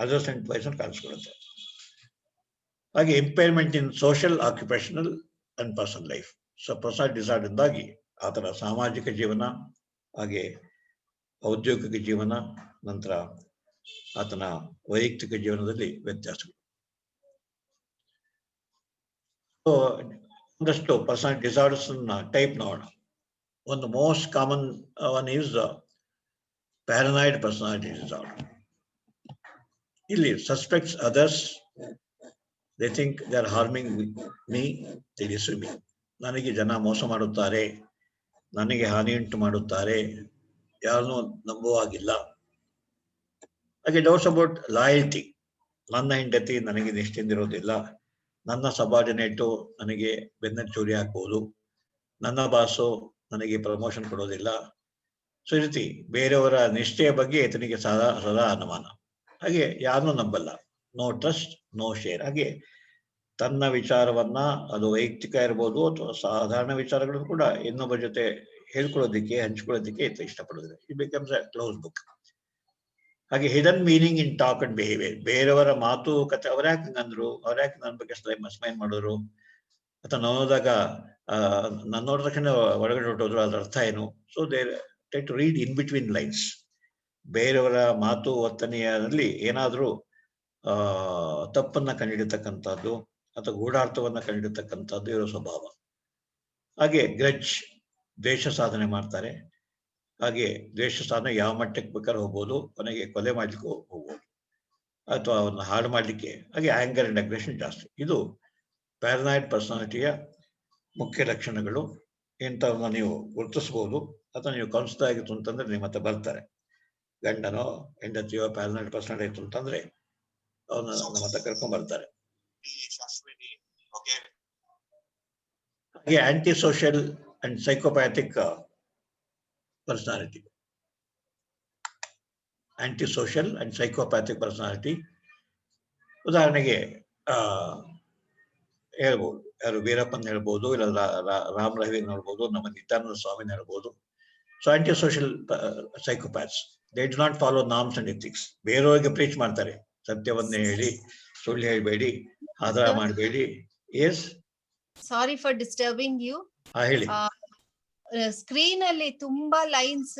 ಅಡೋಸೆಂಟ್ ವಯಸ್ಸಲ್ಲಿ ಕಾಣಿಸ್ಕೊಳ್ಳುತ್ತೆ. ಹಾಗೆ impairment in social, occupational and personal life. So personality disorder ಇಂದಾಗಿ ಆತನ ಸಾಮಾಜಿಕ ಜೀವನ, ಹಾಗೆ ಔದ್ಯೋಗಿಕ ಜೀವನ, ನಂತರ ಆತನ ವೈಯಕ್ತಿಕ ಜೀವನದಲ್ಲಿ ವ್ಯತ್ಯಾಸಗಳು. ಸೊ ಒಂದಷ್ಟು ಪರ್ಸನಾಲಿಟಿ ಡಿಸಾರ್ಡರ್ಸ್ ಟೈಪ್ ನೋಡೋಣ. ಒಂದು most common one is paranoid personality disorder. ಇಲ್ಲಿ suspects others, they think they are harming me, they destroy me. ನನಗೆ ಜನ ಮೋಸ ಮಾಡುತ್ತಾರೆ, ನನಗೆ ಹಾನಿಯುಂಟು ಮಾಡುತ್ತಾರೆ, ಯಾರನ್ನೂ ನಂಬುವಾಗಿಲ್ಲ. ಹಾಗೆ ಡೌಟ್ಸ್ ಅಬೌಟ್ ಲಾಯಲ್ಟಿ. ನನ್ನ ಹೆಂಡತಿ ನನಗೆ ನಿಷ್ಠೆಯಿಂದಿರೋದಿಲ್ಲ, ನನ್ನ ಸಬಾರ್ಡಿನೇಟು ನನಗೆ ಬೆನ್ನ ಚೂರಿ ಹಾಕಬಹುದು, ನನ್ನ ಬಾಸು ನನಗೆ ಪ್ರಮೋಷನ್ ಕೊಡೋದಿಲ್ಲ. ಸೊ ಈ ರೀತಿ ಬೇರೆಯವರ ನಿಷ್ಠೆಯ ಬಗ್ಗೆ ಈತನಿಗೆ ಸದಾ ಅನುಮಾನ. ಹಾಗೆ ಯಾರನ್ನೂ ನಂಬಲ್ಲ, ನೋ ಟ್ರಸ್ಟ್ ನೋ ಶೇರ್. ಹಾಗೆ ತನ್ನ ವಿಚಾರವನ್ನ, ಅದು ವೈಯಕ್ತಿಕ ಇರ್ಬೋದು ಅಥವಾ ಸಾಧಾರಣ ವಿಚಾರಗಳನ್ನು ಕೂಡ ಇನ್ನೊಬ್ಬರ ಜೊತೆ ಹೇಳ್ಕೊಳ್ಳೋದಿಕ್ಕೆ, ಹಂಚ್ಕೊಳ್ಳೋದಿಕ್ಕೆ ಇಷ್ಟಪಡೋದಿಲ್ಲ. It becomes a close book. ಹಾಗೆ hidden meaning in talk and behaviour. ಬೇರೆಯವರ ಮಾತು ಕತೆ, ಅವ್ರ್ಯಾಕೆ ಅಂದ್ರು, ಅವ್ರ್ಯಾಕೆ ನನ್ನ ಬಗ್ಗೆ ಸ್ಮೈಲ್ ಮಾಡೋರು, ಅಥವಾ ನೋಡಿದಾಗ ನಾನು ನೋಡಿದ ತಕ್ಷಣ ಒಳಗಡೆ ಹೊಟ್ಟೋದ್ರು, ಅದ್ರ ಅರ್ಥ ಏನು. So they try to read in between lines. ಬೇರೆಯವರ ಮಾತು ವರ್ತನೆಯಲ್ಲಿ ಏನಾದ್ರೂ ತಪ್ಪನ್ನ ಕಂಡಿಡಿತಕ್ಕಂಥದ್ದು ಅಥವಾ ಗೂಢಾರ್ಥವನ್ನ ಕಂಡಿಡಿತಕ್ಕಂಥದ್ದು ಇರೋ ಸ್ವಭಾವ. ಹಾಗೆ ಗ್ರಡ್ಜ್, ದ್ವೇಷ ಸಾಧನೆ ಮಾಡ್ತಾರೆ. ಹಾಗೆ ದ್ವೇಷ ಸಾಧನೆ ಯಾವ ಮಟ್ಟಕ್ಕೆ ಬೇಕಾದ್ರೆ ಹೋಗ್ಬೋದು, ಕೊನೆಗೆ ಕೊಲೆ ಮಾಡ್ಲಿಕ್ಕೆ ಹೋಗ್ಬೋದು ಅಥವಾ ಅವನ್ನ ಹಾಳು ಮಾಡ್ಲಿಕ್ಕೆ. ಹಾಗೆ ಆಂಗರ್ ಅಂಡ್ ಅಗ್ರೆಷನ್ ಜಾಸ್ತಿ. ಇದು ಪ್ಯಾರನಾಯ್ಡ್ ಪರ್ಸನಾಲಿಟಿಯ ಮುಖ್ಯ ಲಕ್ಷಣಗಳು. ಇಂಥವನ್ನ ನೀವು ಗುರುತಿಸ್ಬೋದು, ಅಥವಾ ನೀವು ಕೌನ್ಸಿಲ್ ಆಗಿತ್ತು ಅಂತಂದ್ರೆ ನಿಮ್ಮ ಹತ್ರ ಬರ್ತಾರೆ. ಗಂಡನೋ ಹೆಂಡತಿಯೋ ಪ್ಯಾರನಾಯ್ಡ್ ಪರ್ಸನಾಲಿಟಿ ಇತ್ತು ಅಂತಂದ್ರೆ ಅವನ್ನ ನಮ್ಮ ಹತ್ರ ಕರ್ಕೊಂಡ್ ಬರ್ತಾರೆ. ಹಾಗೆ anti social and psychopathic personality. Anti social and psychopathic personality ಉದಾಹರಣೆಗೆ ಹೇಳ್ಬೋದು, ಯಾರು ವೀರಪ್ಪನ್ ಹೇಳ್ಬೋದು, ಇಲ್ಲ ರಾಮ್ ರಹೀಮ್ ಹೇಳ್ಬೋದು, ನಮ್ಮ ನಿತ್ಯಾನಂದ ಸ್ವಾಮಿನ ಹೇಳ್ಬೋದು. So anti social psychopaths, they do not follow norms and ethics. ಬೇರೆಯವ್ರಿಗೆ ಪ್ರೀಚ್ ಮಾಡ್ತಾರೆ, ಸತ್ಯವನ್ನೇ ಹೇಳಿ, ಸುಳ್ಳು ಹೇಳ್ಬೇಡಿ, ಆಧಾರ ಮಾಡಬೇಡಿ. Yes, sorry for disturbing you. ಹೇಳಿ. ಸ್ಕ್ರೀನ್ ಅಲ್ಲಿ ತುಂಬಾ ಲೈನ್ಸ್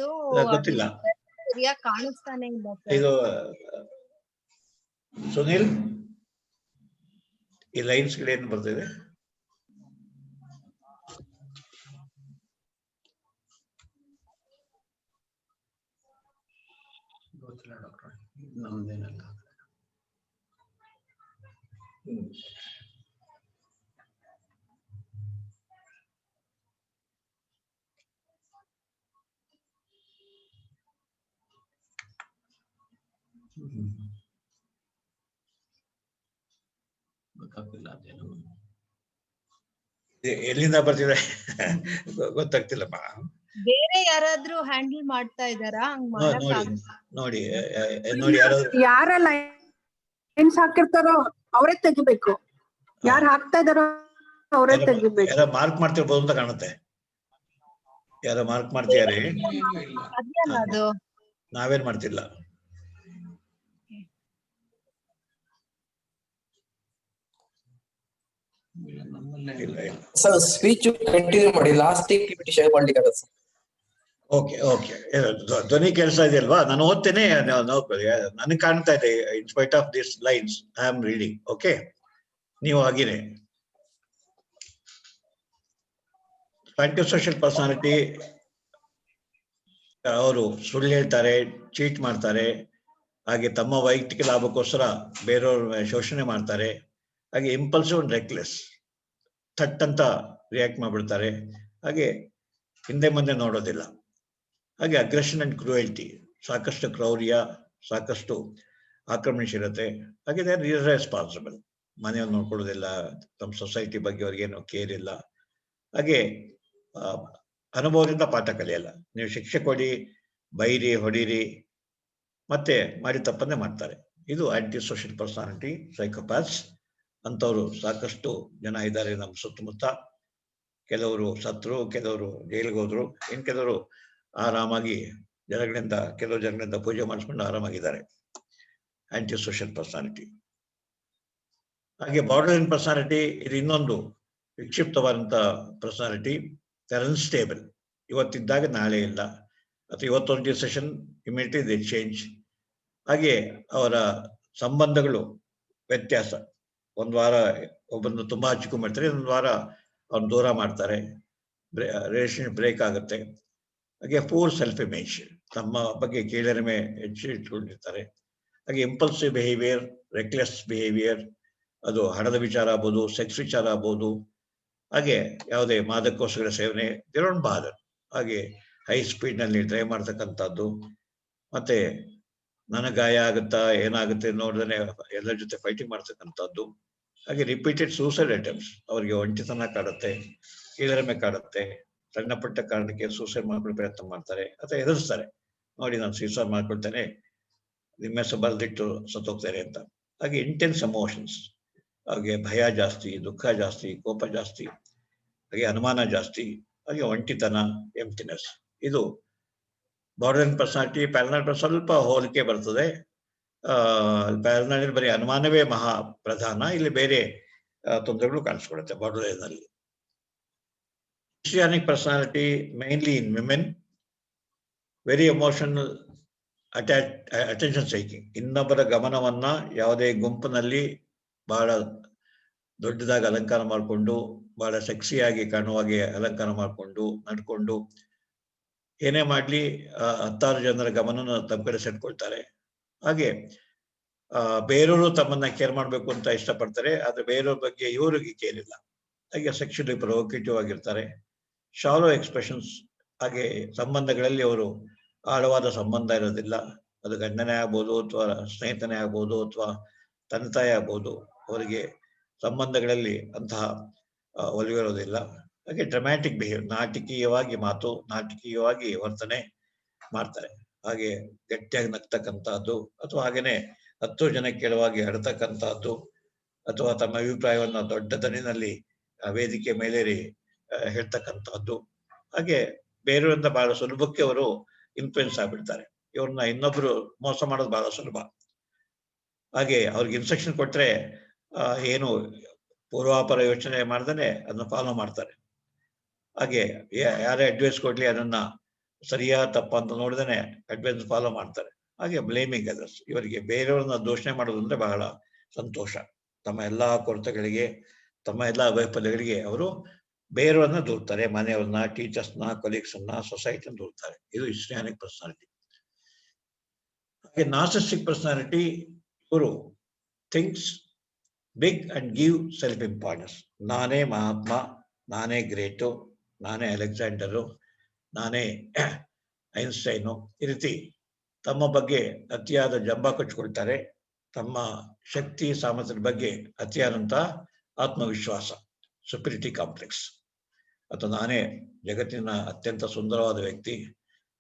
ಗೊತ್ತಿಲ್ಲ, ಸರಿಯಾಗಿ ಕಾಣಿಸ್ತಾನೆ ಇಲ್ಲ. ಇದು ಸುನಿಲ್, ಈ ಲೈನ್ಸ್ ಗಳೇನು ಬರ್ತಿದೆ? ಗೊತ್ತಿಲ್ಲ ಡಾಕ್ಟರ್, ನಮ್ದೇನಲ್ಲ. ಎಲ್ಲಿಂದ ಬರ್ತಿದೆ ಗೊತ್ತಾಗ್ತಿಲ್ಲಪ್ಪ. ಬೇರೆ ಯಾರಾದ್ರೂ ಹ್ಯಾಂಡಲ್ ಮಾಡ್ತಾ ಇದಾರಾ? ನೋಡಿ ನೋಡಿ, ಯಾರ ಲೈನ್ಸ್ ಹಾಕಿರ್ತಾರೋ ಅವರೇ ತೆಗಿಬೇಕು, ಯಾರು ಹಾಕ್ತಾ ಇದಾರೋ ಅವರೇ ತೆಗಿಬೇಕು. ಯಾರ ಮಾರ್ಕ್ ಮಾಡ್ತಿರ್ಬೋದು ಅಂತ ಕಾಣುತ್ತೆ. ಯಾರ ಮಾರ್ಕ್ ಮಾಡ್ತಿದ್ದಾರೆ, ನಾವೇನ್ ಮಾಡ್ತಿಲ್ಲ. ಸರ್ ಸ್ಪೀಚ್ ಕಂಟಿನ್ಯೂ ಮಾಡಿ, ಲಾಸ್ಟ್ ಆಕ್ಟಿವಿಟಿ ಶೇರ್ ಮಾಡ್ಲಿಕ್ಕೆ ಆಗತ್ತೆ ಸರ್. ಓಕೆ ಓಕೆ, ಧ್ವನಿ ಕೆಲಸ ಇದೆಯಲ್ವಾ? ನಾನು ಓದ್ತೇನೆ, ನನಗೆ ಕಾಣ್ತಾ ಇದೆ. In spite of this lines I am reading. Okay, ನೀವು ಹಾಗೇನೆ. ಆಂಟಿ ಸೋಷಿಯಲ್ ಪರ್ಸನಾಲಿಟಿ, ಅವರು ಸುಳ್ಳು ಹೇಳ್ತಾರೆ, ಚೀಟ್ ಮಾಡ್ತಾರೆ, ಹಾಗೆ ತಮ್ಮ ವೈಯಕ್ತಿಕ ಲಾಭಕ್ಕೋಸ್ಕರ ಬೇರೆಯವ್ರ ಶೋಷಣೆ ಮಾಡ್ತಾರೆ. ಹಾಗೆ ಇಂಪಲ್ಸಿವ್ ಅಂಡ್ ರೆಕ್ಲೆಸ್, ಥಟ್ ಅಂತ ರಿಯಾಕ್ಟ್ ಮಾಡ್ಬಿಡ್ತಾರೆ. ಹಾಗೆ ಹಿಂದೆ ಮುಂದೆ ನೋಡೋದಿಲ್ಲ. ಹಾಗೆ ಅಗ್ರೆಷನ್ ಅಂಡ್ ಕ್ರೂಯಲ್ಟಿ, ಸಾಕಷ್ಟು ಕ್ರೌರ್ಯ, ಸಾಕಷ್ಟು ಆಕ್ರಮಣಶೀಲತೆ. ಹಾಗೆ ದೇ ಆರ್ ಇರ್ರೆಸ್ಪಾನ್ಸಿಬಲ್. ಮನೆಯನ್ನು ನೋಡ್ಕೊಳ್ಳೋದಿಲ್ಲ, ತಮ್ಮ ಸೊಸೈಟಿ ಬಗ್ಗೆ ಅವ್ರಿಗೇನು ಕೇರ್ ಇಲ್ಲ. ಹಾಗೆ ಅನುಭವದಿಂದ ಪಾಠ ಕಲಿಯಲ್ಲ. ನೀವು ಶಿಕ್ಷೆ ಕೊಡಿ, ಬೈರಿ, ಹೊಡೀರಿ, ಮತ್ತೆ ಮಾಡಿ ತಪ್ಪನ್ನೇ ಮಾಡ್ತಾರೆ. ಇದು ಆಂಟಿ ಸೋಷಿಯಲ್ ಪರ್ಸನಾಲಿಟಿ, ಸೈಕೋಪ್ಯಾಥ್ಸ್. ಅಂಥವ್ರು ಸಾಕಷ್ಟು ಜನ ಇದ್ದಾರೆ ನಮ್ಮ ಸುತ್ತಮುತ್ತ. ಕೆಲವರು ಸತ್ರು, ಕೆಲವರು ಜೈಲಿಗೆ ಹೋದ್ರು, ಇನ್ನು ಕೆಲವರು ಆರಾಮಾಗಿ ಕೆಲವು ಜನಗಳಿಂದ ಪೂಜೆ ಮಾಡಿಸ್ಕೊಂಡು ಆರಾಮಾಗಿದ್ದಾರೆ. Anti social personality. ಹಾಗೆ ಬಾರ್ಡರ್ ಲೈನ್ ಪರ್ಸನಾಲಿಟಿ, ಇದು ಇನ್ನೊಂದು ವಿಕ್ಷಿಪ್ತವಾದಂಥ ಪರ್ಸನಾಲಿಟಿ. ಅನ್ಸ್ಟೇಬಲ್, ಇವತ್ತಿದ್ದಾಗ ನಾಳೆ ಇಲ್ಲ, ಅಥವಾ ಇವತ್ತೊಂದು ಸೆಷನ್ ಇಮಿಡಿಯೇಟ್ಲಿ ದೇ ಚೇಂಜ್. ಹಾಗೆ ಅವರ ಸಂಬಂಧಗಳು ವ್ಯತ್ಯಾಸ. ಒಂದು ವಾರ ಒಬ್ಬರನ್ನು ತುಂಬಾ ಹಚ್ಕೊಂಡ್ಬಿಡ್ತಾರೆ, ಒಂದು ವಾರ ಅವ್ರನ್ನ ದೂರ ಮಾಡ್ತಾರೆ, ರಿಲೇಷನ್ ಬ್ರೇಕ್ ಆಗುತ್ತೆ. ಹಾಗೆ ಪೂರ್ ಸೆಲ್ಫ್ ಇಮೇಜ್, ತಮ್ಮ ಬಗ್ಗೆ ಕೀಳರಿಮೆ ಹೆಚ್ಚು ಇಟ್ಕೊಂಡಿರ್ತಾರೆ. ಹಾಗೆ ಇಂಪಲ್ಸಿವ್ ಬಿಹೇವಿಯರ್, ರೆಕ್ಲೆಸ್ ಬಿಹೇವಿಯರ್, ಅದು ಹಣದ ವಿಚಾರ ಆಗ್ಬೋದು, ಸೆಕ್ಸ್ ವಿಚಾರ ಆಗ್ಬೋದು. ಹಾಗೆ ಯಾವುದೇ ಮಾದಕೋಶಗಳ ಸೇವನೆ, ದಿರೋನ್ ಬಾದರ್. ಹಾಗೆ ಹೈ ಸ್ಪೀಡ್ನಲ್ಲಿ ಡ್ರೈವ್ ಮಾಡ್ತಕ್ಕಂಥದ್ದು, ಮತ್ತೆ ನನಗೆ ಗಾಯ ಆಗುತ್ತಾ ಏನಾಗುತ್ತೆ ನೋಡಿದ್ರೆ ಎಲ್ಲರ ಜೊತೆ ಫೈಟಿಂಗ್ ಮಾಡ್ತಕ್ಕಂಥದ್ದು. ಹಾಗೆ ರಿಪೀಟೆಡ್ ಸೂಸೈಡ್ ಅಟೆಂಪ್ಟ್ಸ್, ಅವರಿಗೆ ಒಂಟಿತನ ಕಾಡುತ್ತೆ, ಕೀಳರಿಮೆ ಕಾಡುತ್ತೆ. ಸಣ್ಣ ಪುಟ್ಟ ಕಾರಣಕ್ಕೆ ಸೂಸೈಡ್ ಮಾಡ್ಕೊಳ್ಳೋ ಪ್ರಯತ್ನ ಮಾಡ್ತಾರೆ ಅಥವಾ ಎದುರಿಸ್ತಾರೆ. ನೋಡಿ, ನಾನು ಸೂಸೈಡ್ ಮಾಡ್ಕೊಳ್ತೇನೆ, ನಿಮ್ಮ ಹೆಸರು ಬರೆದಿಟ್ಟು ಸತ್ತೋಗ್ತಾರೆ ಅಂತ. ಹಾಗೆ ಇಂಟೆನ್ಸ್ ಎಮೋಷನ್ಸ್, ಹಾಗೆ ಭಯ ಜಾಸ್ತಿ, ದುಃಖ ಜಾಸ್ತಿ, ಕೋಪ ಜಾಸ್ತಿ, ಹಾಗೆ ಅನುಮಾನ ಜಾಸ್ತಿ, ಹಾಗೆ ಒಂಟಿತನ, ಎಂಪ್ಟಿನೆಸ್. ಇದು ಬಾರ್ಡರ್ ಪರ್ಸನಾಲಿಟಿ. ಪ್ಯಾರನಲ್ ಸ್ವಲ್ಪ ಹೋಲಿಕೆ ಬರ್ತದೆ. ಪ್ಯಾರನಲ್ ಬರೀ ಅನುಮಾನವೇ ಮಹಾ ಪ್ರಧಾನ, ಇಲ್ಲಿ ಬೇರೆ ತೊಂದರೆಗಳು ಕಾಣಿಸ್ಕೊಡುತ್ತೆ ಬಾರ್ಡರ್ ಲೈನ್ನಲ್ಲಿ. Histrionic personality mainly in women, very emotional, attention seeking. ಇನ್ನೊಬ್ಬರ ಗಮನವನ್ನ ಯಾವುದೇ ಗುಂಪಿನಲ್ಲಿ ಬಹಳ ದೊಡ್ಡದಾಗಿ ಅಲಂಕಾರ ಮಾಡಿಕೊಂಡು, ಬಹಳ ಸೆಕ್ಸಿಯಾಗಿ ಕಾಣುವಾಗೆ ಅಲಂಕಾರ ಮಾಡಿಕೊಂಡು ನಡ್ಕೊಂಡು, ಏನೇ ಮಾಡ್ಲಿ 10 ಜನರ ಗಮನ ತಮ್ಮ ಕಡೆ ಸೆಟ್ಕೊಳ್ತಾರೆ. ಹಾಗೆ ಬೇರೆಯವರು ತಮ್ಮನ್ನ ಕೇರ್ ಮಾಡ್ಬೇಕು ಅಂತ ಇಷ್ಟಪಡ್ತಾರೆ, ಆದ್ರೆ ಬೇರೆಯವ್ರ ಬಗ್ಗೆ ಇವರಿಗೆ ಕೇರ್ ಇಲ್ಲ. ಹಾಗೆ ಸೆಕ್ಷುಲಿ ಪ್ರೊವೋಕೇಟಿವ್ ಆಗಿರ್ತಾರೆ. ಶಾಲೋ ಎಕ್ಸ್ಪ್ರೆಷನ್ಸ್, ಹಾಗೆ ಸಂಬಂಧಗಳಲ್ಲಿ ಅವರು ಆಳವಾದ ಸಂಬಂಧ ಇರೋದಿಲ್ಲ. ಅದು ಗಂಡನೇ ಆಗ್ಬೋದು, ಅಥವಾ ಸ್ನೇಹಿತನೇ ಆಗ್ಬೋದು, ಅಥವಾ ತಂದೆ ತಾಯಿ ಆಗ್ಬೋದು. ಅವರಿಗೆ ಸಂಬಂಧಗಳಲ್ಲಿ ಅಂತಹ ಒಲವಿರೋದಿಲ್ಲ. ಹಾಗೆ ಡ್ರಮ್ಯಾಟಿಕ್ ಬಿಹೇವ್, ನಾಟಕೀಯವಾಗಿ ಮಾತು, ನಾಟಕೀಯವಾಗಿ ವರ್ತನೆ ಮಾಡ್ತಾರೆ. ಹಾಗೆ ಗಟ್ಟಿಯಾಗಿ ನಗ್ತಕ್ಕಂಥದ್ದು, ಅಥವಾ ಹಾಗೇನೆ 10 ಜನ ಕೇಳುವಾಗಿ ಅಡ್ತಕ್ಕಂಥದ್ದು, ಅಥವಾ ತಮ್ಮ ಅಭಿಪ್ರಾಯವನ್ನ ದೊಡ್ಡ ದನಿನಲ್ಲಿ ವೇದಿಕೆ ಮೇಲೇರಿ ಹೇಳ್ತಕ್ಕಂಥದ್ದು. ಹಾಗೆ ಬೇರೆಯವರಿಂದ ಬಹಳ ಸುಲಭಕ್ಕೆ ಅವರು ಇನ್ಫ್ಲುಯೆನ್ಸ್ ಆಗ್ಬಿಡ್ತಾರೆ. ಇವ್ರನ್ನ ಇನ್ನೊಬ್ರು ಮೋಸ ಮಾಡೋದು ಬಹಳ ಸುಲಭ. ಹಾಗೆ ಅವ್ರಿಗೆ ಇನ್ಸ್ಟ್ರಕ್ಷನ್ ಕೊಟ್ರೆ ಏನು ಪೂರ್ವಾಪರ ಯೋಚನೆ ಮಾಡ್ದೇನೆ ಅದನ್ನ ಫಾಲೋ ಮಾಡ್ತಾರೆ. ಹಾಗೆ ಯಾರೇ ಅಡ್ವೈಸ್ ಕೊಡ್ಲಿ ಅದನ್ನ ಸರಿಯಾ ತಪ್ಪ ಅಂತ ನೋಡ್ದೇನೆ ಅಡ್ವೈಸ್ ಫಾಲೋ ಮಾಡ್ತಾರೆ. ಹಾಗೆ ಬ್ಲೇಮಿಂಗ್ ಅದರ್ಸ್, ಇವರಿಗೆ ಬೇರೆಯವ್ರನ್ನ ದೂಷಣೆ ಮಾಡೋದು ಅಂದ್ರೆ ಬಹಳ ಸಂತೋಷ. ತಮ್ಮ ಎಲ್ಲಾ ಕೊರತೆಗಳಿಗೆ, ತಮ್ಮ ಎಲ್ಲಾ ವೈಫಲ್ಯಗಳಿಗೆ ಅವರು ಬೇರೆಯವ್ರನ್ನ ದೂರ್ತಾರೆ. ಮನೆಯವ್ರನ್ನ, ಟೀಚರ್ಸ್ನ, ಕೊಲೀಗ್ಸ್ನ, ಸೊಸೈಟಿನ ದೂರ್ತಾರೆ. ಇದು ಹಿಸ್ಟ್ರಿಯಾನಿಕ್ ಪರ್ಸನಾಲಿಟಿ. ಹಾಗೆ ನಾರ್ಸಿಸ್ಟಿಕ್ ಪರ್ಸನಾಲಿಟಿ, ಇವರು thinks big and give self importance. ನಾನೇ ಮಹಾತ್ಮ, ನಾನೇ ಗ್ರೇಟು, ನಾನೇ ಅಲೆಕ್ಸಾಂಡರು, ನಾನೇ ಐನ್ಸ್ಟೈನು, ಈ ರೀತಿ ತಮ್ಮ ಬಗ್ಗೆ ಅತಿಯಾದ ಜಂಬ ಕಚ್ಕೊಳ್ತಾರೆ. ತಮ್ಮ ಶಕ್ತಿ ಸಾಮರ್ಥ್ಯದ ಬಗ್ಗೆ ಅತಿಯಾದಂಥ ಆತ್ಮವಿಶ್ವಾಸ, ಸುಪೀರಿಟಿ ಕಾಂಪ್ಲೆಕ್ಸ್. ಅಥವಾ ನಾನೇ ಜಗತ್ತಿನ ಅತ್ಯಂತ ಸುಂದರವಾದ ವ್ಯಕ್ತಿ,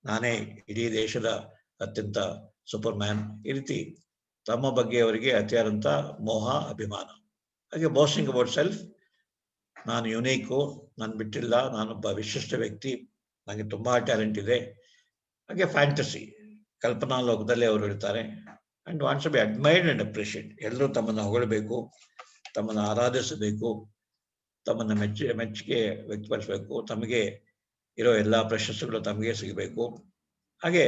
ನಾನೇ ಇಡೀ ದೇಶದ ಅತ್ಯಂತ ಸೂಪರ್ ಮ್ಯಾನ್, ಈ ರೀತಿ ತಮ್ಮ ಬಗ್ಗೆ ಅವರಿಗೆ ಅತಿಯಾದಂಥ ಮೋಹ, ಅಭಿಮಾನ. ಹಾಗೆ ಬಾಸ್ಟಿಂಗ್ ಅಬೌಟ್ ಸೆಲ್ಫ್, ನಾನು ಯುನೀಕು, ನಾನು ಬಿಟ್ಟಿಲ್ಲ, ನಾನೊಬ್ಬ ವಿಶಿಷ್ಟ ವ್ಯಕ್ತಿ, ನನಗೆ ತುಂಬಾ ಟ್ಯಾಲೆಂಟ್ ಇದೆ. ಹಾಗೆ ಫ್ಯಾಂಟಸಿ, ಕಲ್ಪನಾ ಲೋಕದಲ್ಲೇ ಅವರು ಇರ್ತಾರೆ. And wants to be admired and appreciate. ಎಲ್ಲರೂ ತಮ್ಮನ್ನು ಹೊಗಳಬೇಕು, ತಮ್ಮನ್ನು ಆರಾಧಿಸಬೇಕು, ತಮ್ಮನ್ನು ಮೆಚ್ಚುಗೆ ವ್ಯಕ್ತಪಡಿಸಬೇಕು, ತಮಗೆ ಇರೋ ಎಲ್ಲಾ ಪ್ರಶಸ್ತಿಗಳು ತಮಗೆ ಸಿಗಬೇಕು. ಹಾಗೆ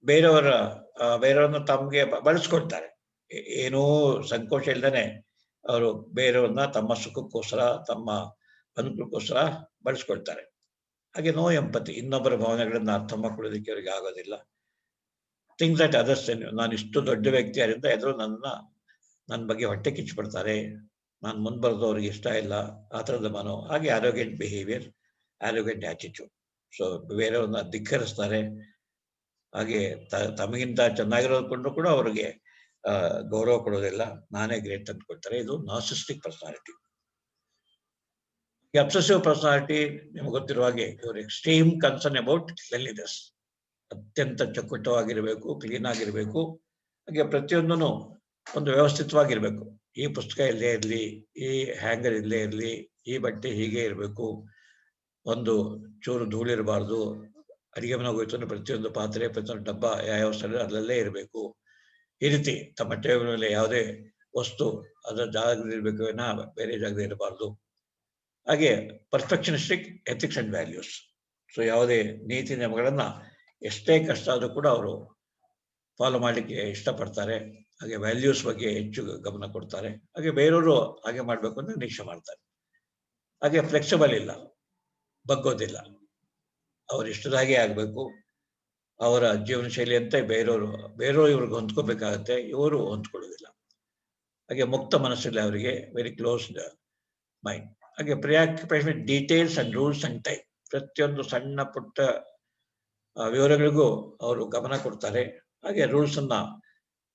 ಬೇರೆಯವ್ರನ್ನ ತಮಗೆ ಬಳಸ್ಕೊಳ್ತಾರೆ. ಏನೂ ಸಂಕೋಚ ಇಲ್ದೇನೆ ಅವರು ಬೇರೆಯವ್ರನ್ನ ತಮ್ಮ ಸುಖಕ್ಕೋಸ್ಕರ, ತಮ್ಮ ಅನುಕೂಲಕ್ಕೋಸ್ಕರ ಬಳಸ್ಕೊಳ್ತಾರೆ. ಹಾಗೆ ನೋ ಎಂಪತಿ, ಇನ್ನೊಬ್ಬರ ಭಾವನೆಗಳನ್ನ ಅರ್ಥ ಮಾಡ್ಕೊಳ್ಳೋದಕ್ಕೆ ಅವರಿಗೆ ಆಗೋದಿಲ್ಲ. ಥಿಂಗ್ಸ್ ದಟ್ ಅದರ್ಸ್, ನಾನು ಇಷ್ಟು ದೊಡ್ಡ ವ್ಯಕ್ತಿ ಆದ್ರಿಂದ ಎದುರು ನನ್ನ ಬಗ್ಗೆ ಹೊಟ್ಟೆ ಕಿಚ್ಚಿಬಿಡ್ತಾರೆ, ನಾನು ಮುಂದ್ಬರೋದು ಅವ್ರಿಗೆ ಇಷ್ಟ ಇಲ್ಲ, ಆ ಥರದ ಮನೋ. ಹಾಗೆ ಆರೋಗ್ಯಂಟ್ ಬಿಹೇವಿಯರ್, ಆರೋಗ್ಯಂಟ್ ಆಟಿಟ್ಯೂಡ್. ಸೊ ಬೇರೆಯವ್ರನ್ನ ಧಿಕ್ಕರಿಸ್ತಾರೆ. ಹಾಗೆ ತಮಗಿಂತ ಚೆನ್ನಾಗಿರೋದ್ಕೊಂಡು ಕೂಡ ಅವ್ರಿಗೆ ಗೌರವ ಕೊಡೋದಿಲ್ಲ, ನಾನೇ ಗ್ರೇಟ್ ಅಂತ ಕೊಡ್ತಾರೆ. ಇದು ನಾರ್ಸಿಸ್ಟಿಕ್ ಪರ್ಸನಾಲಿಟಿ. ಈ ಅಬ್ಸೆಸಿವ್ ಪರ್ಸನಾಲಿಟಿ ನಿಮ್ಗೆ ಗೊತ್ತಿರುವ ಹಾಗೆ ಇವರು ಎಕ್ಸ್ಟ್ರೀಮ್ ಕನ್ಸರ್ನ್ ಅಬೌಟ್ ಕ್ಲೀನ್ಲಿನೆಸ್, ಅತ್ಯಂತ ಚೊಕ್ಕಟವಾಗಿರ್ಬೇಕು, ಕ್ಲೀನ್ ಆಗಿರ್ಬೇಕು. ಹಾಗೆ ಪ್ರತಿಯೊಂದೂ ಒಂದು ವ್ಯವಸ್ಥಿತವಾಗಿರ್ಬೇಕು. ಈ ಪುಸ್ತಕ ಇಲ್ಲೇ ಇರಲಿ, ಈ ಹ್ಯಾಂಗರ್ ಇಲ್ಲೇ ಇರಲಿ, ಈ ಬಟ್ಟೆ ಹೀಗೆ ಇರಬೇಕು, ಒಂದು ಚೂರು ಧೂಳಿರಬಾರ್ದು, ಅಡಿಗೆ ಮನೆಗೆ ಹೋಯ್ತು ಅಂದ್ರೆ ಪ್ರತಿಯೊಂದು ಪಾತ್ರೆ, ಪ್ರತಿಯೊಂದು ಡಬ್ಬ ಯಾವ ಸ್ಥಳ ಅಲ್ಲಲ್ಲೇ ಇರಬೇಕು. ಈ ರೀತಿ ತಮ್ಮ ಟೇಬಲ್ ಮೇಲೆ ಯಾವುದೇ ವಸ್ತು ಅದರ ಜಾಗದಲ್ಲಿ ಇರಬೇಕು, ಬೇರೆ ಜಾಗದಲ್ಲಿ ಇರಬಾರ್ದು. ಹಾಗೆ ಪರ್ಫೆಕ್ಷನಿಸ್ಟಿಕ್ ಎಥಿಕ್ಸ್ ಅಂಡ್ ವ್ಯಾಲ್ಯೂಸ್. ಸೊ ಯಾವುದೇ ನೀತಿ ನಿಯಮಗಳನ್ನ ಎಷ್ಟೇ ಕಷ್ಟ ಆದರೂ ಕೂಡ ಅವರು ಫಾಲೋ ಮಾಡಲಿಕ್ಕೆ ಇಷ್ಟಪಡ್ತಾರೆ. ಹಾಗೆ ವ್ಯಾಲ್ಯೂಸ್ ಬಗ್ಗೆ ಹೆಚ್ಚು ಗಮನ ಕೊಡ್ತಾರೆ. ಹಾಗೆ ಬೇರೆಯವರು ಹಾಗೆ ಮಾಡಬೇಕು ಅಂತ ನಿರೀಕ್ಷೆ ಮಾಡ್ತಾರೆ. ಹಾಗೆ ಫ್ಲೆಕ್ಸಿಬಲ್ ಇಲ್ಲ, ಬಗ್ಗೋದಿಲ್ಲ. ಅವ್ರು ಇಷ್ಟದಾಗೆ ಆಗಬೇಕು. ಅವರ ಜೀವನ ಶೈಲಿ ಅಂತ ಬೇರೆಯವರು ಇವ್ರಿಗೆ ಹೊಂದ್ಕೋಬೇಕಾಗತ್ತೆ, ಇವರು ಹೊಂದ್ಕೊಳ್ಳೋದಿಲ್ಲ. ಹಾಗೆ ಮುಕ್ತ ಮನಸ್ಸಿಲ್ಲ ಅವರಿಗೆ, ವೆರಿ ಕ್ಲೋಸ್ಡ್ ಮೈಂಡ್. ಹಾಗೆ preoccupation details and rules and time. ಪ್ರತಿಯೊಂದು ಸಣ್ಣ ಪುಟ್ಟ ವಿವರಗಳಿಗೂ ಅವರು ಗಮನ ಕೊಡ್ತಾರೆ. ಹಾಗೆ ರೂಲ್ಸ್ ಅನ್ನ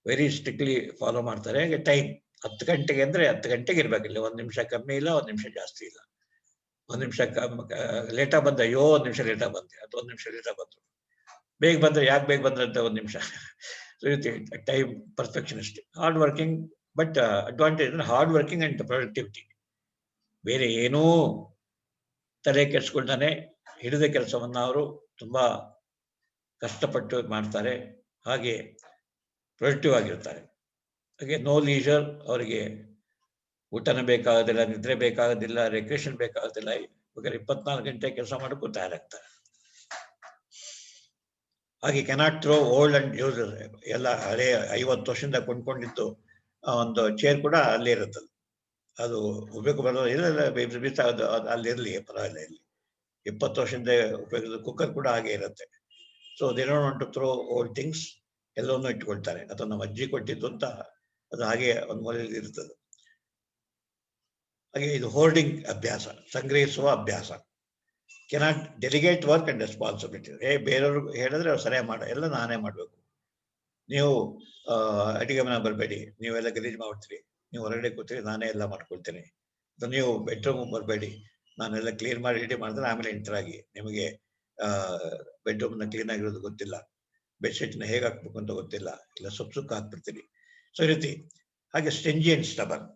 ವೆರಿ ಸ್ಟ್ರಿಕ್ಟ್ಲಿ ಫಾಲೋ ಮಾಡ್ತಾರೆ. ಹಾಗೆ ಟೈಮ್ 10 ಗಂಟೆಗೆ ಅಂದ್ರೆ 10 ಗಂಟೆಗೆ ಇರ್ಬೇಕಿಲ್ಲ, 1 ನಿಮಿಷ ಕಮ್ಮಿ ಇಲ್ಲ, 1 ನಿಮಿಷ ಜಾಸ್ತಿ ಇಲ್ಲ. 1 ನಿಮಿಷ ಲೇಟಾಗಿ ಬಂದ, 1 ನಿಮಿಷ ಲೇಟಾಗಿ ಬಂದೆ, ಅಥವಾ 1 ನಿಮಿಷ ಲೇಟಾಗಿ ಬಂದ್ರು. ಬೇಗ ಬಂದ್ರೆ ಯಾಕೆ ಬೇಗ ಬಂದ್ರೆ ಅಂತ 1 ನಿಮಿಷ. Time perfectionist. Hard working, but advantage ಅಂದ್ರೆ ಹಾರ್ಡ್ ವರ್ಕಿಂಗ್ ಅಂಡ್ ಪ್ರೊಡಕ್ಟಿವಿಟಿ. ಬೇರೆ ಏನೂ ತಲೆ ಕೆಡಿಸ್ಕೊಳ್ತಾನೆ ಹಿಡಿದ ಕೆಲಸವನ್ನ ಅವರು ತುಂಬಾ ಕಷ್ಟಪಟ್ಟು ಮಾಡ್ತಾರೆ. ಹಾಗೆ ಪ್ರೊಡಕ್ಟಿವ್ ಆಗಿರ್ತಾರೆ. ಹಾಗೆ ನೋ ಲೀಜರ್, ಅವರಿಗೆ ಊಟನ ಬೇಕಾಗೋದಿಲ್ಲ, ನಿದ್ರೆ ಬೇಕಾಗೋದಿಲ್ಲ, ರೆಕ್ರೇಷನ್ ಬೇಕಾಗೋದಿಲ್ಲ. ಬೇಕಾದ್ರೆ 24 ಗಂಟೆ ಕೆಲಸ ಮಾಡೋಕ್ಕೂ ತಯಾರಾಗ್ತಾರೆ. ಹಾಗೆ cannot throw old and use. ಎಲ್ಲ ಹಳೆ 50 ವರ್ಷದಿಂದ ಕೊಂಡ್ಕೊಂಡಿದ್ದು ಒಂದು ಚೇರ್ ಕೂಡ ಅಲ್ಲೇ ಇರುತ್ತದೆ. ಅದು ಉಪಯೋಗ ಬರೋದು ಇಲ್ಲ, ಬೀಸಾಗೋದು ಅಲ್ಲಿರಲಿ, ಪರವಾಗಿಲ್ಲ. ಇಲ್ಲಿ 20 ವರ್ಷದಿಂದ ಉಪಯೋಗಿಸಿದ ಕುಕ್ಕರ್ ಕೂಡ ಹಾಗೆ ಇರುತ್ತೆ. So they don't want to throw old things. ಎಲ್ಲವನ್ನೂ ಇಟ್ಕೊಳ್ತಾರೆ. ಅಥವಾ ನಮ್ಮ ಅಜ್ಜಿ ಕೊಟ್ಟಿದ್ದು ಅಂತ ಅದು ಹಾಗೆ ಒಂದು ಮೂಲೆಯಲ್ಲಿ ಇರ್ತದೆ. ಹಾಗೆ ಇದು ಹೋರ್ಡಿಂಗ್ ಅಭ್ಯಾಸ, ಸಂಗ್ರಹಿಸುವ ಅಭ್ಯಾಸ. Cannot delegate work and responsibility. ಬೇರೆಯವ್ರು ಹೇಳಿದ್ರೆ ಅವ್ರು ಸರಿಯಾಗಿ ಎಲ್ಲ ನಾನೇ ಮಾಡಬೇಕು. ನೀವು ಅಡಿಗೆ ಮನೆ ಬರಬೇಡಿ, ನೀವೆಲ್ಲ ಗಲೀಜು ಮಾಡ್ತೀರಿ, ನೀವು ಹೊರಗಡೆ ಕೂತೀರಿ, ನಾನೇ ಎಲ್ಲ ಮಾಡ್ಕೊಳ್ತೇನೆ. ನೀವು ಬೆಡ್ರೂಮ್ ಬರಬೇಡಿ, ನಾನೆಲ್ಲ ಕ್ಲೀನ್ ಮಾಡಿ ರೆಡಿ ಮಾಡಿದ್ರೆ ಆಮೇಲೆ ಎಂಟರ್ ಆಗಿ. ನಿಮಗೆ ಬೆಡ್ರೂಮ್ನ ಕ್ಲೀನ್ ಆಗಿರೋದು ಗೊತ್ತಿಲ್ಲ, ಬೆಡ್ಶೀಟ್ನ ಹೇಗೆ ಹಾಕ್ಬೇಕು ಅಂತ ಗೊತ್ತಿಲ್ಲ, ಇಲ್ಲ ಸುಕ್ಕ ಹಾಕ್ಬಿಡ್ತೀನಿ. ಸೊ ಈ ರೀತಿ. ಹಾಗೆ ಸ್ಟಿಂಜಿ ಅಂಡ್ ಸ್ಟಬರ್ನ್.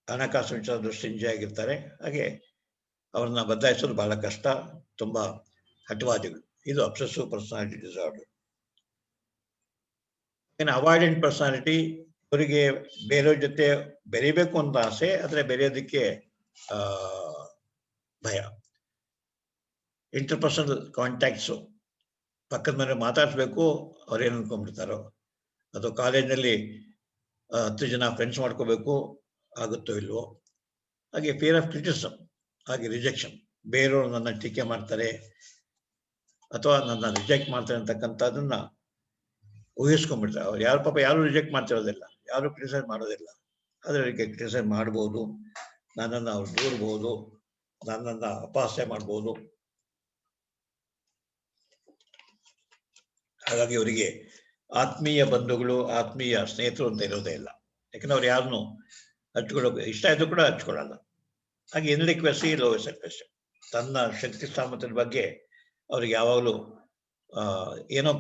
ಹಣಕಾಸು ವಿಚಾರದಲ್ಲಿ ಸ್ಟಿಂಜಿ ಆಗಿರ್ತಾರೆ. ಹಾಗೆ ಅವ್ರನ್ನ ಬದಲಾಯಿಸೋದು ಬಹಳ ಕಷ್ಟ, ತುಂಬಾ ಹಠವಾದಿಗಳು. ಇದು ಅಬ್ಸೆಸಿವ್ ಪರ್ಸನಾಲಿಟಿ ಡಿಸಾರ್ಡರ್. ಇನ್ನು ಅವಾಯ್ಡೆಂಟ್ ಪರ್ಸನಾಲಿಟಿ, ಅವರಿಗೆ ಬೇರೆಯವ್ರ ಜೊತೆ ಬೆರೀಬೇಕು ಅಂತ ಆಸೆ, ಆದ್ರೆ ಬೆರೆಯೋದಕ್ಕೆ ಭಯ. ಇಂಟರ್ಪರ್ಸನಲ್ ಕಾಂಟ್ಯಾಕ್ಟ್ಸು, ಪಕ್ಕದ ಮನೆ ಮಾತಾಡಿಸ್ಬೇಕು, ಅವ್ರೇನು ಅನ್ಕೊಂಡ್ಬಿಡ್ತಾರೋ. ಅಥವಾ ಕಾಲೇಜ್ನಲ್ಲಿ 10 ಜನ ಫ್ರೆಂಡ್ಸ್ ಮಾಡ್ಕೋಬೇಕು, ಆಗುತ್ತೋ ಇಲ್ವೋ. ಹಾಗೆ ಫಿಯರ್ ಆಫ್ ಕ್ರಿಟಿಸಿಸಮ್, ಹಾಗೆ ರಿಜೆಕ್ಷನ್. ಬೇರೆಯವರು ನನ್ನ ಟೀಕೆ ಮಾಡ್ತಾರೆ ಅಥವಾ ನನ್ನ ರಿಜೆಕ್ಟ್ ಮಾಡ್ತಾರೆ ಅಂತಕ್ಕಂಥದ್ದನ್ನ ಊಹಿಸ್ಕೊಂಡ್ಬಿಡ್ತಾರೆ. ಅವ್ರು ಯಾರು ರಿಜೆಕ್ಟ್ ಮಾಡ್ತಿರೋದಿಲ್ಲ, ಯಾರು ಕ್ರಿಟಿಸೈಸ್ ಮಾಡೋದಿಲ್ಲ. ಆದ್ರೆ ಅವರಿಗೆ ಕ್ರಿಟಿಸೈಸ್ ಮಾಡ್ಬೋದು, ನನ್ನನ್ನು ಅವ್ರು ದೂರ್ಬೋದು, ನನ್ನನ್ನು ಅಪಹಾಸ್ಯ ಮಾಡ್ಬೋದು. ಹಾಗಾಗಿ ಅವರಿಗೆ ಆತ್ಮೀಯ ಬಂಧುಗಳು, ಆತ್ಮೀಯ ಸ್ನೇಹಿತರು ಅಂತ ಇರೋದೇ ಇಲ್ಲ. ಯಾಕಂದ್ರೆ ಅವ್ರು ಯಾರನ್ನು ಹಚ್ಕೊಳ್ಳೋಕೆ ಇಷ್ಟ ಆಯ್ತು ಕೂಡ ಹಚ್ಕೊಳ್ಳಲ್ಲ. ಹಾಗೆ ಇನ್ಎಡಿಕ್ವೆಸಿ, ಲೋ ಸೆಲ್ಫ್ ಎಸ್ಟೀಮ್. ತನ್ನ ಶಕ್ತಿ ಸಾಮರ್ಥ್ಯದ ಬಗ್ಗೆ ಅವ್ರಿಗೆ ಯಾವಾಗಲೂ ಏನೋ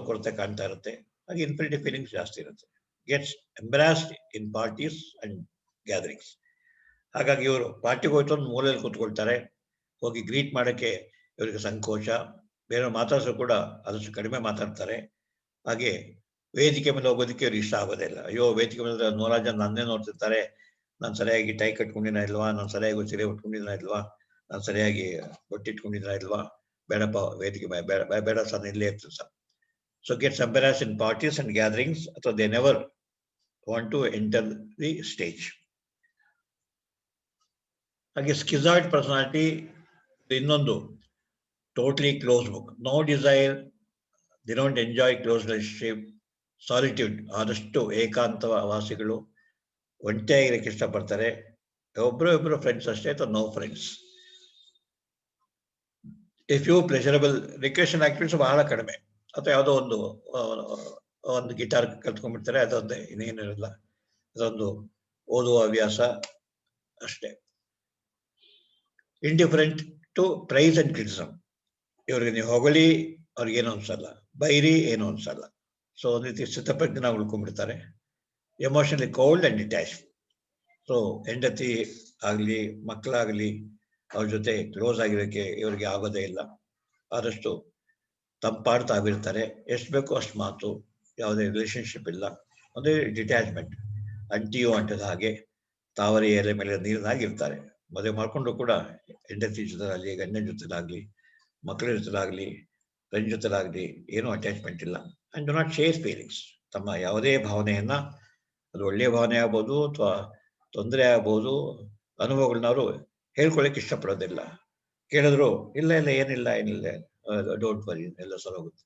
ಕೊರತೆ ಕಾಣ್ತಾ ಇರುತ್ತೆ. ಹಾಗೆ ಇನ್ಫಿನಿಟಿ ಫೀಲಿಂಗ್ಸ್ ಜಾಸ್ತಿ ಇರುತ್ತೆ. Gets embarrassed in parties and gatherings. ಹಾಗಾಗಿ ಇವರು ಪಾರ್ಟಿಗೆ ಹೋಯ್ತು ಒಂದು ಮೂಲೆಯಲ್ಲಿ ಕೂತ್ಕೊಳ್ತಾರೆ. ಹೋಗಿ ಗ್ರೀಟ್ ಮಾಡೋಕ್ಕೆ ಇವರಿಗೆ ಸಂಕೋಚ. ಬೇರೆಯವ್ರು ಮಾತಾಡಿದ್ರು ಕೂಡ ಆದಷ್ಟು ಕಡಿಮೆ ಮಾತಾಡ್ತಾರೆ. ಹಾಗೆ ವೇದಿಕೆ ಮೇಲೆ ಹೋಗೋದಕ್ಕೆ ಅವ್ರಿಗೆ ಇಷ್ಟ ಆಗೋದಿಲ್ಲ. ಅಯ್ಯೋ, ವೇದಿಕೆ ಮೇಲೆ 100 ಜನ ನನ್ನೇ ನೋಡ್ತಿರ್ತಾರೆ, ನಾನು ಸರಿಯಾಗಿ ಟೈ ಕಟ್ಕೊಂಡಿನ ಇಲ್ವಾ, ನಾನು ಸರಿಯಾಗಿ ಸೀರೆ ಉಟ್ಕೊಂಡಿನ ಇಲ್ವಾ, ನಾನು ಸರಿಯಾಗಿ ಬೊಟ್ಟಿಟ್ಕೊಂಡಿನ ಇಲ್ವಾ, ಬೇಡಪ್ಪ ವೇದಿಕೆ ಬೇಡ ಸರ್, ಇಲ್ಲೇ ಇರ್ತೀನಿ sir. So gets embarrassed in parties and gatherings, ಅಥವಾ they never want to enter the stage. ಹಾಗೆ ಸ್ಕಿಜಾಯ್ಡ್ ಪರ್ಸನಾಲಿಟಿ ಇನ್ನೊಂದು totally closed book. No desire, they don't enjoy close relationship. Solitude, ಆದಷ್ಟು ಏಕಾಂತ ವಾಸಿಗಳು, ಒಂಟಿಯಾಗಿರಕ್ಕೆ ಇಷ್ಟಪಡ್ತಾರೆ. ಒಬ್ಬರು ಫ್ರೆಂಡ್ಸ್ ಅಷ್ಟೇ, ಅಥವಾ no friends. If you pleasurable recreation activities ಬಹಳ ಕಡಿಮೆ, ಅಥವಾ ಯಾವುದೋ ಒಂದು ಒಂದು ಗಿಟಾರ್ ಕಲ್ತ್ಕೊಂಡ್ಬಿಡ್ತಾರೆ, ಅದೊಂದೇ, ಇನ್ನೇನಿರಲ್ಲ. ಅದೊಂದು ಓದುವ ಹವ್ಯಾಸ ಅಷ್ಟೇ. Indifferent to praise and criticism. ಇವ್ರಿಗೆ ನೀವು ಹೊಗಳಿ ಅವ್ರಿಗೇನು ಅನ್ಸಲ್ಲ, ಬೈರಿ ಏನು ಅನ್ಸಲ್ಲ. ಸೊ ಒಂದು ರೀತಿ ಸ್ಥಿತಪ್ರಜ್ಞನ ಉಳ್ಕೊಂಡ್ಬಿಡ್ತಾರೆ. Emotionally cold and detach. So ಹೆಂಡತಿ ಆಗಲಿ ಮಕ್ಕಳಾಗಲಿ ಅವ್ರ ಜೊತೆ ಕ್ಲೋಸ್ ಆಗಿರೋಕ್ಕೆ ಇವ್ರಿಗೆ ಆಗೋದೇ ಇಲ್ಲ. ಆದಷ್ಟು ತಂಪಾಡ್ ತಾವಿರ್ತಾರೆ. ಎಷ್ಟು ಬೇಕೋ ಅಷ್ಟು ಮಾತು, ಯಾವುದೇ ರಿಲೇಶನ್ಶಿಪ್ ಇಲ್ಲ. ಒಂದೇ ಡಿಟ್ಯಾಚ್ಮೆಂಟ್, ಅಂಟಿಯೋ ಅಂಟದ ಹಾಗೆ ತಾವರೆ ಎಲೆ ಮೇಲೆ ನೀರಿನಾಗಿರ್ತಾರೆ. ಮದುವೆ ಮಾಡ್ಕೊಂಡು ಕೂಡ ಹೆಂಡತಿ ಜೊತೆಲಾಗಲಿ, ಗಂಡನ ಜೊತೆಲಾಗಲಿ, ಮಕ್ಕಳ ಜೊತೆಲಾಗಲಿ, ಫ್ರೆಂಡ್ ಜೊತೆಲಾಗಲಿ ಏನೂ ಅಟ್ಯಾಚ್ಮೆಂಟ್ ಇಲ್ಲ. And do not share feelings. ತಮ್ಮ ಯಾವುದೇ ಭಾವನೆಯನ್ನ, ಅದು ಒಳ್ಳೆಯ ಭಾವನೆ ಆಗ್ಬೋದು ಅಥವಾ ತೊಂದರೆ ಆಗ್ಬೋದು, ಅನುಭವಗಳನ್ನ ಅವರು ಹೇಳ್ಕೊಳಕ್ಕೆ ಇಷ್ಟಪಡೋದಿಲ್ಲ. ಕೇಳಿದ್ರು ಇಲ್ಲ ಏನಿಲ್ಲ ಡೋಂಟ್ ವರಿ, ಎಲ್ಲ ಸರೋಗುತ್ತೆ.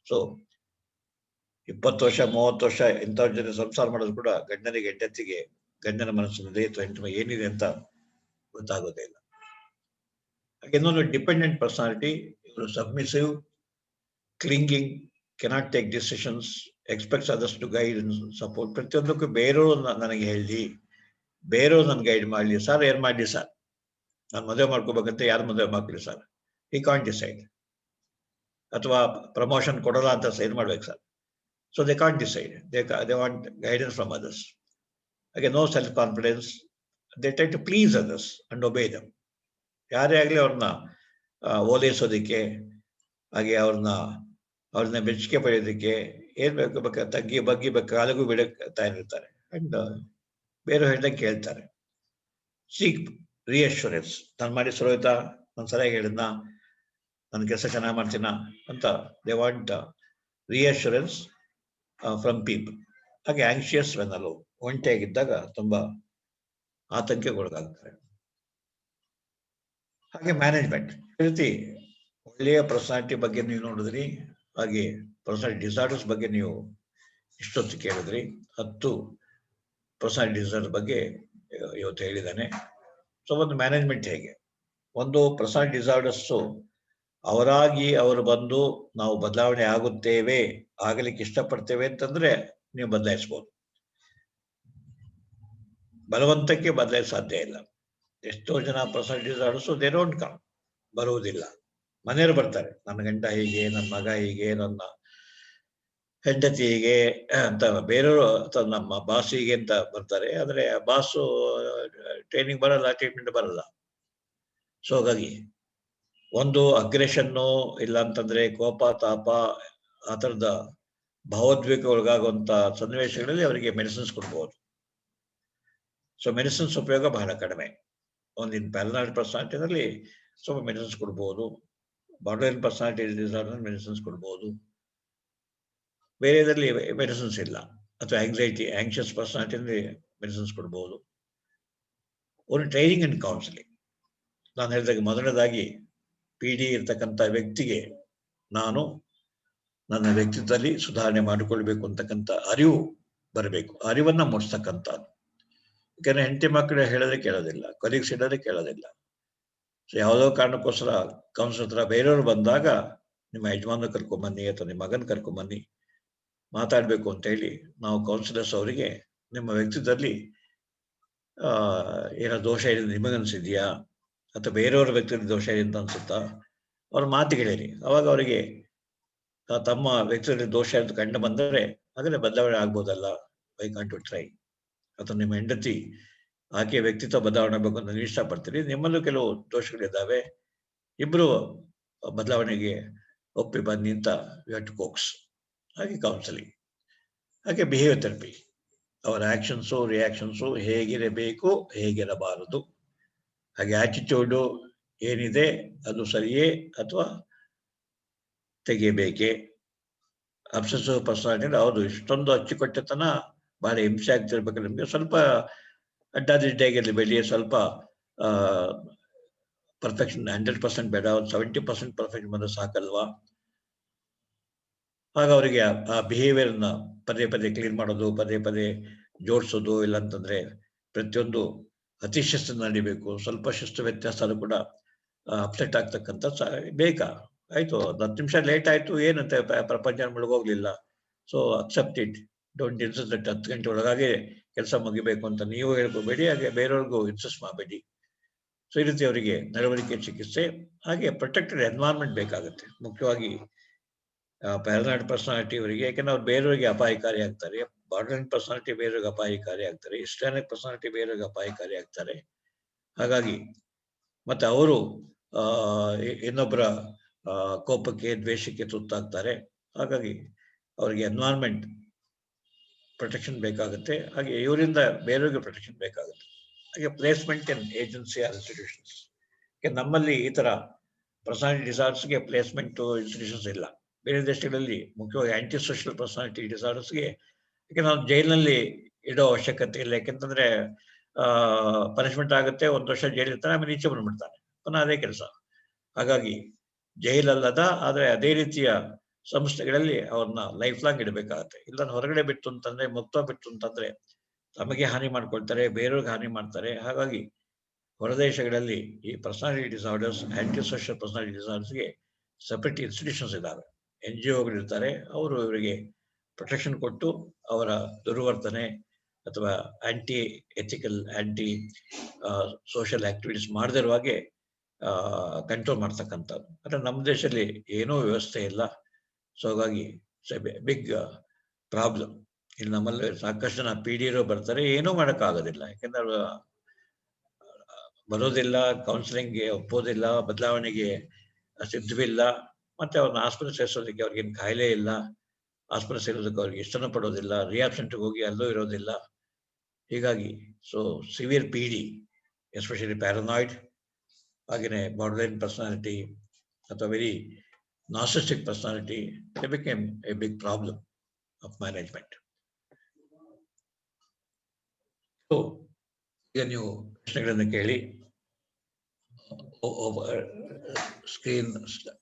ಸೊ 20 ವರ್ಷ 30 ವರ್ಷ ಇಂಥವ್ರ ಜೊತೆ ಸಂಸಾರ ಮಾಡೋದು ಕೂಡ ಗಂಡನಿಗೆ ಹೆಂಡತಿಗೆ ಗಂಡನ ಮನಸ್ಸಿನಲ್ಲಿ ಅಥವಾ ಹೆಂಡತಿ ಏನಿದೆ ಅಂತ ಗೊತ್ತಾಗೋದೇ ಇಲ್ಲ. ಹಾಗೆ ಇನ್ನೊಂದು ಡಿಪೆಂಡೆಂಟ್ ಪರ್ಸನಾಲಿಟಿ. ಇವರು submissive, clinging, cannot take decisions, expects others to guide and support. ಪ್ರತಿಯೊಂದಕ್ಕೂ ಬೇರೆಯವರು ನನಗೆ ಹೇಳಿ, ಬೇರೆಯವ್ರು ನನ್ಗೆ ಗೈಡ್ ಮಾಡಲಿ ಸರ್, ಏನ್ ಮಾಡಲಿ ಸರ್, ನಾನು ಮದುವೆ ಮಾಡ್ಕೋಬೇಕಂತ ಯಾರು ಮದುವೆ ಮಾಡ್ಕೊಳ್ಳಿ ಸರ್, ಈ ಕಾಂಟ್ ಡಿಸೈಡ್. ಅಥವಾ ಪ್ರಮೋಷನ್ ಕೊಡೋಲ್ಲ ಅಂತ ಏನ್ ಮಾಡ್ಬೇಕು sir. So they can't decide, they want guidance from others. ಹಾಗೆ no self confidence. They try to please others and obey them. ಯಾರೇ ಆಗಲಿ ಅವ್ರನ್ನ ಓಲೈಸೋದಕ್ಕೆ, ಹಾಗೆ ಅವ್ರನ್ನ ಮೆಚ್ಚುಗೆ ಪಡೆಯೋದಕ್ಕೆ ಏನ್ ಬೇಕು ತಗ್ಗಿ ಬಗ್ಗಿ ಕಾಲಿಗೂ ಬಿಡಕ್ಕೆ ತಯಾರಿರ್ತಾರೆ. ಅಂಡ್ ಬೇರೆ ಹೇಳ್ದಂಗೆ ಕೇಳ್ತಾರೆ. Seek reassurance. ನಾನು ಮಾಡಿ ಸರೋಯ್ತಾ, ನಾನು ಸರಿಯಾಗಿ ಹೇಳಿದ್ನ, ನನ್ನ ಕೆಲಸ ಚೆನ್ನಾಗಿ ಮಾಡ್ತೀನ ಅಂತ they want reassurance from people. ಹಾಗೆ ಆಂಕ್ಷಿಯಸ್ ವೆನ್ ಅಲೋನ್. ಒಂಟಿಯಾಗಿದ್ದಾಗ ತುಂಬಾ ಆತಂಕಗೊಳಗಾಗ್ತಾರೆ. ಹಾಗೆ ಮ್ಯಾನೇಜ್ಮೆಂಟ್. ಈ ರೀತಿ ಒಳ್ಳೆಯ ಪರ್ಸನಾಲಿಟಿ ಬಗ್ಗೆ ನೀವು ನೋಡಿದ್ರಿ, ಹಾಗೆ ಪರ್ಸನಾಲಿಟಿ ಡಿಸಾರ್ಡರ್ಸ್ ಬಗ್ಗೆ ನೀವು ಇಷ್ಟೊತ್ತು ಕೇಳಿದ್ರಿ. 10 ಪರ್ಸನಾಲಿಟಿ ಡಿಸಾರ್ಡರ್ ಬಗ್ಗೆ ಇವತ್ತು ಹೇಳಿದ್ದಾನೆ. ಸೊ ಒಂದು ಮ್ಯಾನೇಜ್ಮೆಂಟ್ ಹೇಗೆ, ಒಂದು ಪರ್ಸನಾಲಿಟಿ ಡಿಸಾರ್ಡರ್ಸು ಅವರಾಗಿ ಅವರು ಬಂದು ನಾವು ಬದಲಾವಣೆ ಆಗುತ್ತೇವೆ, ಆಗಲಿಕ್ಕೆ ಇಷ್ಟಪಡ್ತೇವೆ ಅಂತಂದ್ರೆ ನೀವು ಬದಲಾಯಿಸ್ಬೋದು. ಬಲವಂತಕ್ಕೆ ಬದಲಾಯಿಸ ಸಾಧ್ಯ ಇಲ್ಲ. ಎಷ್ಟೋ ಜನ personality disorders they don't come, ಬರುವುದಿಲ್ಲ. ಮನೆಯವರು ಬರ್ತಾರೆ, ನನ್ನ ಗಂಡ ಹೀಗೆ, ನನ್ನ ಮಗ ಹೀಗೆ, ನನ್ನ ಹೆಂಡತಿ ಹೀಗೆ ಅಂತ ಬೇರೆಯವರು, ಅಥವಾ ನಮ್ಮ ಬಾಸ್ ಹೀಗೆ ಅಂತ ಬರ್ತಾರೆ. ಆದ್ರೆ ಬಾಸು ಟ್ರೈನಿಂಗ್ ಬರಲ್ಲ, ಟ್ರೀಟ್ಮೆಂಟ್ ಬರಲ್ಲ. ಸೊ ಹಾಗಾಗಿ ಒಂದು ಅಗ್ರೆಷನ್ನು, ಇಲ್ಲ ಅಂತಂದ್ರೆ ಕೋಪ ತಾಪ, ಆ ಥರದ ಭಾವೋದ್ವೇಗ ಒಳಗಾಗುವಂತ ಸನ್ನಿವೇಶಗಳಲ್ಲಿ ಅವರಿಗೆ ಮೆಡಿಸಿನ್ಸ್ ಕೊಡ್ಬೋದು. ಸೊ ಮೆಡಿಸಿನ್ಸ್ ಉಪಯೋಗ ಬಹಳ ಕಡಿಮೆ. ಒಂದಿನ ಪ್ಯಾರನಾಯ್ಡ್ ಪರ್ಸನಾಲಿಟಿನಲ್ಲಿ ಸ್ವಲ್ಪ ಮೆಡಿಸಿನ್ಸ್ ಕೊಡ್ಬೋದು, ಬಾರ್ಡರ್ಲೈನ್ ಪರ್ಸನಾಲಿಟಿ ಡಿಸಾರ್ಡರ್ ಮೆಡಿಸಿನ್ಸ್ ಕೊಡ್ಬೋದು, ಬೇರೆದಲ್ಲಿ ಮೆಡಿಸಿನ್ಸ್ ಇಲ್ಲ. ಅಥವಾ ಆಂಕ್ಷಿಯಸ್ ಪರ್ಸನಾಲಿಟಿನಲ್ಲಿ ಮೆಡಿಸಿನ್ಸ್ ಕೊಡ್ಬೋದು. ಒಂದು ಟ್ರೈನಿಂಗ್ ಅಂಡ್ ಕೌನ್ಸಿಲಿಂಗ್. ನಾನು ಹೇಳಿದಾಗ ಮೊದಲನೇದಾಗಿ PD ಇರ್ತಕ್ಕಂಥ ವ್ಯಕ್ತಿಗೆ ನಾನು ನನ್ನ ವ್ಯಕ್ತಿತ್ವದಲ್ಲಿ ಸುಧಾರಣೆ ಮಾಡಿಕೊಳ್ಬೇಕು ಅಂತಕ್ಕಂಥ ಅರಿವು ಬರಬೇಕು. ಅರಿವನ್ನ ಮೂಡಿಸ್ತಕ್ಕಂಥದ್ದು. ಯಾಕಂದ್ರೆ ಹೆಂಡತಿ ಮಕ್ಕಳು ಹೇಳೋದೇ ಕೇಳೋದಿಲ್ಲ, ಕೊಲೀಗ್ಸ್ ಹೇಳೋದೇ ಕೇಳೋದಿಲ್ಲ. ಸೊ ಯಾವುದೋ ಕಾರಣಕ್ಕೋಸ್ಕರ ಕೌನ್ಸಿಲರ್ ಹತ್ರ ಬೇರೆಯವರು ಬಂದಾಗ ನಿಮ್ಮ ಯಜಮಾನ ಕರ್ಕೊಂಬನ್ನಿ ಅಥವಾ ನಿಮ್ಮ ಮಗನ ಕರ್ಕೊಂಬನ್ನಿ ಮಾತಾಡ್ಬೇಕು ಅಂತ ಹೇಳಿ ನಾವು ಕೌನ್ಸಿಲರ್ಸ್ ಅವರಿಗೆ ನಿಮ್ಮ ವ್ಯಕ್ತಿತ್ವದಲ್ಲಿ ಏನೋ ದೋಷ ಇದೆ ನಿಮಗನ್ಸಿದ್ಯಾ ಅಥವಾ ಬೇರೆಯವ್ರ ವ್ಯಕ್ತಿತ್ವದಲ್ಲಿ ದೋಷ ಇದೆ ಅಂತ ಅನ್ಸುತ್ತಾ, ಅವ್ರ ಮಾತುಗಳೇರಿ. ಅವಾಗ ಅವರಿಗೆ ತಮ್ಮ ವ್ಯಕ್ತಿತ್ವದಲ್ಲಿ ದೋಷ ಅಂತ ಕಂಡು ಬಂದರೆ ಅದನ್ನೇ ಬದಲಾವಣೆ ಆಗ್ಬೋದಲ್ಲ, ವೈ ಕಾಂಟ್ ಟು ಟ್ರೈ. ಅಥವಾ ನಿಮ್ಮ ಹೆಂಡತಿ ಆಕೆಯ ವ್ಯಕ್ತಿತ್ವ ಬದಲಾವಣೆ ಆಗಬೇಕು ಅಂತ ನೀವು ಇಷ್ಟಪಡ್ತೀರಿ, ನಿಮ್ಮಲ್ಲೂ ಕೆಲವು ದೋಷಗಳಿದ್ದಾವೆ, ಇಬ್ರು ಬದಲಾವಣೆಗೆ ಒಪ್ಪಿ ಬನ್ನಿ ಅಂತ ಕೋಕ್ಸ್. ಹಾಗೆ ಕೌನ್ಸಿಲಿಂಗ್. ಹಾಗೆ ಬಿಹೇವಿಯರ್ ಥೆರಪಿ. ಅವರ ಆಕ್ಷನ್ಸು ರಿಯಾಕ್ಷನ್ಸು ಹೇಗಿರಬೇಕು, ಹೇಗಿರಬಾರದು, ಹಾಗೆ ಆಟಿಟ್ಯೂಡು ಏನಿದೆ ಅದು ಸರಿಯೇ ಅಥವಾ ತೆಗೆಯಬೇಕೆ. ಅಬ್ಸೆಸಿವ್ ಪರ್ಸನಾಲಿಟಿ, ಹೌದು ಇಷ್ಟೊಂದು ಅಚ್ಚುಕಟ್ಟತನ ಬಹಳ ಹಿಂಸೆ ಆಗ್ತಿರ್ಬೇಕು, ನಿಮಗೆ ಸ್ವಲ್ಪ ಅಡ್ಡಾದಿಡ್ಡಾಗಿರಲಿ, ಸ್ವಲ್ಪ ಪರ್ಫೆಕ್ಷನ್ 100% ಬೇಡ, ಒಂದು 70% ಪರ್ಫೆಕ್ಷನ್ ಬಂದ್ರೆ ಸಾಕಲ್ವಾ. ಆಗ ಅವರಿಗೆ ಆ ಬಿಹೇವಿಯರ್ನ ಪದೇ ಪದೇ ಕ್ಲೀನ್ ಮಾಡೋದು, ಪದೇ ಪದೇ ಜೋಡಿಸೋದು. ಇಲ್ಲ ಅಂತಂದ್ರೆ ಪ್ರತಿಯೊಂದು ಅತಿ ಶಿಸ್ತು ನಡಿಬೇಕು, ಸ್ವಲ್ಪ ಶಿಸ್ತು ವ್ಯತ್ಯಾಸ ಆದ್ರೂ ಕೂಡ ಅಪ್ಸೆಟ್ ಆಗ್ತಕ್ಕಂಥ ಬೇಕಾ. ಆಯ್ತು 10 ನಿಮಿಷ ಲೇಟ್ ಆಯ್ತು ಏನಂತೆ ಪ್ರಪಂಚ ಮುಳುಗೋಗ್ಲಿಲ್ಲ, so accept it. Don't insist that 10 ಗಂಟೆ ಒಳಗಾಗಿ ಕೆಲಸ ಮುಗಿಬೇಕು ಅಂತ ನೀವು ಹೇಳ್ಕೋಬೇಡಿ, ಹಾಗೆ ಬೇರೆಯವ್ರಿಗೂ ಇನ್ಸಿಸ್ಟ್ ಮಾಡಬೇಡಿ. ಸೊ ಈ ರೀತಿ ಅವರಿಗೆ ನಡವಳಿಕೆ ಚಿಕಿತ್ಸೆ, ಹಾಗೆ ಪ್ರೊಟೆಕ್ಟೆಡ್ ಎನ್ವೈರನ್ಮೆಂಟ್ ಬೇಕಾಗುತ್ತೆ. ಮುಖ್ಯವಾಗಿ ಪ್ಯಾರನಾಯ್ಡ್ ಪರ್ಸನಾಲಿಟಿ ಅವರಿಗೆ, ಯಾಕಂದ್ರೆ ಅವ್ರು ಬೇರೆಯವರಿಗೆ ಅಪಾಯಕಾರಿ ಆಗ್ತಾರೆ. ಬಾರ್ಡರ್ಲೈನ್ ಪರ್ಸನಾಲಿಟಿ ಬೇರೆಯವ್ರಿಗೆ ಅಪಾಯಕಾರಿ ಆಗ್ತಾರೆ. ಹಿಸ್ಟಾನಿಕ್ ಪರ್ಸನಾಲಿಟಿ ಬೇರೆಯವ್ರಿಗೆ ಅಪಾಯಕಾರಿ ಆಗ್ತಾರೆ. ಹಾಗಾಗಿ ಮತ್ತೆ ಅವರು ಇನ್ನೊಬ್ಬರ ಕೋಪಕ್ಕೆ, ದ್ವೇಷಕ್ಕೆ ತುತ್ತಾಗ್ತಾರೆ. ಹಾಗಾಗಿ ಅವರಿಗೆ ಎನ್ವೈರನ್ಮೆಂಟ್ ಪ್ರೊಟೆಕ್ಷನ್ ಬೇಕಾಗುತ್ತೆ. ಹಾಗೆ ಇವರಿಂದ ಬೇರೆಯವ್ರಿಗೆ ಪ್ರೊಟೆಕ್ಷನ್ ಬೇಕಾಗುತ್ತೆ. ಹಾಗೆ ಪ್ಲೇಸ್ಮೆಂಟ್ ಇನ್ ಏಜೆನ್ಸಿ ಆರ್ ಇನ್ಸ್ಟಿಟ್ಯೂಷನ್ಸ್. ನಮ್ಮಲ್ಲಿ ಈ ತರ ಪರ್ಸನಾಲಿಟಿ ಡಿಸಾರ್ಡರ್ಸ್ಗೆ ಪ್ಲೇಸ್ಮೆಂಟ್ ಇನ್ಸ್ಟಿಟ್ಯೂಷನ್ಸ್ ಇಲ್ಲ. ಬೇರೆ ದೇಶಗಳಲ್ಲಿ ಮುಖ್ಯವಾಗಿ ಆಂಟಿ ಸೋಷಿಯಲ್ ಪರ್ಸನಾಲಿಟಿ ಡಿಸಾರ್ಡರ್ಸ್ಗೆ ಯಾಕೆ ನಾವು ಜೈಲಿನಲ್ಲಿ ಇಡೋ ಅವಶ್ಯಕತೆ ಇಲ್ಲ. ಯಾಕೆಂತಂದ್ರೆ ಪನಿಷ್ಮೆಂಟ್ ಆಗುತ್ತೆ, 1 ವರ್ಷ ಜೈಲಿರ್ತಾನೆ, ಆಮೇಲೆ ಈಚೆ ಬಂದ್ಬಿಡ್ತಾನೆ, ಪುನಃ ಅದೇ ಕೆಲಸ. ಹಾಗಾಗಿ ಜೈಲಲ್ಲದ ಆದ್ರೆ ಅದೇ ರೀತಿಯ ಸಂಸ್ಥೆಗಳಲ್ಲಿ ಅವ್ರನ್ನ ಲೈಫ್ ಲಾಂಗ್ ಇಡಬೇಕಾಗತ್ತೆ. ಇಲ್ಲ ಹೊರಗಡೆ ಬಿಟ್ಟು ಅಂತಂದ್ರೆ, ಮುಕ್ತ ಬಿಟ್ಟು ಅಂತಂದ್ರೆ ತಮಗೆ ಹಾನಿ ಮಾಡ್ಕೊಳ್ತಾರೆ, ಬೇರೆಯವ್ರಿಗೆ ಹಾನಿ ಮಾಡ್ತಾರೆ. ಹಾಗಾಗಿ ಹೊರದೇಶಗಳಲ್ಲಿ ಈ personality disorders, anti social personality ಡಿಸಾರ್ಡರ್ಸ್ಗೆ ಸಪರೇಟ್ ಇನ್ಸ್ಟಿಟ್ಯೂಷನ್ಸ್ ಇದ್ದಾವೆ, NGOಗಳು ಇರ್ತಾರೆ. ಅವರು ಇವರಿಗೆ ಪ್ರೊಟೆಕ್ಷನ್ ಕೊಟ್ಟು ಅವರ ದುರ್ವರ್ತನೆ ಅಥವಾ anti ethical, anti social activities ಮಾಡದಿರುವ ಹಾಗೆ ಕಂಟ್ರೋಲ್ ಮಾಡ್ತಕ್ಕಂಥದ್ದು. ಆದರೆ ನಮ್ಮ ದೇಶದಲ್ಲಿ ಏನೂ ವ್ಯವಸ್ಥೆ ಇಲ್ಲ. ಸೊ ಹಾಗಾಗಿ ಬಿಗ್ ಪ್ರಾಬ್ಲಮ್. ಇಲ್ಲಿ ನಮ್ಮಲ್ಲಿ ಸಾಕಷ್ಟು ಜನ PDO ಬರ್ತಾರೆ, ಏನೂ ಮಾಡೋಕ್ಕಾಗೋದಿಲ್ಲ. ಯಾಕೆಂದ್ರೆ ಬರೋದಿಲ್ಲ, ಕೌನ್ಸಿಲಿಂಗ್ಗೆ ಒಪ್ಪೋದಿಲ್ಲ, ಬದಲಾವಣೆಗೆ ಸಿದ್ಧವಿಲ್ಲ. ಮತ್ತೆ ಅವ್ರನ್ನ ಆಸ್ಪತ್ರೆ ಸೇರಿಸೋದಕ್ಕೆ ಅವ್ರಿಗೇನು ಕಾಯಿಲೆ ಇಲ್ಲ, ಆಸ್ಪತ್ರೆ ಸೇರೋದಕ್ಕೆ ಅವ್ರಿಗೆ ಇಷ್ಟನೂ ಪಡೋದಿಲ್ಲ, ರಿಯಾಬ್ಸೆಂಟ್ಗೆ ಹೋಗಿ ಅಲ್ಲೂ ಇರೋದಿಲ್ಲ. ಹೀಗಾಗಿ so severe PD, especially paranoid, ಹಾಗೆಯೇ ಬಾರ್ಡರ್ಲೈನ್ ಪರ್ಸನಾಲಿಟಿ ಅಥವಾ very narcissistic personality, they became a big problem of management. So ಈಗ ನೀವು ಪ್ರಶ್ನೆಗಳನ್ನು ಕೇಳಿ. ಸ್ಕ್ರೀನ್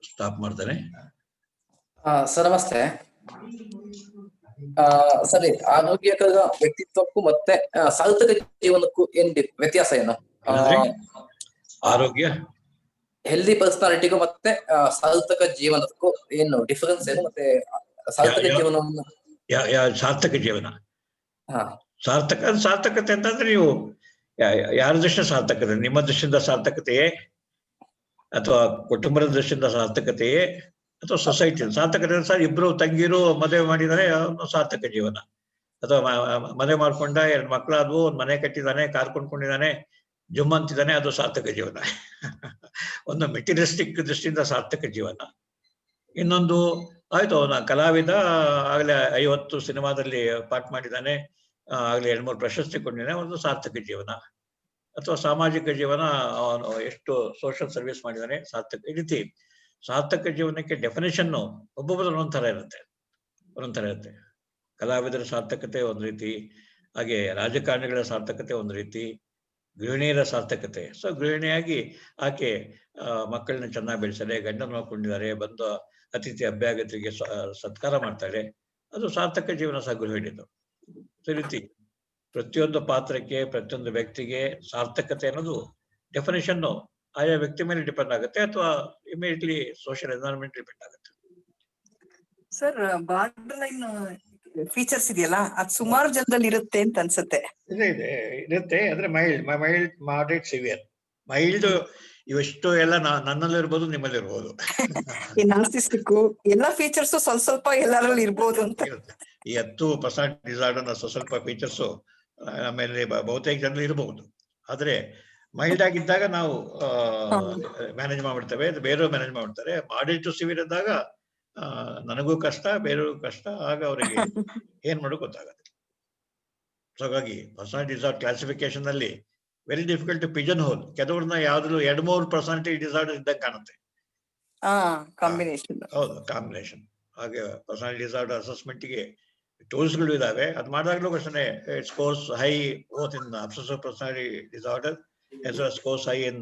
ಸ್ಟಾಪ್ ಮಾಡ್ತಾನೆ. ಸರ್ ನಮಸ್ತೆ. ಸರಿ, ಆರೋಗ್ಯಕರ ವ್ಯಕ್ತಿತ್ವಕ್ಕೂ ಮತ್ತೆ ಸಾರ್ಥಕ ಜೀವನಕ್ಕೂ ಏನ್ ವ್ಯತ್ಯಾಸ ಏನು? ಆರೋಗ್ಯ ಹೆಲ್ದಿ ಪರ್ಸನಾಲಿಟಿಗೂ ಮತ್ತೆ ಸಾರ್ಥಕ ಜೀವನಕ್ಕೂ ಏನು ಡಿಫರೆನ್ಸ್ ಏನು? ಮತ್ತೆ ಸಾರ್ಥಕ ಜೀವನವನ್ನು ಸಾರ್ಥಕ ಜೀವನ, ಸಾರ್ಥಕತೆ ಅಂತಂದ್ರೆ ನೀವು ಯಾರ ದೃಷ್ಟಿಯಿಂದ ಸಾರ್ಥಕತೆ? ನಿಮ್ಮ ದೃಷ್ಟಿಯಿಂದ ಸಾರ್ಥಕತೆಯೇ, ಅಥವಾ ಕುಟುಂಬದ ದೃಷ್ಟಿಯಿಂದ ಸಾರ್ಥಕತೆಯೇ, ಅಥವಾ ಸೊಸೈಟಿ ಸಾರ್ಥಕತೆ? ಸರ್, ಇಬ್ರು ತಂಗಿರು ಮದುವೆ ಮಾಡಿದರೆ ಸಾರ್ಥಕ ಜೀವನ, ಅಥವಾ ಮದುವೆ ಮಾಡ್ಕೊಂಡ 2 ಮಕ್ಕಳಾದ್ವು, 1 ಮನೆ ಕಟ್ಟಿದ್ದಾನೆ, ಕಾರ್ ಕೊಂಡ್ಕೊಂಡಿದ್ದಾನೆ, ಜುಮ್ ಅಂತಿದ್ದಾನೆ, ಅದು ಸಾರ್ಥಕ ಜೀವನ. ಒಂದು ಮೆಟೀರಿಯಲಿಸ್ಟಿಕ್ ದೃಷ್ಟಿಯಿಂದ ಸಾರ್ಥಕ ಜೀವನ. ಇನ್ನೊಂದು ಆಯ್ತು, ಅವನ ಕಲಾವಿದ, ಆಗ್ಲೇ 50 ಸಿನಿಮಾದಲ್ಲಿ ಪಾಠ ಮಾಡಿದ್ದಾನೆ, ಆಗ್ಲೇ 2-3 ಪ್ರಶಸ್ತಿ ಕೊಂಡಿದ್ದಾನೆ, ಒಂದು ಸಾರ್ಥಕ ಜೀವನ. ಅಥವಾ ಸಾಮಾಜಿಕ ಜೀವನ, ಅವನು ಎಷ್ಟು ಸೋಷಿಯಲ್ ಸರ್ವಿಸ್ ಮಾಡಿದ್ದಾನೆ, ಸಾರ್ಥಕ. ಈ ರೀತಿ ಸಾರ್ಥಕ ಜೀವನಕ್ಕೆ ಡೆಫಿನೇಷನ್ ಒಬ್ಬೊಬ್ಬರು ಒಂದೊಂಥರ ಇರುತ್ತೆ. ಕಲಾವಿದರ ಸಾರ್ಥಕತೆ ಒಂದು ರೀತಿ, ಹಾಗೆ ರಾಜಕಾರಣಿಗಳ ಸಾರ್ಥಕತೆ ಒಂದು ರೀತಿ, ಗೃಹಿಣಿಯರ ಸಾರ್ಥಕತೆ. ಸೊ ಗೃಹಿಣಿಯಾಗಿ ಆಕೆ ಮಕ್ಕಳನ್ನ ಚೆನ್ನಾಗಿ ಬೆಳೆಸಲೆ, ಗಂಡನ ನೋಡ್ಕೊಂಡಿದ್ದಾರೆ, ಬಂದು ಅತಿಥಿ ಅಭ್ಯಾಗತಿಗೆ ಸತ್ಕಾರ ಮಾಡ್ತಾಳೆ, ಅದು ಸಾರ್ಥಕ ಜೀವನ ಸಹ ಗೃಹಿಣಿದು. ಈ ರೀತಿ ಪ್ರತಿಯೊಂದು ಪಾತ್ರಕ್ಕೆ, ಪ್ರತಿಯೊಂದು ವ್ಯಕ್ತಿಗೆ ಸಾರ್ಥಕತೆ ಅನ್ನೋದು ಡೆಫಿನೇಷನ್ ಆಯಾ ವ್ಯಕ್ತಿ ಮೇಲೆ ಡಿಪೆಂಡ್ ಆಗುತ್ತೆ, ಅಥವಾ ಇಮಿಡಿಯೇಟ್ಲಿ ಸೋಷಿಯಲ್ ಎನ್ವೈರನ್ಮೆಂಟ್ ಡಿಪೆಂಡ್ ಆಗುತ್ತೆ. ಸರ್, ಬಾರ್ಡರ್ ಲೈನ್ ಫೀಚರ್ಸ್ ಇದೆಯಲ್ಲ, ಅದು ಸುಮಾರು ಜನದಲ್ಲಿ ಇರುತ್ತೆ ಅಂತ ಅನ್ಸುತ್ತೆ. ಇರುತ್ತೆ, ಅಂದ್ರೆ ಮೈಲ್ಡ್, ಮಾಡರೇಟ್, ಸಿವಿಯರ್. ಮೈಲ್ಡ್ ಇವೆಷ್ಟು ಎಲ್ಲ ನನ್ನಲ್ಲಿ ಇರ್ಬೋದು, ನಿಮ್ಮಲ್ಲಿ ಇರ್ಬೋದು. ಈ ನಾರ್ಸಿಸ್ಟಿಕ್ ಎಲ್ಲಾ ಫೀಚರ್ಸ್ ಸ್ವಲ್ಪ ಎಲ್ಲರಲ್ಲಿ ಇರ್ಬೋದು ಅಂತ. ಈ 10% ಡಿಸಾರ್ಡರ್ ಸ್ವಲ್ಪ ಫೀಚರ್ಸ್ ಆಮೇಲೆ ಬಹುತೇಕ ಜನರಲ್ಲಿ ಇರಬಹುದು. ಆದ್ರೆ ಮೈಲ್ಡ್ ಆಗಿದ್ದಾಗ ನಾವು ಮ್ಯಾನೇಜ್ ಮಾಡ್ಬಿಡ್ತೇವೆ, ಬೇರೆಯವ್ರು ಮ್ಯಾನೇಜ್ ಮಾಡ್ಬಿಡ್ತಾರೆ. ಮಾಡರೇಟ್ ಟು ಸಿವಿಯರ್ ಇದ್ದಾಗ ನನಗೂ ಕಷ್ಟ, ಬೇರೆಯವ್ರಿಗೂ ಕಷ್ಟ, ಆಗ ಅವರಿಗೆ ಏನ್ ಮಾಡೋದು ಗೊತ್ತಾಗತ್ತೆ. ಸೊ ಹಾಗಾಗಿ ಪರ್ಸನಾಲಿಟಿ ಡಿಸಾರ್ಡರ್ ಕ್ಲಾಸಿಫಿಕೇಶನ್ ಅಲ್ಲಿ very difficult to pigeonhole. ಕೆಲವ್ರನ್ನ ಯಾವ್ದು 2-3 ಪರ್ಸನಾಲಿಟಿ ಡಿಸಾರ್ಡರ್ ಇದ್ದಂಗೆ ಕಾಣುತ್ತೆ. ಹೌದು, ಕಾಂಬಿನೇಷನ್. ಹಾಗೆ ಪರ್ಸನಾಲಿಟಿ ಡಿಸಾರ್ಡರ್ ಅಸೆಸ್ಮೆಂಟ್ ಗೆ ಟೂಲ್ಸ್ ಗಳು ಇದಾವೆ. ಅದು ಮಾಡಿದಾಗ್ಲೂ ಅಷ್ಟೇ it scores high both in obsessive personality disorder as well as scores high in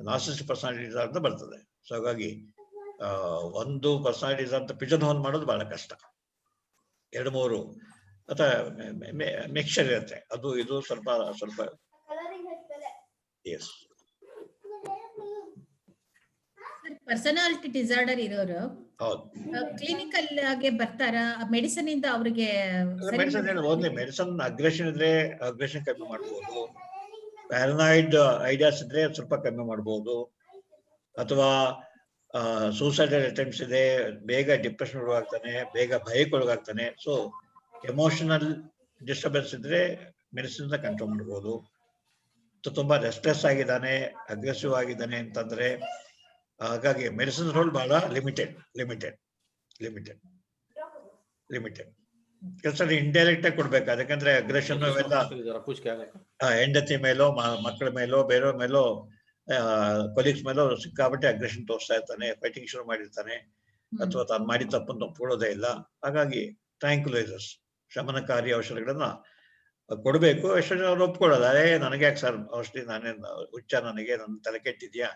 narcissistic personality disorder ಬರ್ತದೆ. ಸೊ ಹಾಗಾಗಿ ಒಂದು ಪರ್ಸನಾಲಿಟಿ ಡಿಸಾರ್ಡರ್ ಪಿಜನ್ ಹೋಲ್ ಮಾಡೋದು ಬಹಳ ಕಷ್ಟ. 2-3 ಅಥವಾ ಮಿಕ್ಸ್ಚರ್ ಇರುತ್ತೆ, ಅದು ಇದು ಸ್ವಲ್ಪ ಪರ್ಸನಾಲಿಟಿ ಡಿಸಾರ್ಡರ್ ಇರೋರು ಹೌದು. ಕ್ಲಿನಿಕಲ್ ಆಗಿ ಬರ್ತಾರ ಮೆಡಿಸಿನ್ ಇಂದ ಅವ್ರಿಗೆ ಮೆಡಿಸಿನ್ ಓನ್ಲಿ ಮೆಡಿಸಿನ್ ಅಗ್ರೆಷನ್ ಇದ್ರೆ ಅಗ್ರೆಷನ್ ಕಮ್ಮಿ ಮಾಡ್ಬೋದು. ಪ್ಯಾರನಾಯ್ಡ್ ಐಡಿಯಾಸ್ ಇದ್ರೆ ಸ್ವಲ್ಪ ಕಮ್ಮಿ ಮಾಡ್ಬೋದು. ಅಥವಾ ಸೂಸೈಡಲ್ ಅಟೆಂಪ್ಟ್ಸ್ ಇದೆ, ಬೇಗ ಡಿಪ್ರೆಷನ್ ಒಳಗಾಗ್ತಾನೆ, ಬೇಗ ಭಯಕ್ಕೆ ಒಳಗಾಗ್ತಾನೆ. ಸೊ ಎಮೋಷನಲ್ ಡಿಸ್ಟರ್ಬೆನ್ಸ್ ಇದ್ರೆ ಮೆಡಿಸಿನ್ ಕಂಟ್ರೋಲ್ ಮಾಡ್ಬೋದು. ತುಂಬಾ ರೆಸ್ಟ್ಲೆಸ್ ಆಗಿದ್ದಾನೆ, ಅಗ್ರೆಸಿವ್ ಆಗಿದ್ದಾನೆ ಅಂತಂದ್ರೆ ಹಾಗಾಗಿ ಮೆಡಿಸಿನ್ ರೋಲ್ ಬಹಳ ಲಿಮಿಟೆಡ್. ಕೆಲಸ ಇಂಡೈರೆಕ್ಟ್ ಆಗಿ ಕೊಡ್ಬೇಕು. ಅದಕ್ಕಂದ್ರೆ ಅಗ್ರೆಷನ್ ಅವೆಲ್ಲ ಹೆಂಡತಿ ಮೇಲೋ ಮಕ್ಕಳ ಮೇಲೋ ಬೇರೆಯವ್ರ ಮೇಲೋ ಕೊಲೀಗ್ಸ್ ಮೇಲೋ ಸಿಕ್ಕಾಬಿಟ್ಟೆ ಅಗ್ರೆಷನ್ ತೋರಿಸ್ತಾ ಇರ್ತಾನೆ, ಫೈಟಿಂಗ್ ಶುರು ಮಾಡಿರ್ತಾನೆ, ಅಥವಾ ತಾನು ಮಾಡಿ ತಪ್ಪನ್ನು ಒಪ್ಕೊಳ್ಳೋದೇ ಇಲ್ಲ. ಹಾಗಾಗಿ ಟ್ರ್ಯಾಂಕ್ಯುಲೈಸರ್ಸ್, ಶಮನಕಾರಿ ಔಷಧಿಗಳನ್ನ ಕೊಡ್ಬೇಕು. ಎಷ್ಟೋ ಜನ ಅವ್ರು ಒಪ್ಕೊಳ್ಳೋದು, ನನಗೆ ಯಾಕೆ ಸರ್ ಔಷಧಿ, ನಾನೇನು ಹುಚ್ಚ, ನನಗೆ ನನ್ನ ತಲೆ ಕೆಟ್ಟಿದ್ಯಾ,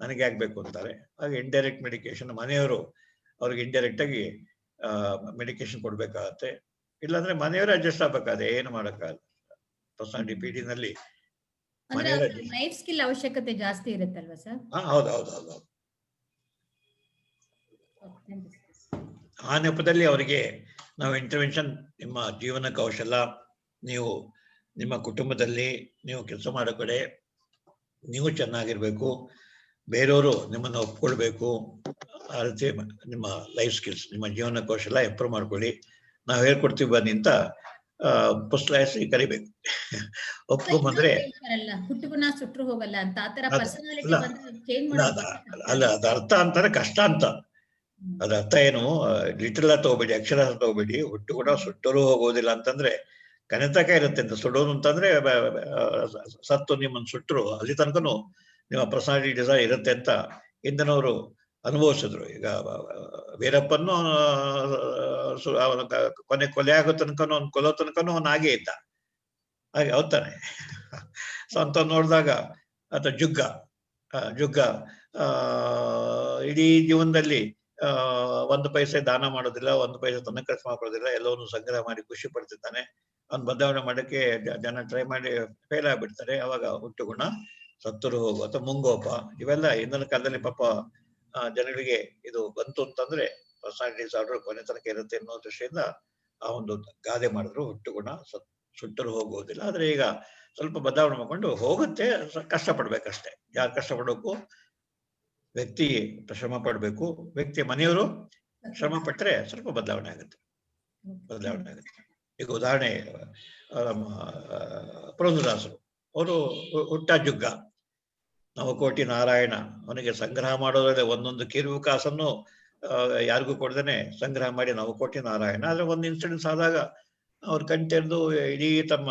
ನನಗೆ ಆಗ್ಬೇಕು ಅಂತಾರೆ. ಹಾಗೆ ಇಂಡೈರೆಕ್ಟ್ ಮೆಡಿಕೇಶನ್ ಮನೆಯವರು ಅವ್ರಿಗೆ ಇಂಡೈರೆಕ್ಟ್ ಆಗಿ ಮೆಡಿಕೇಶನ್ ಕೊಡ್ಬೇಕಾಗತ್ತೆ. ಇಲ್ಲಾಂದ್ರೆ ಮನೆಯವರೇ ಅಡ್ಜಸ್ಟ್ ಆಗ್ಬೇಕಾದ್ರೆ ಏನು ಮಾಡಕ್ಕಾಗಲ್ಲ. ಪರ್ಸನಾಲಿಟಿ PD ಲೈಫ್ ಸ್ಕಿಲ್ ಅವಶ್ಯಕತೆ ಜಾಸ್ತಿ ಇರುತ್ತಲ್ವಾ ಸರ್? ಹೌದು. ಆ ನೆಪದಲ್ಲಿ ಅವರಿಗೆ ನಾವು ಇಂಟರ್ವೆನ್ಷನ್, ನಿಮ್ಮ ಜೀವನ ಕೌಶಲ, ನೀವು ನಿಮ್ಮ ಕುಟುಂಬದಲ್ಲಿ ನೀವು ಕೆಲಸ ಮಾಡೋ ಕಡೆ ನೀವು ಚೆನ್ನಾಗಿರ್ಬೇಕು, ಬೇರೆಯವರು ನಿಮ್ಮನ್ನ ಒಪ್ಕೊಳ್ಬೇಕು. ಆ ರೀತಿ ನಿಮ್ಮ ಲೈಫ್ ಸ್ಕಿಲ್ಸ್, ನಿಮ್ಮ ಜೀವನ ಕೌಶಲ ಇಂಪ್ರೂವ್ ಮಾಡ್ಕೊಳ್ಳಿ. ನಾವು ಹೇಳ್ಕೊಡ್ತೀವಿ ಬನ್ನಿ ಅಂತ ಪುಸ್ತಕ ಕರಿಬೇಕು. ಒಪ್ಕೊಂಬಂದ್ರೆ ಸುಟ್ರು ಹೋಗಲ್ಲ ಅಂತ ಅಲ್ಲ, ಅದ ಅರ್ಥ ಅಂತಾರೆ ಕಷ್ಟ ಅಂತ. ಅದ ಅರ್ಥ ಏನು, ಲಿಟರಲ್ ತಗೋಬೇಡಿ, ಅಕ್ಷರ ತಗೋಬೇಡಿ. ಹುಟ್ಟು ಕೂಡ ಸುಟ್ಟರೂ ಹೋಗೋದಿಲ್ಲ ಅಂತಂದ್ರೆ ಕನೆತಕ ಇರುತ್ತೆ ಅಂತ. ಸುಡೋದು ಅಂತಂದ್ರೆ ಸತ್ತು ನಿಮ್ಮನ್ನು ಸುಟ್ಟರು ಅಲ್ಲಿ ತನಕನು ನಿಮ್ಮ ಪರ್ಸನಾಲಿಟಿ ಡಿಸೈರ್ ಇರುತ್ತೆ ಅಂತ ಹಿಂದಿನವರು ಅನುಭವಿಸಿದ್ರು. ಈಗ ವೀರಪ್ಪನ್ನು ಕೊಲೆ ಆಗೋ ತನಕನೂ ಅವ್ನು ಕೊಲ್ಲೋ ತನಕನೂ ಅವ್ನು ಹಾಗೇ ಇದ್ದ, ಹಾಗೆ ಅವತ್ತಾನೆ. ಸೊ ಅಂತ ನೋಡಿದಾಗ ಅಥವಾ ಜುಗ್ಗ ಇಡೀ ಜೀವನದಲ್ಲಿ 1 ಪೈಸೆ ದಾನ ಮಾಡೋದಿಲ್ಲ, 1 ಪೈಸೆ ತನ್ನ ಖರ್ಚು ಮಾಡ್ಕೊಳ್ಳೋದಿಲ್ಲ, ಎಲ್ಲವನ್ನು ಸಂಗ್ರಹ ಮಾಡಿ ಖುಷಿ ಪಡ್ತಿರ್ತಾನೆ. ಅವ್ನು ಬದಲಾವಣೆ ಮಾಡಕ್ಕೆ ಜನ ಟ್ರೈ ಮಾಡಿ ಫೇಲ್ ಆಗ್ಬಿಡ್ತಾರೆ. ಅವಾಗ ಹುಟ್ಟು ಗುಣ ಸತ್ತರು ಹೋಗು ಅಥವಾ ಮುಂಗೋಪ, ಇವೆಲ್ಲ ಹಿಂದಿನ ಕಾಲದಲ್ಲಿ ಪಾಪ ಜನಗಳಿಗೆ ಇದು ಬಂತು ಅಂತಂದ್ರೆ ಪರ್ಸನಾಲಿಟಿ ಡಿಸಾರ್ಡರ್ ಕೊನೆ ತನಕ ಇರುತ್ತೆ ಅನ್ನೋ ದೃಷ್ಟಿಯಿಂದ ಆ ಒಂದು ಗಾದೆ ಮಾಡಿದ್ರು. ಹುಟ್ಟು ಗುಣ ಸುಟ್ಟರು ಹೋಗುವುದಿಲ್ಲ. ಆದ್ರೆ ಈಗ ಸ್ವಲ್ಪ ಬದಲಾವಣೆ ಮಾಡ್ಕೊಂಡು ಹೋಗುತ್ತೆ. ಕಷ್ಟಪಡ್ಬೇಕಷ್ಟೇ. ಯಾರು ಕಷ್ಟಪಡಬೇಕು? ವ್ಯಕ್ತಿ ಶ್ರಮ ಪಡ್ಬೇಕು, ವ್ಯಕ್ತಿಯ ಮನೆಯವರು ಶ್ರಮ ಪಟ್ಟರೆ ಸ್ವಲ್ಪ ಬದಲಾವಣೆ ಆಗುತ್ತೆ. ಈಗ ಉದಾಹರಣೆ ಪುರಂದರದಾಸರು, ಅವರು ಹುಟ್ಟ ಜುಗ್ಗ, ನವಕೋಟಿ ನಾರಾಯಣ. ಅವನಿಗೆ ಸಂಗ್ರಹ ಮಾಡೋದ್ರಲ್ಲಿ ಒಂದೊಂದು ಕಿರು ಕಾಸನ್ನು ಯಾರಿಗೂ ಕೊಡ್ದೇನೆ ಸಂಗ್ರಹ ಮಾಡಿ ನವಕೋಟಿ ನಾರಾಯಣ. ಆದ್ರೆ ಒಂದು ಇನ್ಸಿಡೆನ್ಸ್ ಆದಾಗ ಅವ್ರು ಕಣ್ತೆರೆದು ಇಡೀ ತಮ್ಮ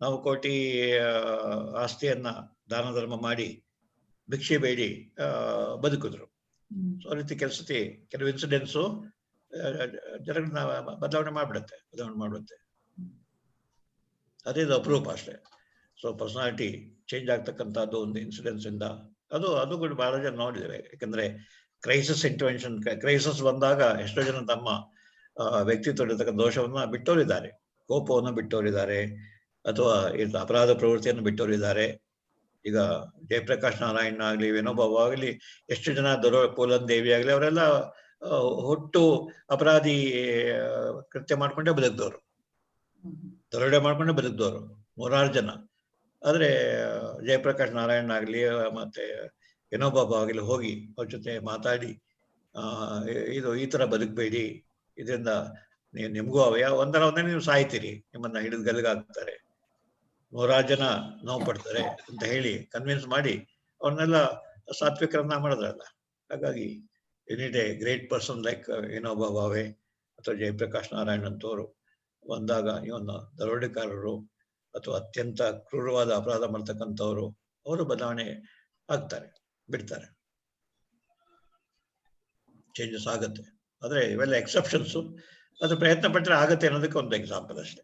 ನವಕೋಟಿ ಆಸ್ತಿಯನ್ನ ದಾನ ಧರ್ಮ ಮಾಡಿ ಭಿಕ್ಷೆ ಬೇಡಿ ಬದುಕಿದ್ರು. ಸೊ ಆ ರೀತಿ ಕೆಲವು ಇನ್ಸಿಡೆನ್ಸು ಜನಗಳನ್ನ ಬದಲಾವಣೆ ಮಾಡ್ಬಿಡುತ್ತೆ. ಅದೇ ಅಪರೂಪ ಅಷ್ಟೇ. ಸೊ ಪರ್ಸನಾಲಿಟಿ ಚೇಂಜ್ ಆಗ್ತಕ್ಕಂಥದ್ದು ಒಂದು ಇನ್ಸಿಡೆನ್ಸ್ ಇಂದ ಅದು ಕೂಡ ಬಹಳ ಜನ ನೋಡಿದ್ದೇವೆ. ಯಾಕಂದ್ರೆ ಕ್ರೈಸಿಸ್ ಬಂದಾಗ ಎಷ್ಟೋ ಜನ ತಮ್ಮ ವ್ಯಕ್ತಿತ್ವ ದೋಷವನ್ನ ಬಿಟ್ಟೋರಿದ್ದಾರೆ, ಕೋಪವನ್ನು ಬಿಟ್ಟೋರಿದ್ದಾರೆ, ಅಥವಾ ಅಪರಾಧ ಪ್ರವೃತ್ತಿಯನ್ನು ಬಿಟ್ಟೋರಿದ್ದಾರೆ. ಈಗ ಜಯಪ್ರಕಾಶ್ ನಾರಾಯಣ ಆಗ್ಲಿ, ವಿನೋಬಾಬು ಆಗ್ಲಿ, ಎಷ್ಟು ಜನ ಪೂಲನ್ ದೇವಿ ಆಗ್ಲಿ, ಅವರೆಲ್ಲ ಹುಟ್ಟು ಅಪರಾಧಿ ಕೃತ್ಯ ಮಾಡ್ಕೊಂಡೇ ಬದುಕಿದವರು, ದರೋಡೆ ಮಾಡ್ಕೊಂಡೇ ಬದುಕಿದವರು 100 ಜನ. ಆದ್ರೆ ಜಯಪ್ರಕಾಶ್ ನಾರಾಯಣ ಆಗ್ಲಿ ಮತ್ತೆ ವಿನೋಬಾಬು ಆಗ್ಲಿ ಹೋಗಿ ಅವ್ರ ಜೊತೆ ಮಾತಾಡಿ ಈ ತರ ಬದುಕಬೇಡಿ, ಇದರಿಂದ ನಿಮ್ಗೂ ಒಂದನೇ ನೀವು ಸಾಯ್ತೀರಿ, ನಿಮ್ಮನ್ನ ಹಿಡಿದು ಗಲ್ಗಾಗ್ತಾರೆ, 100 ಜನ ನೋವು ಪಡ್ತಾರೆ ಅಂತ ಹೇಳಿ ಕನ್ವಿನ್ಸ್ ಮಾಡಿ ಅವ್ರನ್ನೆಲ್ಲ ಸಾತ್ವಿಕರನ್ನ ಮಾಡಿದ್ರಲ್ಲ. ಹಾಗಾಗಿ any day great person like Vinoba Bhave ಅಥವಾ ಜಯಪ್ರಕಾಶ್ ನಾರಾಯಣ್ ಅಂತವರು ಬಂದಾಗ ಇವನ್ನ ದರೋಡೆಕಾರರು ಅಥವಾ ಅತ್ಯಂತ ಕ್ರೂರವಾದ ಅಪರಾಧ ಮಾಡ್ತಕ್ಕಂಥವ್ರು ಅವರು ಬದಲಾವಣೆ ಆಗ್ತಾರೆ, ಬಿಡ್ತಾರೆ, ಚೇಂಜಸ್ ಆಗತ್ತೆ. ಆದ್ರೆ ಇವೆಲ್ಲ ಎಕ್ಸೆಪ್ಷನ್ಸು. ಅದು ಪ್ರಯತ್ನ ಪಟ್ಟರೆ ಆಗತ್ತೆ ಅನ್ನೋದಕ್ಕೆ ಒಂದು ಎಕ್ಸಾಂಪಲ್ ಅಷ್ಟೇ.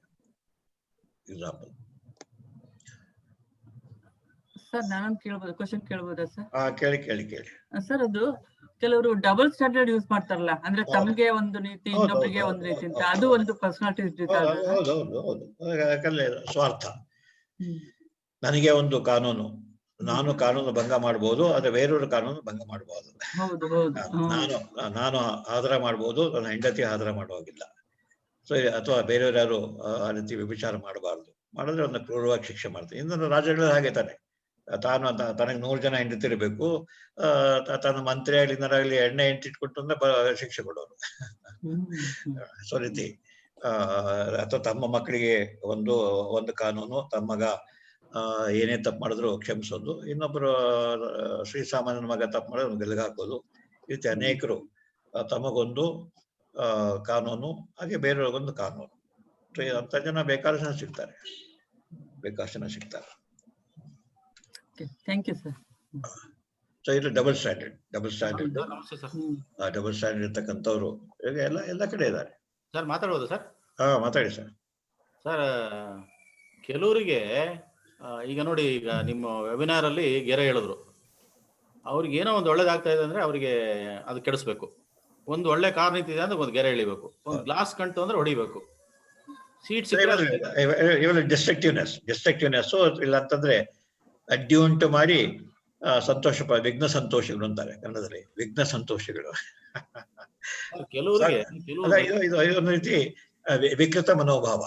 ಸರ್ ನಾನೊಂದು ಕೇಳ್ಬೋದು, ಕ್ವಶನ್ ಕೇಳ್ಬೋದಾ ಸರ್? ಕೇಳಿ. ಸರ್ ಅದು ಕೆಲವರು ಡಬಲ್ ಸ್ಟ್ಯಾಂಡರ್ಡ್ ಯೂಸ್ ಮಾಡ್ತಾರಲ್ಲ, ಅಂದ್ರೆ ತಮ್ಗೆ ಒಂದು ನೀತಿ ಇನ್ನೊಬ್ರಿಗೆ ಒಂದು ರೀತಿ ಅಂತ, ಅದು ಒಂದು ಪರ್ಸನಾಲಿಟಿ ಹೌದು. ಯಾಕಂದ್ರೆ ಸ್ವಾರ್ಥ, ನನಗೆ ಒಂದು ಕಾನೂನು, ನಾನು ಕಾನೂನು ಭಂಗ ಮಾಡಬಹುದು, ಆದ್ರೆ ಬೇರೆಯವರು ಕಾನೂನು ಭಂಗ ಮಾಡಬಹುದು. ಹೌದು ಹೌದು. ನಾನು ಆಧಾರ ಮಾಡಬಹುದು, ನನ್ನ ಹೆಂಡತಿ ಆಧಾರ ಮಾಡುವಾಗಿಲ್ಲ. ಸೊ ಅಥವಾ ಬೇರೆಯವರು ಯಾರು ಆ ರೀತಿ ವ್ಯಭಿಚಾರ ಮಾಡಬಾರ್ದು. ಮಾಡಿದ್ರೆ ಒಂದು ಕ್ರೂರವಾಗಿ ಶಿಕ್ಷೆ ಮಾಡ್ತಾರೆ. ಇಂದಿನ ರಾಜ್ಯಗಳು ಹಾಗೆ ತಾನೆ, ತನಗೆ 100 ಜನ ಹೆಂಡತಿರ್ಬೇಕು, ತನ್ನ ಮಂತ್ರಿ ಆಗಲಿ ಇನ್ನರಾಗಲಿ ಎಣ್ಣೆ ಇಟ್ಕೊಟ್ಟು ಅಂದ್ರೆ ಶಿಕ್ಷೆ ಕೊಡೋರು. ಸೊ ರೀತಿ ಅಥವಾ ತಮ್ಮ ಮಕ್ಕಳಿಗೆ ಒಂದು ಕಾನೂನು, ತಮ್ಮ ಮಗ ಏನೇ ತಪ್ಪು ಮಾಡಿದ್ರು ಕ್ಷಮಿಸೋದು, ಇನ್ನೊಬ್ಬರು ಶ್ರೀಸಾಮಾನ್ಯನ ಮಗ ತಪ್ಪು ಮಾಡಿದ್ರೆ ಗೆಲ್ಗೆ ಹಾಕೋದು. ಈ ರೀತಿ ಅನೇಕರು ತಮಗೊಂದು ಕಾನೂನು, ಹಾಗೆ ಬೇರೆಯವ್ರಿಗೊಂದು ಕಾನೂನು. ಅಂತ ಜನ ಬೇಕಾದಷ್ಟು ಜನ ಸಿಗ್ತಾರೆ. Thank you sir. ಸೊ ಇದು ಡಬಲ್ ಸ್ಟ್ಯಾಂಡರ್ಡ್ ಇರ್ತಕ್ಕಂಥವ್ರು ಈಗ ಎಲ್ಲ ಕಡೆ ಇದ್ದಾರೆ. ಸರ್ ಮಾತಾಡ್ಬೋದು ಸರ್? ಮಾತಾಡಿ ಸರ್. ಸರ್ ಕೆಲವರಿಗೆ ಈಗ ನೋಡಿ, ಈಗ ನಿಮ್ಮ ವೆಬಿನಾರ್ ಅಲ್ಲಿ ಗೆರೆ ಹೇಳಿದ್ರು, ಅವ್ರಿಗೆ ಏನೋ ಒಂದು ಒಳ್ಳೇದಾಗ್ತಾ ಇದೆ ಅಂದ್ರೆ ಅವ್ರಿಗೆ ಅದು ಕೆಡಿಸ್ಬೇಕು. ಒಂದು ಒಳ್ಳೆ ಕಾರ್ ನಿಂತಿದೆ ಅಂದ್ರೆ ಒಂದು ಗೆರೆ ಎಳಿಬೇಕು, ಒಂದು ಗ್ಲಾಸ್ ಕಂಟು ಅಂದ್ರೆ ಹೊಡಿಬೇಕು. ಸೀಟ್ ಇವಾಗ ಡಿಸ್ಟ್ರಕ್ಟಿವ್ನೆಸ್ ಇಲ್ಲ ಅಂತಂದ್ರೆ ಅಡ್ಡಿ ಉಂಟು ಮಾಡಿ ವಿಘ್ನ ಸಂತೋಷಗಳು ಅಂತಾರೆ ಕನ್ನಡದಲ್ಲಿ. ವಿಘ್ನ ಸಂತೋಷಗಳು ಇದೊಂದು ರೀತಿ ವಿಕೃತ ಮನೋಭಾವ.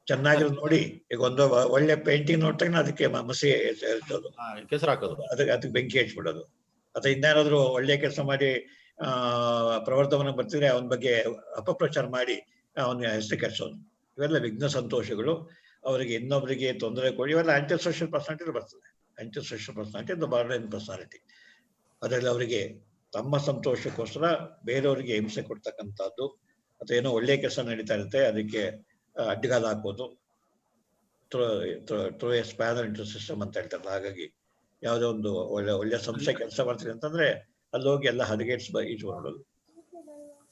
ಚೆನ್ನಾಗಿರೋದು ನೋಡಿ, ಈಗ ಒಂದು ಒಳ್ಳೆ ಪೇಂಟಿಂಗ್ ನೋಡ್ತಾಗ ಅದಕ್ಕೆ ಮಸಿ ಕೆಸರು ಹಾಕೋದು, ಅದಕ್ಕೆ ಬೆಂಕಿ ಹಚ್ಬಿಡೋದು. ಅಥವಾ ಇನ್ನೇನಾದ್ರು ಒಳ್ಳೆ ಕೆಲಸ ಮಾಡಿ ಪ್ರವರ್ಧಮಾನ ಬರ್ತಿದ್ರೆ ಅವನ ಬಗ್ಗೆ ಅಪಪ್ರಚಾರ ಮಾಡಿ ಅವನ ಹೆಸರು ಕೆಡ್ಸೋದು. ಇವೆಲ್ಲ ವಿಘ್ನ ಸಂತೋಷಗಳು. ಅವರಿಗೆ ಇನ್ನೊಬ್ಬರಿಗೆ ತೊಂದರೆ ಕೊಡಿ, ಇವೆಲ್ಲ ಆಂಟಿ ಸೋಷಿಯಲ್ ಪರ್ಸನಾಲಿಟಿ ಬರ್ತದೆ. Aunty social personality the border personality. ಅದರಲ್ಲಿ ಅವರಿಗೆ ತಮ್ಮ ಸಂತೋಷಕ್ಕೋಸ್ಕರ ಬೇರೆಯವರಿಗೆ ಹಿಂಸೆ ಕೊಡ್ತಕ್ಕಂಥದ್ದು, ಅಥವಾ ಏನೋ ಒಳ್ಳೆ ಕೆಲಸ ನಡೀತಾ ಇರುತ್ತೆ ಅದಕ್ಕೆ ಅಡ್ಡಗಾಲ ಹಾಕೋದು, throw a spanner into system ಅಂತ ಹೇಳ್ತಾರಲ್ಲ. ಹಾಗಾಗಿ ಯಾವುದೋ ಒಂದು ಒಳ್ಳೆ ಸಂಸ್ಥೆ ಕೆಲಸ ಮಾಡ್ತೀವಿ ಅಂತಂದ್ರೆ ಅಲ್ಲಿ ಹೋಗಿ ಎಲ್ಲ ಹದಗೆಟ್ಸ್ ಈಚು ಮಾಡೋದು.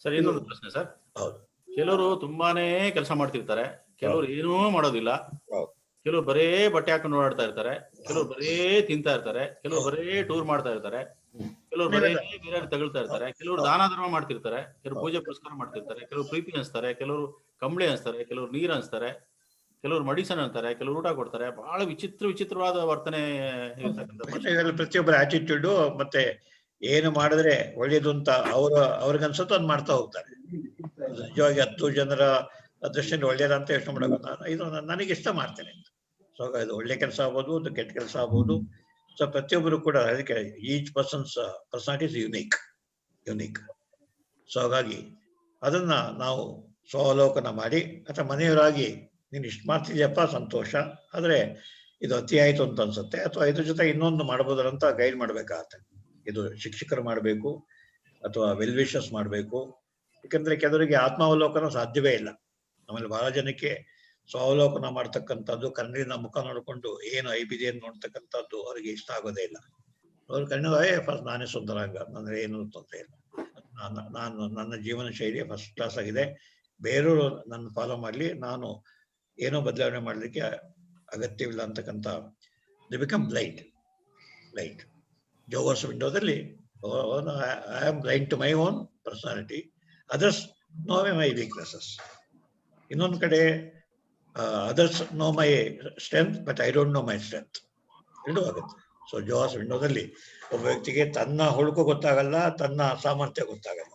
ಸರ್ ಇನ್ನೊಂದು ಪ್ರಶ್ನೆ ಸರ್. ಹೌದು, ಕೆಲವರು ತುಂಬಾನೇ ಕೆಲಸ ಮಾಡ್ತಿರ್ತಾರೆ, ಕೆಲವರು ಏನೂ ಮಾಡೋದಿಲ್ಲ, ಕೆಲವರು ಬರೇ ಬಟ್ಟೆ ಹಾಕೊಂಡು ಓಡಾಡ್ತಾ ಇರ್ತಾರೆ, ಕೆಲವರು ಬರೇ ತಿಂತಾ ಇರ್ತಾರೆ, ಕೆಲವರು ಬರೇ ಟೂರ್ ಮಾಡ್ತಾ ಇರ್ತಾರೆ, ಕೆಲವರು ಬರೇ ಬೇರೆ ತಗೊಳ್ತಾ ಇರ್ತಾರೆ, ಕೆಲವರು ದಾನ ಧರ್ಮ ಮಾಡ್ತಿರ್ತಾರೆ, ಕೆಲವರು ಪೂಜೆ ಪುರಸ್ಕಾರ ಮಾಡ್ತಿರ್ತಾರೆ, ಕೆಲವರು ಪ್ರೀತಿ ಅನ್ಸ್ತಾರೆ, ಕೆಲವರು ಕಂಬಳಿ ಅನ್ಸ್ತಾರೆ, ಕೆಲವರು ನೀರ್ ಅನ್ಸ್ತಾರೆ, ಕೆಲವರು ಮೆಡಿಸನ್ ಅಂತಾರೆ, ಕೆಲವರು ಊಟ ಕೊಡ್ತಾರೆ. ಬಹಳ ವಿಚಿತ್ರವಾದ ವರ್ತನೆ ಇರ್ತಕ್ಕಂಥ ಪ್ರತಿಯೊಬ್ಬರ ಆಟಿಟ್ಯೂಡ್ ಮತ್ತೆ ಏನು ಮಾಡಿದ್ರೆ ಒಳ್ಳೇದು ಅಂತ ಅವ್ರಿಗನ್ಸುತ್ತೋ ಅದ್ ಮಾಡ್ತಾ ಹೋಗ್ತಾರೆ. ನಿಜವಾಗಿ 10 ಜನರ ದೃಷ್ಟಿಯಿಂದ ಒಳ್ಳೇದಂತ ಯೋಚನೆ ಮಾಡಬೇಕು. ಇದು ನನಗೆ ಇಷ್ಟ ಮಾಡ್ತೇನೆ. ಸೊ ಇದು ಒಳ್ಳೆ ಕೆಲಸ ಆಗ್ಬೋದು, ಒಂದು ಕೆಟ್ಟ ಕೆಲಸ ಆಗ್ಬೋದು. ಸೊ ಪ್ರತಿಯೊಬ್ಬರು ಕೂಡ ಅದಕ್ಕೆ each personality is unique. So ಹಾಗಾಗಿ ಅದನ್ನ ನಾವು ಸ್ವಾವಲೋಕನ ಮಾಡಿ, ಅಥವಾ ಮನೆಯವರಾಗಿ ನೀನು ಇಷ್ಟು ಮಾಡ್ತಿದ್ಯಪ್ಪ ಸಂತೋಷ, ಆದ್ರೆ ಇದು ಅತಿ ಆಯ್ತು ಅಂತ ಅನ್ಸುತ್ತೆ, ಅಥವಾ ಇದ್ರ ಜೊತೆ ಇನ್ನೊಂದು ಮಾಡ್ಬೋದಲ್ಲ ಅಂತ ಗೈಡ್ ಮಾಡ್ಬೇಕಾಗತ್ತೆ. ಇದು ಶಿಕ್ಷಕರು ಮಾಡಬೇಕು ಅಥವಾ ವೆಲ್ ವಿಶರ್ಸ್ ಮಾಡಬೇಕು. ಯಾಕಂದ್ರೆ ಕೆಲವರಿಗೆ ಆತ್ಮಾವಲೋಕನ ಸಾಧ್ಯವೇ ಇಲ್ಲ. ಆಮೇಲೆ ಬಹಳ ಜನಕ್ಕೆ ಸ್ವಾವಲೋಕನ ಮಾಡ್ತಕ್ಕಂಥದ್ದು, ಕನ್ನಡಿನ ಮುಖ ನೋಡ್ಕೊಂಡು ಏನು ಐಬಿದೆ ಅಂತ ನೋಡ್ತಕ್ಕಂಥದ್ದು ಅವ್ರಿಗೆ ಇಷ್ಟ ಆಗೋದೇ ಇಲ್ಲ. ಅವ್ರ ಕನ್ನಡ ಫಸ್ಟ್ ನಾನೇ ಸುಂದರಾಂಗ, ಅಂದ್ರೆ ಏನು ತೊಂದರೆ ಇಲ್ಲ, ನನ್ನ ಜೀವನ ಶೈಲಿ ಫಸ್ಟ್ ಕ್ಲಾಸ್ ಆಗಿದೆ, ಬೇರೆಯವರು ನನ್ನ ಫಾಲೋ ಮಾಡ್ಲಿ, ನಾನು ಏನೋ ಬದಲಾವಣೆ ಮಾಡ್ಲಿಕ್ಕೆ ಅಗತ್ಯವಿಲ್ಲ ಅಂತಕ್ಕಂಥ ದಿ ಬಿಕಮ್ ಬ್ಲೈಂಡ್. ಜೋವರ್ಸ್ ವಿಂಡೋದಲ್ಲಿ I am blind to my own personality, others know my weaknesses. ಇನ್ನೊಂದು ಕಡೆ others know my strength but I don't know my strength. ಎರಡೂ ಆಗುತ್ತೆ. ಸೊ ಜೋವರ್ಸ್ ವಿಂಡೋದಲ್ಲಿ ಒಬ್ಬ ವ್ಯಕ್ತಿಗೆ ತನ್ನ ಹುಳುಕು ಗೊತ್ತಾಗಲ್ಲ, ತನ್ನ ಸಾಮರ್ಥ್ಯ ಗೊತ್ತಾಗಲ್ಲ.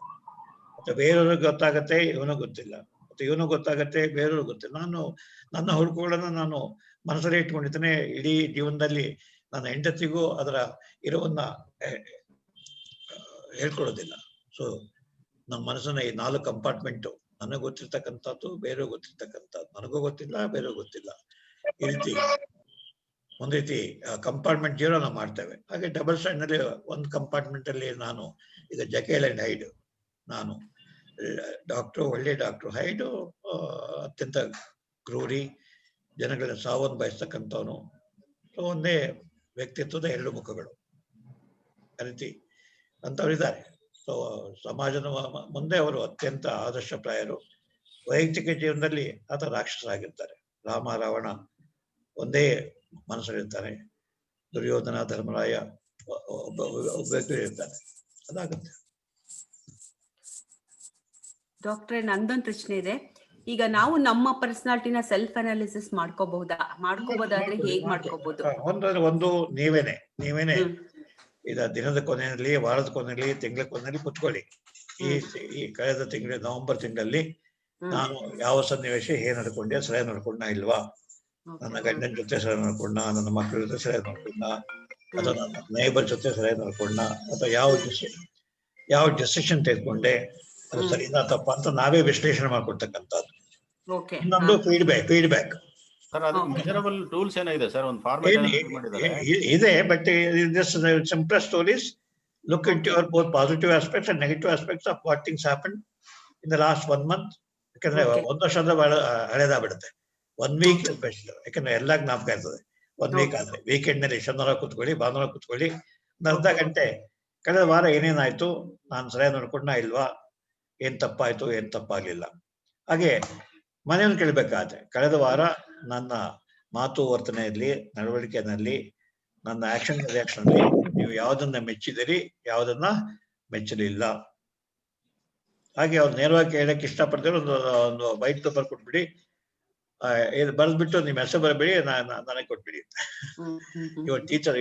ಮತ್ತೆ ಬೇರೆಯವ್ರಿಗೆ ಗೊತ್ತಾಗತ್ತೆ, ಇವನಿಗೆ ಗೊತ್ತಿಲ್ಲ, ಮತ್ತೆ ಇವನು ಗೊತ್ತಾಗತ್ತೆ, ಬೇರೆಯವ್ರಿಗೆ ಗೊತ್ತಿಲ್ಲ. ನನ್ನ ಹುಡುಕುಗಳನ್ನ ನಾನು ಮನಸ್ಸಲ್ಲಿ ಇಟ್ಕೊಂಡಿದ್ದೇನೆ. ಇಡೀ ಜೀವನದಲ್ಲಿ ನನ್ನ ಹೆಂಡತಿಗೂ ಅದರ ಇರುವನ್ನ ಹೇಳ್ಕೊಡೋದಿಲ್ಲ. ಸೊ ನಮ್ಮ ಮನಸ್ಸನ್ನ ಈ 4 ಕಂಪಾರ್ಟ್ಮೆಂಟು, ನನಗೆ ಗೊತ್ತಿರ್ತಕ್ಕಂಥದ್ದು, ಬೇರೆ ಗೊತ್ತಿರ್ತಕ್ಕಂಥದ್ದು, ನನಗೂ ಗೊತ್ತಿಲ್ಲ, ಬೇರೆ ಗೊತ್ತಿಲ್ಲ. ಈ ರೀತಿ ಒಂದ್ ರೀತಿ ಕಂಪಾರ್ಟ್ಮೆಂಟ್ ಜೀರೋ ನಾವು ಮಾಡ್ತೇವೆ. ಹಾಗೆ ಡಬಲ್ ಸ್ಟ್ಯಾಂಡ್ ನಲ್ಲಿ ಒಂದು ಕಂಪಾರ್ಟ್ಮೆಂಟ್ ಅಲ್ಲಿ ನಾನು ಈಗ ಜಕೇಲ್ ಅಂಡ್ ಹೈಡ್, ನಾನು ಒಳ್ಳೆ ಡಾಕ್ಟ್ರು, ಹೈಡು ಅತ್ಯಂತ ಕ್ರೂರಿ, ಜನಗಳ ಸಾವನ್ನು ಬಯಸ್ತಕ್ಕಂಥವನು. ಸೊ ಒಂದೇ ವ್ಯಕ್ತಿತ್ವದ 2 ಮುಖಗಳು, ಆ ರೀತಿ ಅಂತವರಿದ್ದಾರೆ. ಸೊ ಸಮಾಜದ ಮುಂದೆ ಅವರು ಅತ್ಯಂತ ಆದರ್ಶಪ್ರಾಯರು. ವೈಯಕ್ತಿಕ ಜೀವನದಲ್ಲಿ ಆತ ರಾಕ್ಷಸರಾಗಿರ್ತಾರೆ. ರಾಮ ರಾವಣ ಒಂದೇ ಮನಸ್ಸಲ್ಲಿರ್ತಾರೆ. ದುರ್ಯೋಧನ ಧರ್ಮರಾಯ ಒಬ್ಬ ವ್ಯಕ್ತಿ ಇರ್ತಾರೆ. ಅದಾಗುತ್ತೆ. ಡಾಕ್ಟ್ರೆ, ನಂದೊಂದು ಪ್ರಶ್ನೆ ಇದೆ. ಈಗ ನಾವು ನಮ್ಮ ಪರ್ಸನಾಲಿಟಿನ ಸೆಲ್ಫ್ ಅನಾಲಿಸಿಸ್ ಮಾಡ್ಕೋಬಹುದಾದ್ರೆ ಹೇಗ್ ಮಾಡ್ಕೋಬಹುದು? ಒಂದು ನೀವೇನೆ ಈಗ ದಿನದ ಕೊನೆಯಲ್ಲಿ, ವಾರದ ಕೊನೆಯಲ್ಲಿ, ತಿಂಗಳ ಕೊನೆಯಲ್ಲಿ ಕುತ್ಕೊಳ್ಳಿ. ಈ ಕಳೆದ ತಿಂಗಳ ನವೆಂಬರ್ ತಿಂಗಳಲ್ಲಿ ನಾನು ಯಾವ ಸನ್ನಿವೇಶ ಹೇಗೆ ನಡ್ಕೊಂಡೆ, ಸರಿಯಾಗಿ ನಡ್ಕೊಂಡ ಇಲ್ವಾ, ನನ್ನ ಗಂಡನ ಜೊತೆ ಸರಿಯಾಗಿ ನಡ್ಕೊಂಡ, ನನ್ನ ಮಕ್ಕಳ ಜೊತೆ ಸರಿಯಾಗಿ ನಡ್ಕೊಂಡ, ಅಥವಾ ನನ್ನ ನೇಬರ್ ಜೊತೆ ಸರಿಯಾಗಿ ನಡ್ಕೊಂಡ, ಅಥವಾ ಯಾವ ಡಿಸಿಷನ್ ತೆಗೆದುಕೊಂಡೆ, ಅದು ಸರಿನಾ ತಪ್ಪ ಅಂತ ನಾವೇ ವಿಶ್ಲೇಷಣೆ ಮಾಡ್ಕೊಳ್ತಕ್ಕಂಥದ್ದು. ಇನ್ನೊಂದು ಫೀಡ್ಬ್ಯಾಕ್ ಸರ್, ಅದು ಮೆಜರಬಲ್ ಟೂಲ್ಸ್ ಏನಿದೆ ಸರ್? ಒಂದು ಫಾರ್ಮ್ಯಾಟ್ ಇದೆ, but simple stories look into your both positive aspects and negative aspects of what things happened in the last 1 month. ಯಾಕಂದ್ರೆ 1 ವರ್ಷದ ಹಳೇದಾಗ್ಬಿಡುತ್ತೆ. 1 ವೀಕ್ ಬೆಸ್ಟ್, ಯಾಕಂದ್ರೆ ಎಲ್ಲ ಜ್ಞಾಪಕ ಇರ್ತದೆ. 1 ವೀಕ್ ಆದ್ರೆ ವೀಕೆಂಡ್ ನಲ್ಲಿ ಶನಿವಾರ ಕೂತ್ಕೊಳ್ಳಿ, ಭಾನುವಾರ ಕೂತ್ಕೊಳ್ಳಿ, ಒಂದು ಅರ್ಧ ಗಂಟೆ ಕಳೆದ ವಾರ ಏನೇನಾಯ್ತು, ನಾನು ಸರಿಯಾಗಿ ನೋಡ್ಕೊಂಡ ಇಲ್ವಾ, ಏನ್ ತಪ್ಪಾಯ್ತು, ಏನ್ ತಪ್ಪಾಗ್ಲಿಲ್ಲ. ಹಾಗೆ ಮನೆಯನ್ನು ಕೇಳಬೇಕಾದ್ರೆ ಕಳೆದ ವಾರ ನನ್ನ ಮಾತು ವರ್ತನೆಯಲ್ಲಿ, ನಡವಳಿಕೆಯಲ್ಲಿ, ನನ್ನ ಆಕ್ಷನ್ ರಿಯಾಕ್ಷನ್ ಅಲ್ಲಿ ನೀವು ಯಾವ್ದನ್ನ ಮೆಚ್ಚಿದಿರಿ, ಯಾವ್ದನ್ನ ಮೆಚ್ಚಲಿಲ್ಲ. ಹಾಗೆ ಅವ್ರು ನೇರವಾಗಿ ಹೇಳಕ್ ಇಷ್ಟಪಡ್ತಾರೆ. ಒಂದು ವೈಟ್ ಪೇಪರ್ ಕೊಟ್ಬಿಡಿ, ಬರೆದ್ಬಿಟ್ಟು ನಿಮ್ಮ ಹೆಸರು ಬರಬೇಡಿ, ನನಗೆ ಕೊಟ್ಬಿಡಿ. ಇವಾಗ ಟೀಚರ್,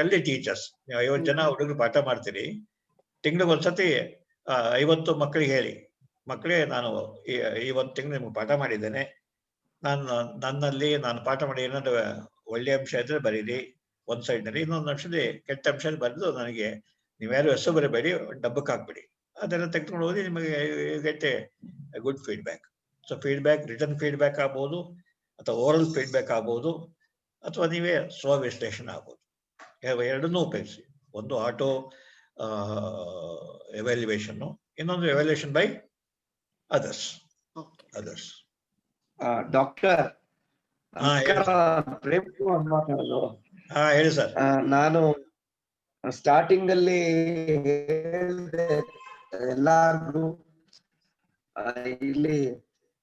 ಅಲ್ಲಿ ಟೀಚರ್ಸ್, ನೀವು 50 ಜನ ಹುಡುಗರು ಪಾಠ ಮಾಡ್ತೀರಿ, ತಿಂಗಳಿಗೆ ಒಂದ್ಸತಿ 50 ಮಕ್ಕಳಿಗೆ ಹೇಳಿ, ಮಕ್ಕಳೇ ನಾನು ಈ 1 ತಿಂಗಳು ನಿಮ್ಗೆ ಪಾಠ ಮಾಡಿದ್ದೇನೆ, ನಾನು ಪಾಠ ಮಾಡಿ ಏನಾದ್ರು ಒಳ್ಳೆ ಅಂಶ ಇದ್ರೆ ಬರೀರಿ ಒಂದ್ ಸೈಡ್ ನಲ್ಲಿ, ಇನ್ನೊಂದು ಅಂಶದಲ್ಲಿ ಕೆಟ್ಟ ಅಂಶ ಬರೆದು ನನಗೆ ನೀವ್ಯಾರು ಹೆಸರು ಬರಬೇಡಿ, ಡಬ್ಬಕ್ಕೆ ಹಾಕ್ಬಿಡಿ. ಅದೆಲ್ಲ ತೆಗೆದುಕೊಂಡು ಹೋಗಿ ನಿಮಗೆ get A good feedback. So feedback, return feedback ಆಗ್ಬೋದು, ಅಥವಾ ಓರಲ್ ಫೀಡ್ಬ್ಯಾಕ್ ಆಗ್ಬೋದು, ಅಥವಾ ನೀವೇ ಸ್ವ ವಿಶ್ಲೇಷಣೆ ಆಗ್ಬೋದು. ಎರಡನ್ನೂ ಉಪಯೋಗಿಸಿ. ಒಂದು ಆಟೋ ಎವ್ಯಾಲ್ಯೂಯೇಷನ್, ಇನ್ನೊಂದು evaluation by others. Doctor Prem Kumar ಮಾತಾಡೋದು. ಹೇಳಿ ಸರ್. ನಾನು ಸ್ಟಾರ್ಟಿಂಗ್ ಅಲ್ಲಿ ಹೇಳಿದೆ ಎಲ್ಲಾರ್ಗು, ಇಲ್ಲಿ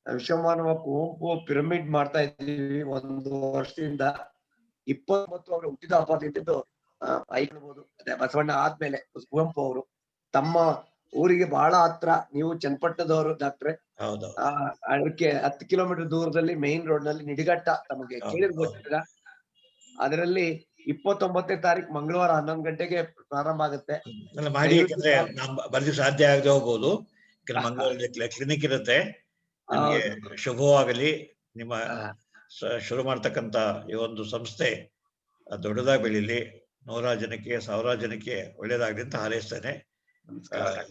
ವಿಶ್ವಮಾನವ ಕುವೆಂಪು ಪಿರಮಿಡ್ ಮಾಡ್ತಾ ಇದ್ದೀವಿ 1 ವರ್ಷದಿಂದ. 29 ಅವರು ಹುಟ್ಟಿದ ಹಬ್ಬದಿಂದ ಐಕ್ಬೋದು. ಅದೇ ಬಸವಣ್ಣ ಆದ್ಮೇಲೆ ಕುವೆಂಪು ಅವರು ತಮ್ಮ ಊರಿಗೆ ಬಹಳ ಹತ್ರ, ನೀವು ಚನ್ನಪಟ್ಟಣದವರು ಡಾಕ್ಟ್ರೆ, ಅದಕ್ಕೆ 10 ಕಿಲೋಮೀಟರ್ ದೂರದಲ್ಲಿ ಮೇನ್ ರೋಡ್ ನಲ್ಲಿ ನಿಡಿಗಟ್ಟ, ತಮಗೆ ಕೇಳಿರ್ಬೋದ. ಅದರಲ್ಲಿ 29ನೇ ತಾರೀಕು ಮಂಗಳವಾರ 11 ಗಂಟೆಗೆ ಪ್ರಾರಂಭ ಆಗುತ್ತೆ. ಮಾಡಿ, ಯಾಕಂದ್ರೆ ಬರ್ಲಿಕ್ಕೆ ಸಾಧ್ಯ ಆಗದೆ ಹೋಗ್ಬೋದು. ಮಂಗಳವಾರ ಕ್ಲಿನಿಕ್ ಇರುತ್ತೆ. ನಿಮಗೆ ಶುಭವಾಗಲಿ. ನಿಮ್ಮ ಶುರು ಮಾಡ್ತಕ್ಕಂತ ಈ ಒಂದು ಸಂಸ್ಥೆ ದೊಡ್ಡದಾಗಿ ಬೆಳೀಲಿ, 100 ಜನಕ್ಕೆ 1000 ಜನಕ್ಕೆ ಒಳ್ಳೇದಾಗ್ಲಿ ಅಂತ ಹಾರೈಸ್ತೇನೆ.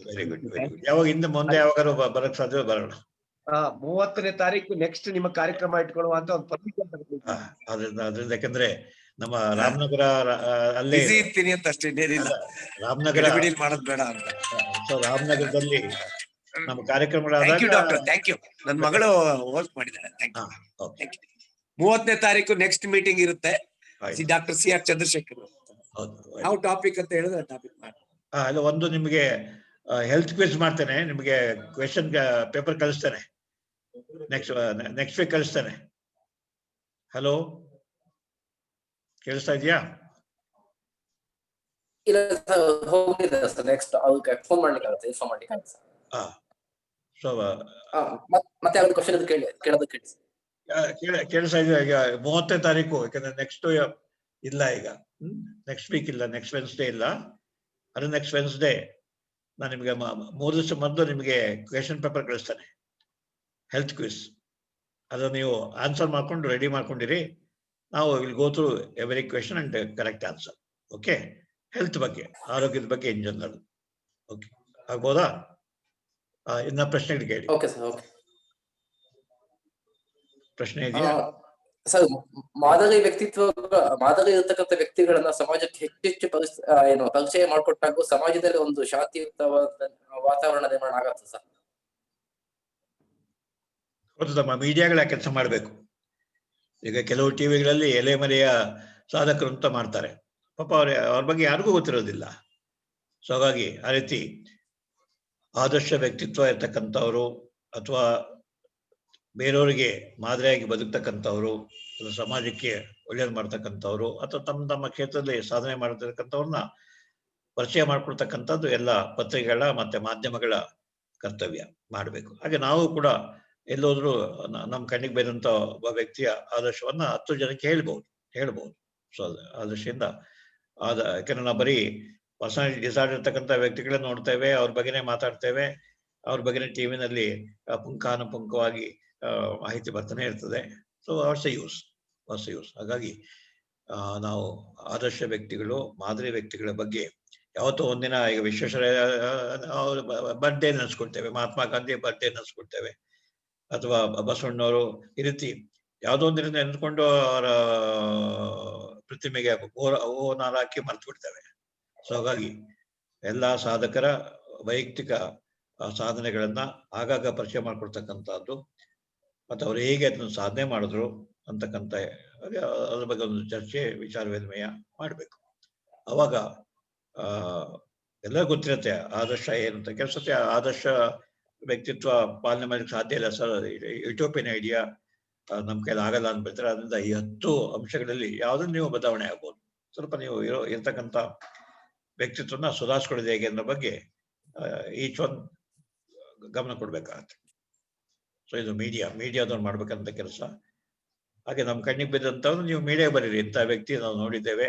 Very good, very good. ಯಾವಾಗ ಹಿಂದೆ ಮುಂದೆ ಯಾವಾಗಾರು ಬರಕ್ ಸಾಧ್ಯ ಬರೋಣ. 30ನೇ ತಾರೀಕು ನೆಕ್ಸ್ಟ್ ನಿಮ್ಮ ಕಾರ್ಯಕ್ರಮ ಇಟ್ಕೊಳ್ಳುವ ಅಂತ ಒಂದು ಪರ್ಮಿಷನ್. ಅದರಿಂದ ಯಾಕಂದ್ರೆ ನಮ್ಮ ರಾಮನಗರ ಅಲ್ಲೇ ಇರ್ತೀನಿ ಅಂತ ಅಷ್ಟೇ, ರಾಮನಗರ ಮಾಡೋದ್ ಬೇಡ ಅಂತ. ಸೊ ರಾಮನಗರದಲ್ಲಿ ನಮ್ಮ ಕಾರ್ಯಕ್ರಮಗಳಾದಾಗ ಥ್ಯಾಂಕ್ ಯು. ನನ್ನ ಮಗಳು ಹೋಸ್ಟ್ ಮಾಡಿದ್ದಾಳೆ. 30ನೇ ತಾರೀಕು ನೆಕ್ಸ್ಟ್ ಮೀಟಿಂಗ್ ಇರುತ್ತೆ. Doctor CR Chandrashekhar. ಯಾವ ಟಾಪಿಕ್ ಅಂತ ಹೇಳಿದ್ರೆ ಟಾಪಿಕ್ ಮಾಡಿ. ಅಲ್ಲ, ಒಂದು ನಿಮಗೆ ಹೆಲ್ತ್ ಕ್ವಿಜ್ ಮಾಡ್ತೇನೆ. ನಿಮಗೆ ಕ್ವೆಶನ್ ಪೇಪರ್ ಕಳಿಸ್ತೇನೆ. ನೆಕ್ಸ್ಟ್ ವೀಕ್ ಕಳಿಸ್ತೇನೆ. ಹಲೋ, ಕೇಳಿಸ್ತಾ ಇದೆಯಾ? ಇಲ್ಲ ಸರ್, ಹೋಗಿದೆ ಸರ್. ನೆಕ್ಸ್ಟ್ ಅದಕ್ಕೆ ಫೋನ್ ಮಾಡ್ಲಿಕ್ಕೆ ಆಗುತ್ತೆ, ಇನ್ಫಾರ್ಮ್ ಮಾಡ್ಲಿಕ್ಕೆ ಆಗುತ್ತೆ ಸರ್. ಸೊ ಮತ್ತೆ ಯಾವ್ದು ಕ್ವೆಶ್ಚನ್ ಇದು ಕೇಳೋದಕ್ಕೆ ಕೇಳಿಸ್ತಾ ಇದೆಯಾ? ಈಗ 30ನೇ ತಾರೀಕು, ಯಾಕಂದ್ರೆ ನೆಕ್ಸ್ಟ್ ಇಲ್ಲ, ಈಗ ನೆಕ್ಸ್ಟ್ ವೀಕ್ ಇಲ್ಲ, ನೆಕ್ಸ್ಟ್ ವೆನ್ಸ್ಡೇ ಇಲ್ಲ. ಅದು ನೆಕ್ಸ್ಟ್ ವೆನ್ಸ್ಡೇ ನಾನು ನಿಮಗೆ 3 ದಿವಸ ಮೊದಲು ನಿಮಗೆ ಕ್ವೆಶನ್ ಪೇಪರ್ ಕಳಿಸ್ತೇನೆ, ಹೆಲ್ತ್ ಕ್ವಿಸ್. ಅದನ್ನು ನೀವು ಆನ್ಸರ್ ಮಾಡ್ಕೊಂಡು ರೆಡಿ ಮಾಡ್ಕೊಂಡಿರಿ. ನಾವು will go through every question and correct answer. Okay, health ಬಗ್ಗೆ, ಆರೋಗ್ಯದ ಬಗ್ಗೆ ಇನ್ ಜನರಲ್. ಓಕೆ, ಆಗ್ಬೋದಾ? ಇನ್ನ ಪ್ರಶ್ನೆಗಳು ಕೇಳಿ. Okay sir. ಓಕೆ, ಪ್ರಶ್ನೆ ಇದೆಯಾ ಸರ್? ಮಾದರಿ ಇರತಕ್ಕಂಥ ವ್ಯಕ್ತಿಗಳನ್ನ ಸಮಾಜಕ್ಕೆ ಹೆಚ್ಚೆಚ್ಚು ಪರಿಚಯ ಮಾಡಿಕೊಟ್ಟಾಗ ಸಮಾಜದಲ್ಲಿ ಒಂದು ಶಾಂತಿಯುತವಾದ ವಾತಾವರಣ ನಿರ್ಮಾಣ ಆಗತ್ತೆ ಸರ್. ಹೌದು, ನಮ್ಮ ಮೀಡಿಯಾಗಳ ಕೆಲಸ ಮಾಡಬೇಕು. ಈಗ ಕೆಲವು ಟಿವಿಗಳಲ್ಲಿ ಎಲೆಮರೆಯ ಸಾಧಕರು ಅಂತ ಮಾಡ್ತಾರೆ. ಪಾಪ ಅವ್ರ ಬಗ್ಗೆ ಯಾರಿಗೂ ಗೊತ್ತಿರೋದಿಲ್ಲ. ಸೊ ಹಾಗಾಗಿ ಆ ರೀತಿ ಆದರ್ಶ ವ್ಯಕ್ತಿತ್ವ ಇರ್ತಕ್ಕಂಥವ್ರು, ಅಥವಾ ಬೇರೆಯವರಿಗೆ ಮಾದರಿಯಾಗಿ ಬದುಕ್ತಕ್ಕಂಥವ್ರು, ಸಮಾಜಕ್ಕೆ ಒಳ್ಳೇದು ಮಾಡ್ತಕ್ಕಂಥವ್ರು, ಅಥವಾ ತಮ್ಮ ಕ್ಷೇತ್ರದಲ್ಲಿ ಸಾಧನೆ ಮಾಡಿರ್ತಕ್ಕಂಥವ್ರನ್ನ ಪರಿಚಯ ಮಾಡ್ಕೊಳ್ತಕ್ಕಂಥದ್ದು ಎಲ್ಲ ಪತ್ರಿಕೆಗಳ ಮತ್ತೆ ಮಾಧ್ಯಮಗಳ ಕರ್ತವ್ಯ ಮಾಡಬೇಕು. ಹಾಗೆ ನಾವು ಕೂಡ ಎಲ್ಲೋದ್ರು ನಮ್ಮ ಕಣ್ಣಿಗೆ ಬಂದಂತ ಒಬ್ಬ ವ್ಯಕ್ತಿಯ ಆದರ್ಶವನ್ನ 10 ಜನಕ್ಕೆ ಹೇಳ್ಬಹುದು. ಸೊ ಆ ದೃಷ್ಟಿಯಿಂದ ಯಾಕಂದ್ರೆ ನಾವು ಬರೀ ಪರ್ಸನಾಲಿಟಿ ಡಿಸಾರ್ಡರ್ ಇರ್ತಕ್ಕಂಥ ವ್ಯಕ್ತಿಗಳನ್ನ ನೋಡ್ತೇವೆ, ಅವ್ರ ಬಗ್ಗೆನೇ ಮಾತಾಡ್ತೇವೆ, ಅವ್ರ ಬಗ್ಗೆನೇ ಟಿವಿನಲ್ಲಿ ಪುಂಖಾನುಪುಂಖವಾಗಿ ಮಾಹಿತಿ ಬರ್ತಾನೆ ಇರ್ತದೆ. So what's use. ಹಾಗಾಗಿ ನಾವು ಆದರ್ಶ ವ್ಯಕ್ತಿಗಳು, ಮಾದರಿ ವ್ಯಕ್ತಿಗಳ ಬಗ್ಗೆ ಯಾವತ್ತೋ ಒಂದಿನ, ಈಗ ವಿಶ್ವೇಶ್ವರಯ್ಯ ಬರ್ಡೇ ನೆನೆಸ್ಕೊಳ್ತೇವೆ, ಮಹಾತ್ಮ ಗಾಂಧಿ ಬರ್ಡೇ ನೆನೆಸ್ಕೊಳ್ತೇವೆ, ಅಥವಾ ಬಸವಣ್ಣವರು, ಈ ರೀತಿ ಯಾವುದೋ ಒಂದಿನ ನೆನೆಸ್ಕೊಂಡು ಅವರ ಪ್ರತಿಮೆಗೆ ಹೂವನ್ನಾರ ಹಾಕಿ ಮರ್ತು ಬಿಡ್ತೇವೆ. ಸೊ ಹಾಗಾಗಿ ಎಲ್ಲಾ ಸಾಧಕರ ವೈಯಕ್ತಿಕ ಸಾಧನೆಗಳನ್ನ ಆಗಾಗ ಪರಿಚಯ ಮಾಡ್ಕೊಡ್ತಕ್ಕಂಥದ್ದು, ಮತ್ತು ಅವ್ರು ಹೇಗೆ ಅದನ್ನು ಸಾಧನೆ ಮಾಡಿದ್ರು ಅಂತಕ್ಕಂಥ ಅದ್ರ ಬಗ್ಗೆ ಒಂದು ಚರ್ಚೆ, ವಿಚಾರ ವಿನಿಮಯ ಮಾಡಬೇಕು. ಅವಾಗ ಎಲ್ಲ ಗೊತ್ತಿರುತ್ತೆ ಆದರ್ಶ ಏನಂತ. ಕೆಲಸಕ್ಕೆ ಆದರ್ಶ ವ್ಯಕ್ತಿತ್ವ ಪಾಲನೆ ಮಾಡ್ಲಿಕ್ಕೆ ಸಾಧ್ಯ ಇಲ್ಲ ಸರ್, ಯುಟೋಪಿಯನ್ ಐಡಿಯಾ ನಮ್ ಕೈಲಿ ಆಗಲ್ಲ ಅಂದ್ಬಿಡ್ತಾರೆ. ಅದರಿಂದ ಈ 10 ಅಂಶಗಳಲ್ಲಿ ಯಾವ್ದನ್ನು ನೀವು ಬದಲಾವಣೆ ಆಗ್ಬೋದು. ಸ್ವಲ್ಪ ನೀವು ಇರ್ತಕ್ಕಂಥ ವ್ಯಕ್ತಿತ್ವನ ಸುಧಾರಿಸ್ಕೊಳ್ಳೋದು ಹೇಗೆ ಅನ್ನೋ ಬಗ್ಗೆ ಈಚ್ ಒಂದು ಗಮನ ಕೊಡ್ಬೇಕಾಗತ್ತೆ. ಸೊ ಇದು ಮೀಡಿಯಾದವ್ರು ಮಾಡ್ಬೇಕಂತ ಕೆಲಸ. ಹಾಗೆ ನಮ್ಮ ಕಣ್ಣಿಗೆ ಬಿದ್ದಂಥವ್ರು ನೀವು ಮೀಡಿಯಾ ಬರೀರಿ, ಇಂಥ ವ್ಯಕ್ತಿ ನಾವು ನೋಡಿದ್ದೇವೆ,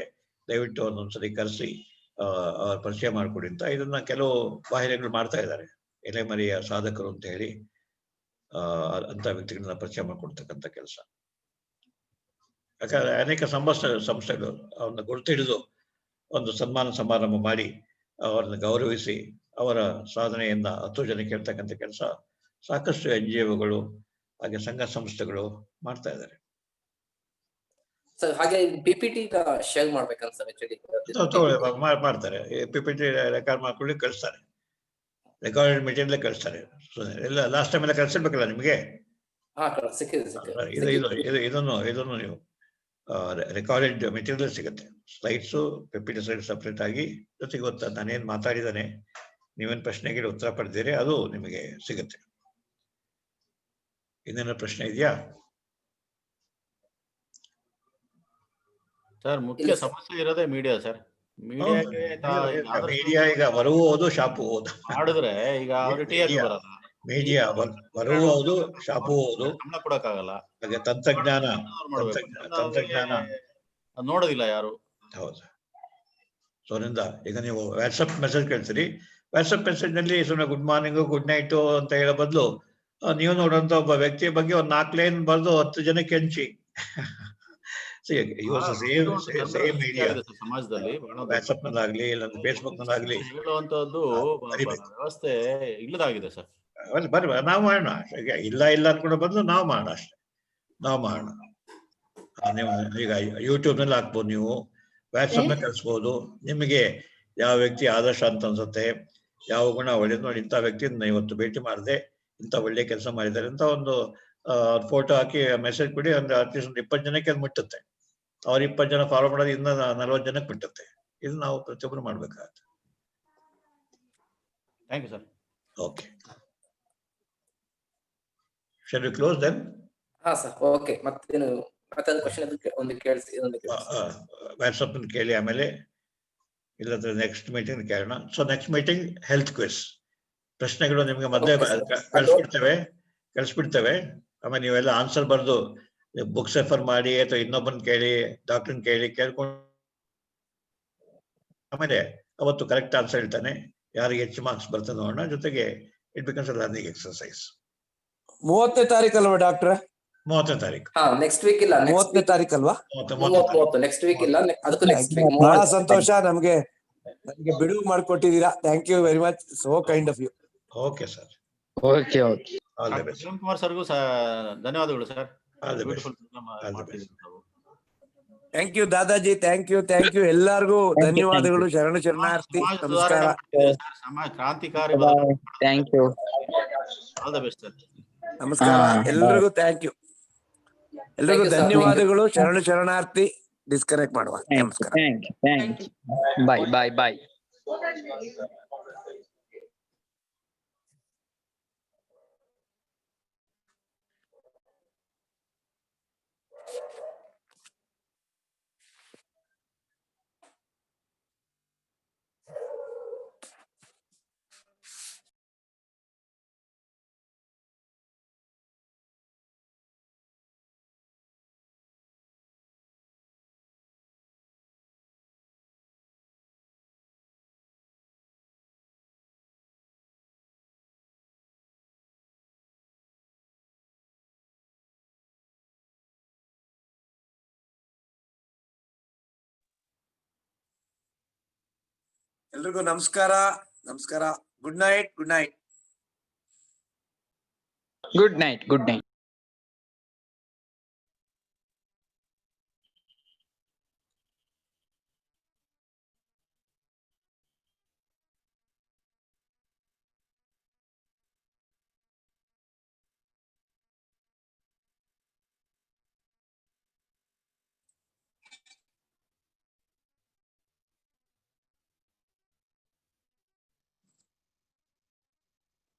ದಯವಿಟ್ಟು ಒಂದೊಂದ್ಸರಿ ಕರೆಸಿ ಅವ್ರ ಪರಿಚಯ ಮಾಡ್ಕೊಡಿ ಅಂತ. ಇದನ್ನ ಕೆಲವು ವಾಹಿನಿಗಳು ಮಾಡ್ತಾ ಇದ್ದಾರೆ, ಎಲೆಮರೆಯ ಸಾಧಕರು ಅಂತ ಹೇಳಿ ಅಂತ ವ್ಯಕ್ತಿಗಳನ್ನ ಪರಿಚಯ ಮಾಡ್ಕೊಡ್ತಕ್ಕಂಥ ಕೆಲಸ. ಯಾಕಂದ್ರೆ ಅನೇಕ ಸಂಸ್ಥೆಗಳು ಅವ್ರನ್ನ ಗುರುತಿಡಿದು ಒಂದು ಸನ್ಮಾನ ಸಮಾರಂಭ ಮಾಡಿ ಅವರನ್ನು ಗೌರವಿಸಿ ಅವರ ಸಾಧನೆಯನ್ನ 10 ಜನಕ್ಕೆ ಹೇಳ್ತಕ್ಕಂಥ ಕೆಲಸ ಸಾಕಷ್ಟು NGOಗಳು ಹಾಗೆ ಸಂಘ ಸಂಸ್ಥೆಗಳು ಮಾಡ್ತಾ ಇದ್ದಾರೆ. ಸರ್ ಹಾಗೆ PPT ಶೇರ್ ಮಾಡ್ಬೇಕಂತ ಸರ್ ಮಾಡ್ತಾರೆ. PPT ರೆಕಾರ್ಡ್ ಮಾಡ್ಕೊಳ್ಳಿ ಕಳಿಸ್ತಾರೆ, ರೆಕಾರ್ಡೆಡ್ ಮೆಟೀರಿಯಲ್ ಕಳಿಸ್ತಾರೆ. ಎಲ್ಲ ಲಾಸ್ಟ್ ಟೈಮ್ ಎಲ್ಲ ಕಳಿಸಿರ್ಬೇಕಲ್ಲ ನಿಮಗೆ. ಇದನ್ನು ನೀವು ರೆಕಾರ್ಡೆಡ್ ಮೆಟೀರಿಯಲ್ ಸಿಗುತ್ತೆ, ಸ್ಲೈಡ್ಸು, PPT ಸ್ಲೈಡ್ ಸಪ್ರೇಟ್ ಆಗಿ. ಜೊತೆಗೆ ಗೊತ್ತಾ ನಾನೇನು ಮಾತಾಡಿದಾನೆ, ನೀವೇನು ಪ್ರಶ್ನೆಗೆ ಉತ್ತರ ಪಡೆದಿರಿ, ಅದು ನಿಮಗೆ ಸಿಗುತ್ತೆ. ಇನ್ನೇನೋ ಪ್ರಶ್ನೆ ಇದೆಯಾ ಸರ್? ಮುಖ್ಯ ಸಮಸ್ಯೆ ಇರೋದೇ ಮೀಡಿಯಾ ಸರ್. ಮೀಡಿಯಾ ಈಗ ಬರುವ ಓದು ಶಾಪು ಓದು ಮಾಡಿದ್ರೆ ಈಗ ಬರಲ್ಲ. ಮೀಡಿಯಾ ಬರುವ ಓದು ಶಾಪು ಓದು ಸಂಬಳ ಕೊಡಕ್ಕಾಗಲ್ಲ. ಹಾಗೆ ತಂತ್ರಜ್ಞಾನ ನೋಡೋದಿಲ್ಲ ಯಾರು. ಹೌದು. ಸೊ ಅದರಿಂದ ಈಗ ನೀವು ವಾಟ್ಸಪ್ ಮೆಸೇಜ್ ಕಳ್ತೀರಿ, ವಾಟ್ಸಪ್ ಮೆಸೇಜ್ ನಲ್ಲಿ ಸುಮ್ಮನೆ ಗುಡ್ ಮಾರ್ನಿಂಗ್ ಗುಡ್ ನೈಟ್ ಅಂತ ಹೇಳೋ ಬದಲು ನೀವು ನೋಡುವಂತ ಒಬ್ಬ ವ್ಯಕ್ತಿಯ ಬಗ್ಗೆ ಒಂದು 4 ಲೈನ್ ಬರೆದು 10 ಜನಕ್ಕೆ ಹಂಚಿ. ಸೇಮ್ ಮೀಡಿಯಾ ಸಮಾಜದಲ್ಲಿ ವಾಟ್ಸಪ್ ನಲ್ಲಾಗ್ಲಿ ಇಲ್ಲ ಫೇಸ್ಬುಕ್ ನಲ್ಲಾಗ್ಲಿ ಹೇಳುವಂತದ್ದು ವ್ಯವಸ್ಥೆ ಇಲ್ಲದಾಗಿದೆ ಸರ್. ಬರ್ರಿ ನಾವು ಮಾಡೋಣ. ಇಲ್ಲ ಅನ್ಕೊಂಡ ಬದಲು ನಾವು ಮಾಡೋಣ, ಅಷ್ಟೇ ನಾವು ಮಾಡೋಣ. ನೀವು ಈಗ ಯೂಟ್ಯೂಬ್ ನಲ್ಲಿ ಹಾಕ್ಬೋದು, ನೀವು ವಾಟ್ಸಪ್ ನಲ್ಲಿ ಕಳಿಸ್ಬೋದು. ನಿಮಗೆ ಯಾವ ವ್ಯಕ್ತಿ ಆದರ್ಶ ಅಂತ ಅನ್ಸುತ್ತೆ, ಯಾವ ಗುಣ ಒಳ್ಳೇದು ನೋಡಿ, ಇಂಥ ವ್ಯಕ್ತಿನ ಇವತ್ತು ಭೇಟಿ ಮಾಡಿದೆ, ಇಂಥ ಒಳ್ಳೆ ಕೆಲಸ ಮಾಡಿದ್ದಾರೆ ಅಂತ ಒಂದು ಫೋಟೋ ಹಾಕಿ ಮೆಸೇಜ್ ಕೊಡಿ. ಅಂದ್ರೆ ಅಟ್ಲೀಸ್ಟ್ ಒಂದು 20 ಜನಕ್ಕೆ ಅದು ಮುಟ್ಟುತ್ತೆ. ಅವ್ರ 20 ಜನ ಫಾಲೋ ಮಾಡೋದು ಇನ್ನ 40 ಜನಕ್ಕೆ ಬಿಟ್ಟುತ್ತೆ. ಇದು ನಾವು ಪ್ರತಿಯೊಬ್ಬರು ಮಾಡ್ಬೇಕಾಗತ್ತೆ. Thank you sir. Okay, shall we close then? ಹಾ ಸರ್, ಓಕೆ. ಮತ್ತೇನು ಮತ್ತೊಂದು ಕ್ವೆಶ್ಚನ್ ಒಂದು ಕೇಳಿಸಿ, ವಾಟ್ಸಪ್ ಕೇಳಿ, ಆಮೇಲೆ ಇಲ್ಲದ್ರೆ ನೆಕ್ಸ್ಟ್ ಮೀಟಿಂಗ್ ಕೇಳೋಣ. So next meeting health quiz ಪ್ರಶ್ನೆಗಳು ನಿಮ್ಗೆ ಮೊದಲೇ ಕಳಿಸ್ಬಿಡ್ತೇವೆ. ಆಮೇಲೆ ನೀವೆಲ್ಲ ಆನ್ಸರ್ ಬರೆದು ಬುಕ್ಸ್ ರೆಫರ್ ಮಾಡಿ ಅಥವಾ ಇನ್ನೊಬ್ಬನ್ ಕೇಳಿ, ಡಾಕ್ಟರ್ನ ಕೇಳ್ಕೊಂಡು ಆಮೇಲೆ ಅವತ್ತು ಕರೆಕ್ಟ್ ಆನ್ಸರ್ ಹೇಳ್ತಾನೆ, ಯಾರಿಗೆ ಹೆಚ್ಚು ಮಾರ್ಕ್ಸ್ ಬರ್ತದೆ ನೋಡೋಣ. ಜೊತೆಗೆ it becomes a learning exercise. 30ನೇ ತಾರೀಕು ಅಲ್ವಾ ಡಾಕ್ಟ್ರೆ? 30ನೇ ತಾರೀಕು. ನೆಕ್ಸ್ಟ್ ವೀಕ್ ಇಲ್ಲ, 30ನೇ ತಾರೀಕು ಅಲ್ವಾ? ನೆಕ್ಸ್ಟ್ ವೀಕ್ ಇಲ್ಲ, ಅದಕ್ಕೂ ನೆಕ್ಸ್ಟ್ ವೀಕ್. ಬಹಳ ಸಂತೋಷ, ನಮಗೆ ಬಿಡುವು ಮಾಡಿಕೊಟ್ಟಿದ್ದೀರಾ. Thank you very much, so kind of you. Okay sir. Okay Kiran Kumar ಸರ್ಗೂ ಧನ್ಯವಾದಗಳು sir. Thank you Dadaji, thank you ಎಲ್ಲರಿಗೂ ಧನ್ಯವಾದಗಳು. ಶರಣಾರ್ಥಿ, ನಮಸ್ಕಾರ. ಕ್ರಾಂತಿಕಾರಿ. Thank you, all the best sir. ನಮಸ್ಕಾರ ಎಲ್ರಿಗೂ. ಥ್ಯಾಂಕ್ ಯು ಎಲ್ರಿಗೂ, ಧನ್ಯವಾದಗಳು. ಶರಣಾರ್ಥಿ. ಡಿಸ್ಕನೆಕ್ಟ್ ಮಾಡುವ. ನಮಸ್ಕಾರ. ಬಾಯ್. ಎಲ್ರಿಗೂ ನಮಸ್ಕಾರ. ನಮಸ್ಕಾರ. Good night. Good night. Good night. Good night.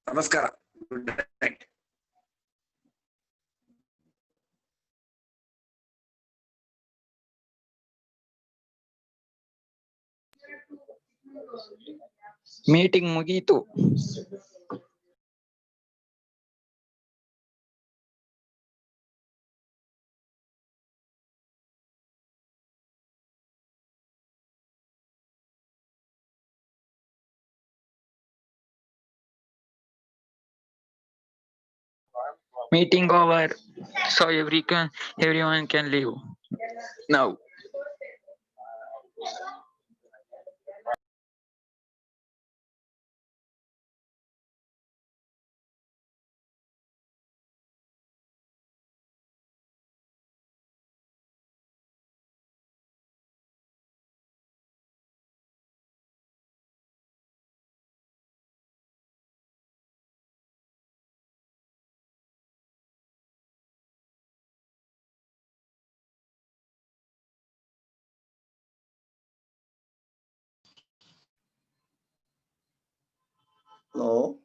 ನಮಸ್ಕಾರ. Good night. Meeting ಮುಗೀತು. Meeting over. So everyone can leave now. Hello.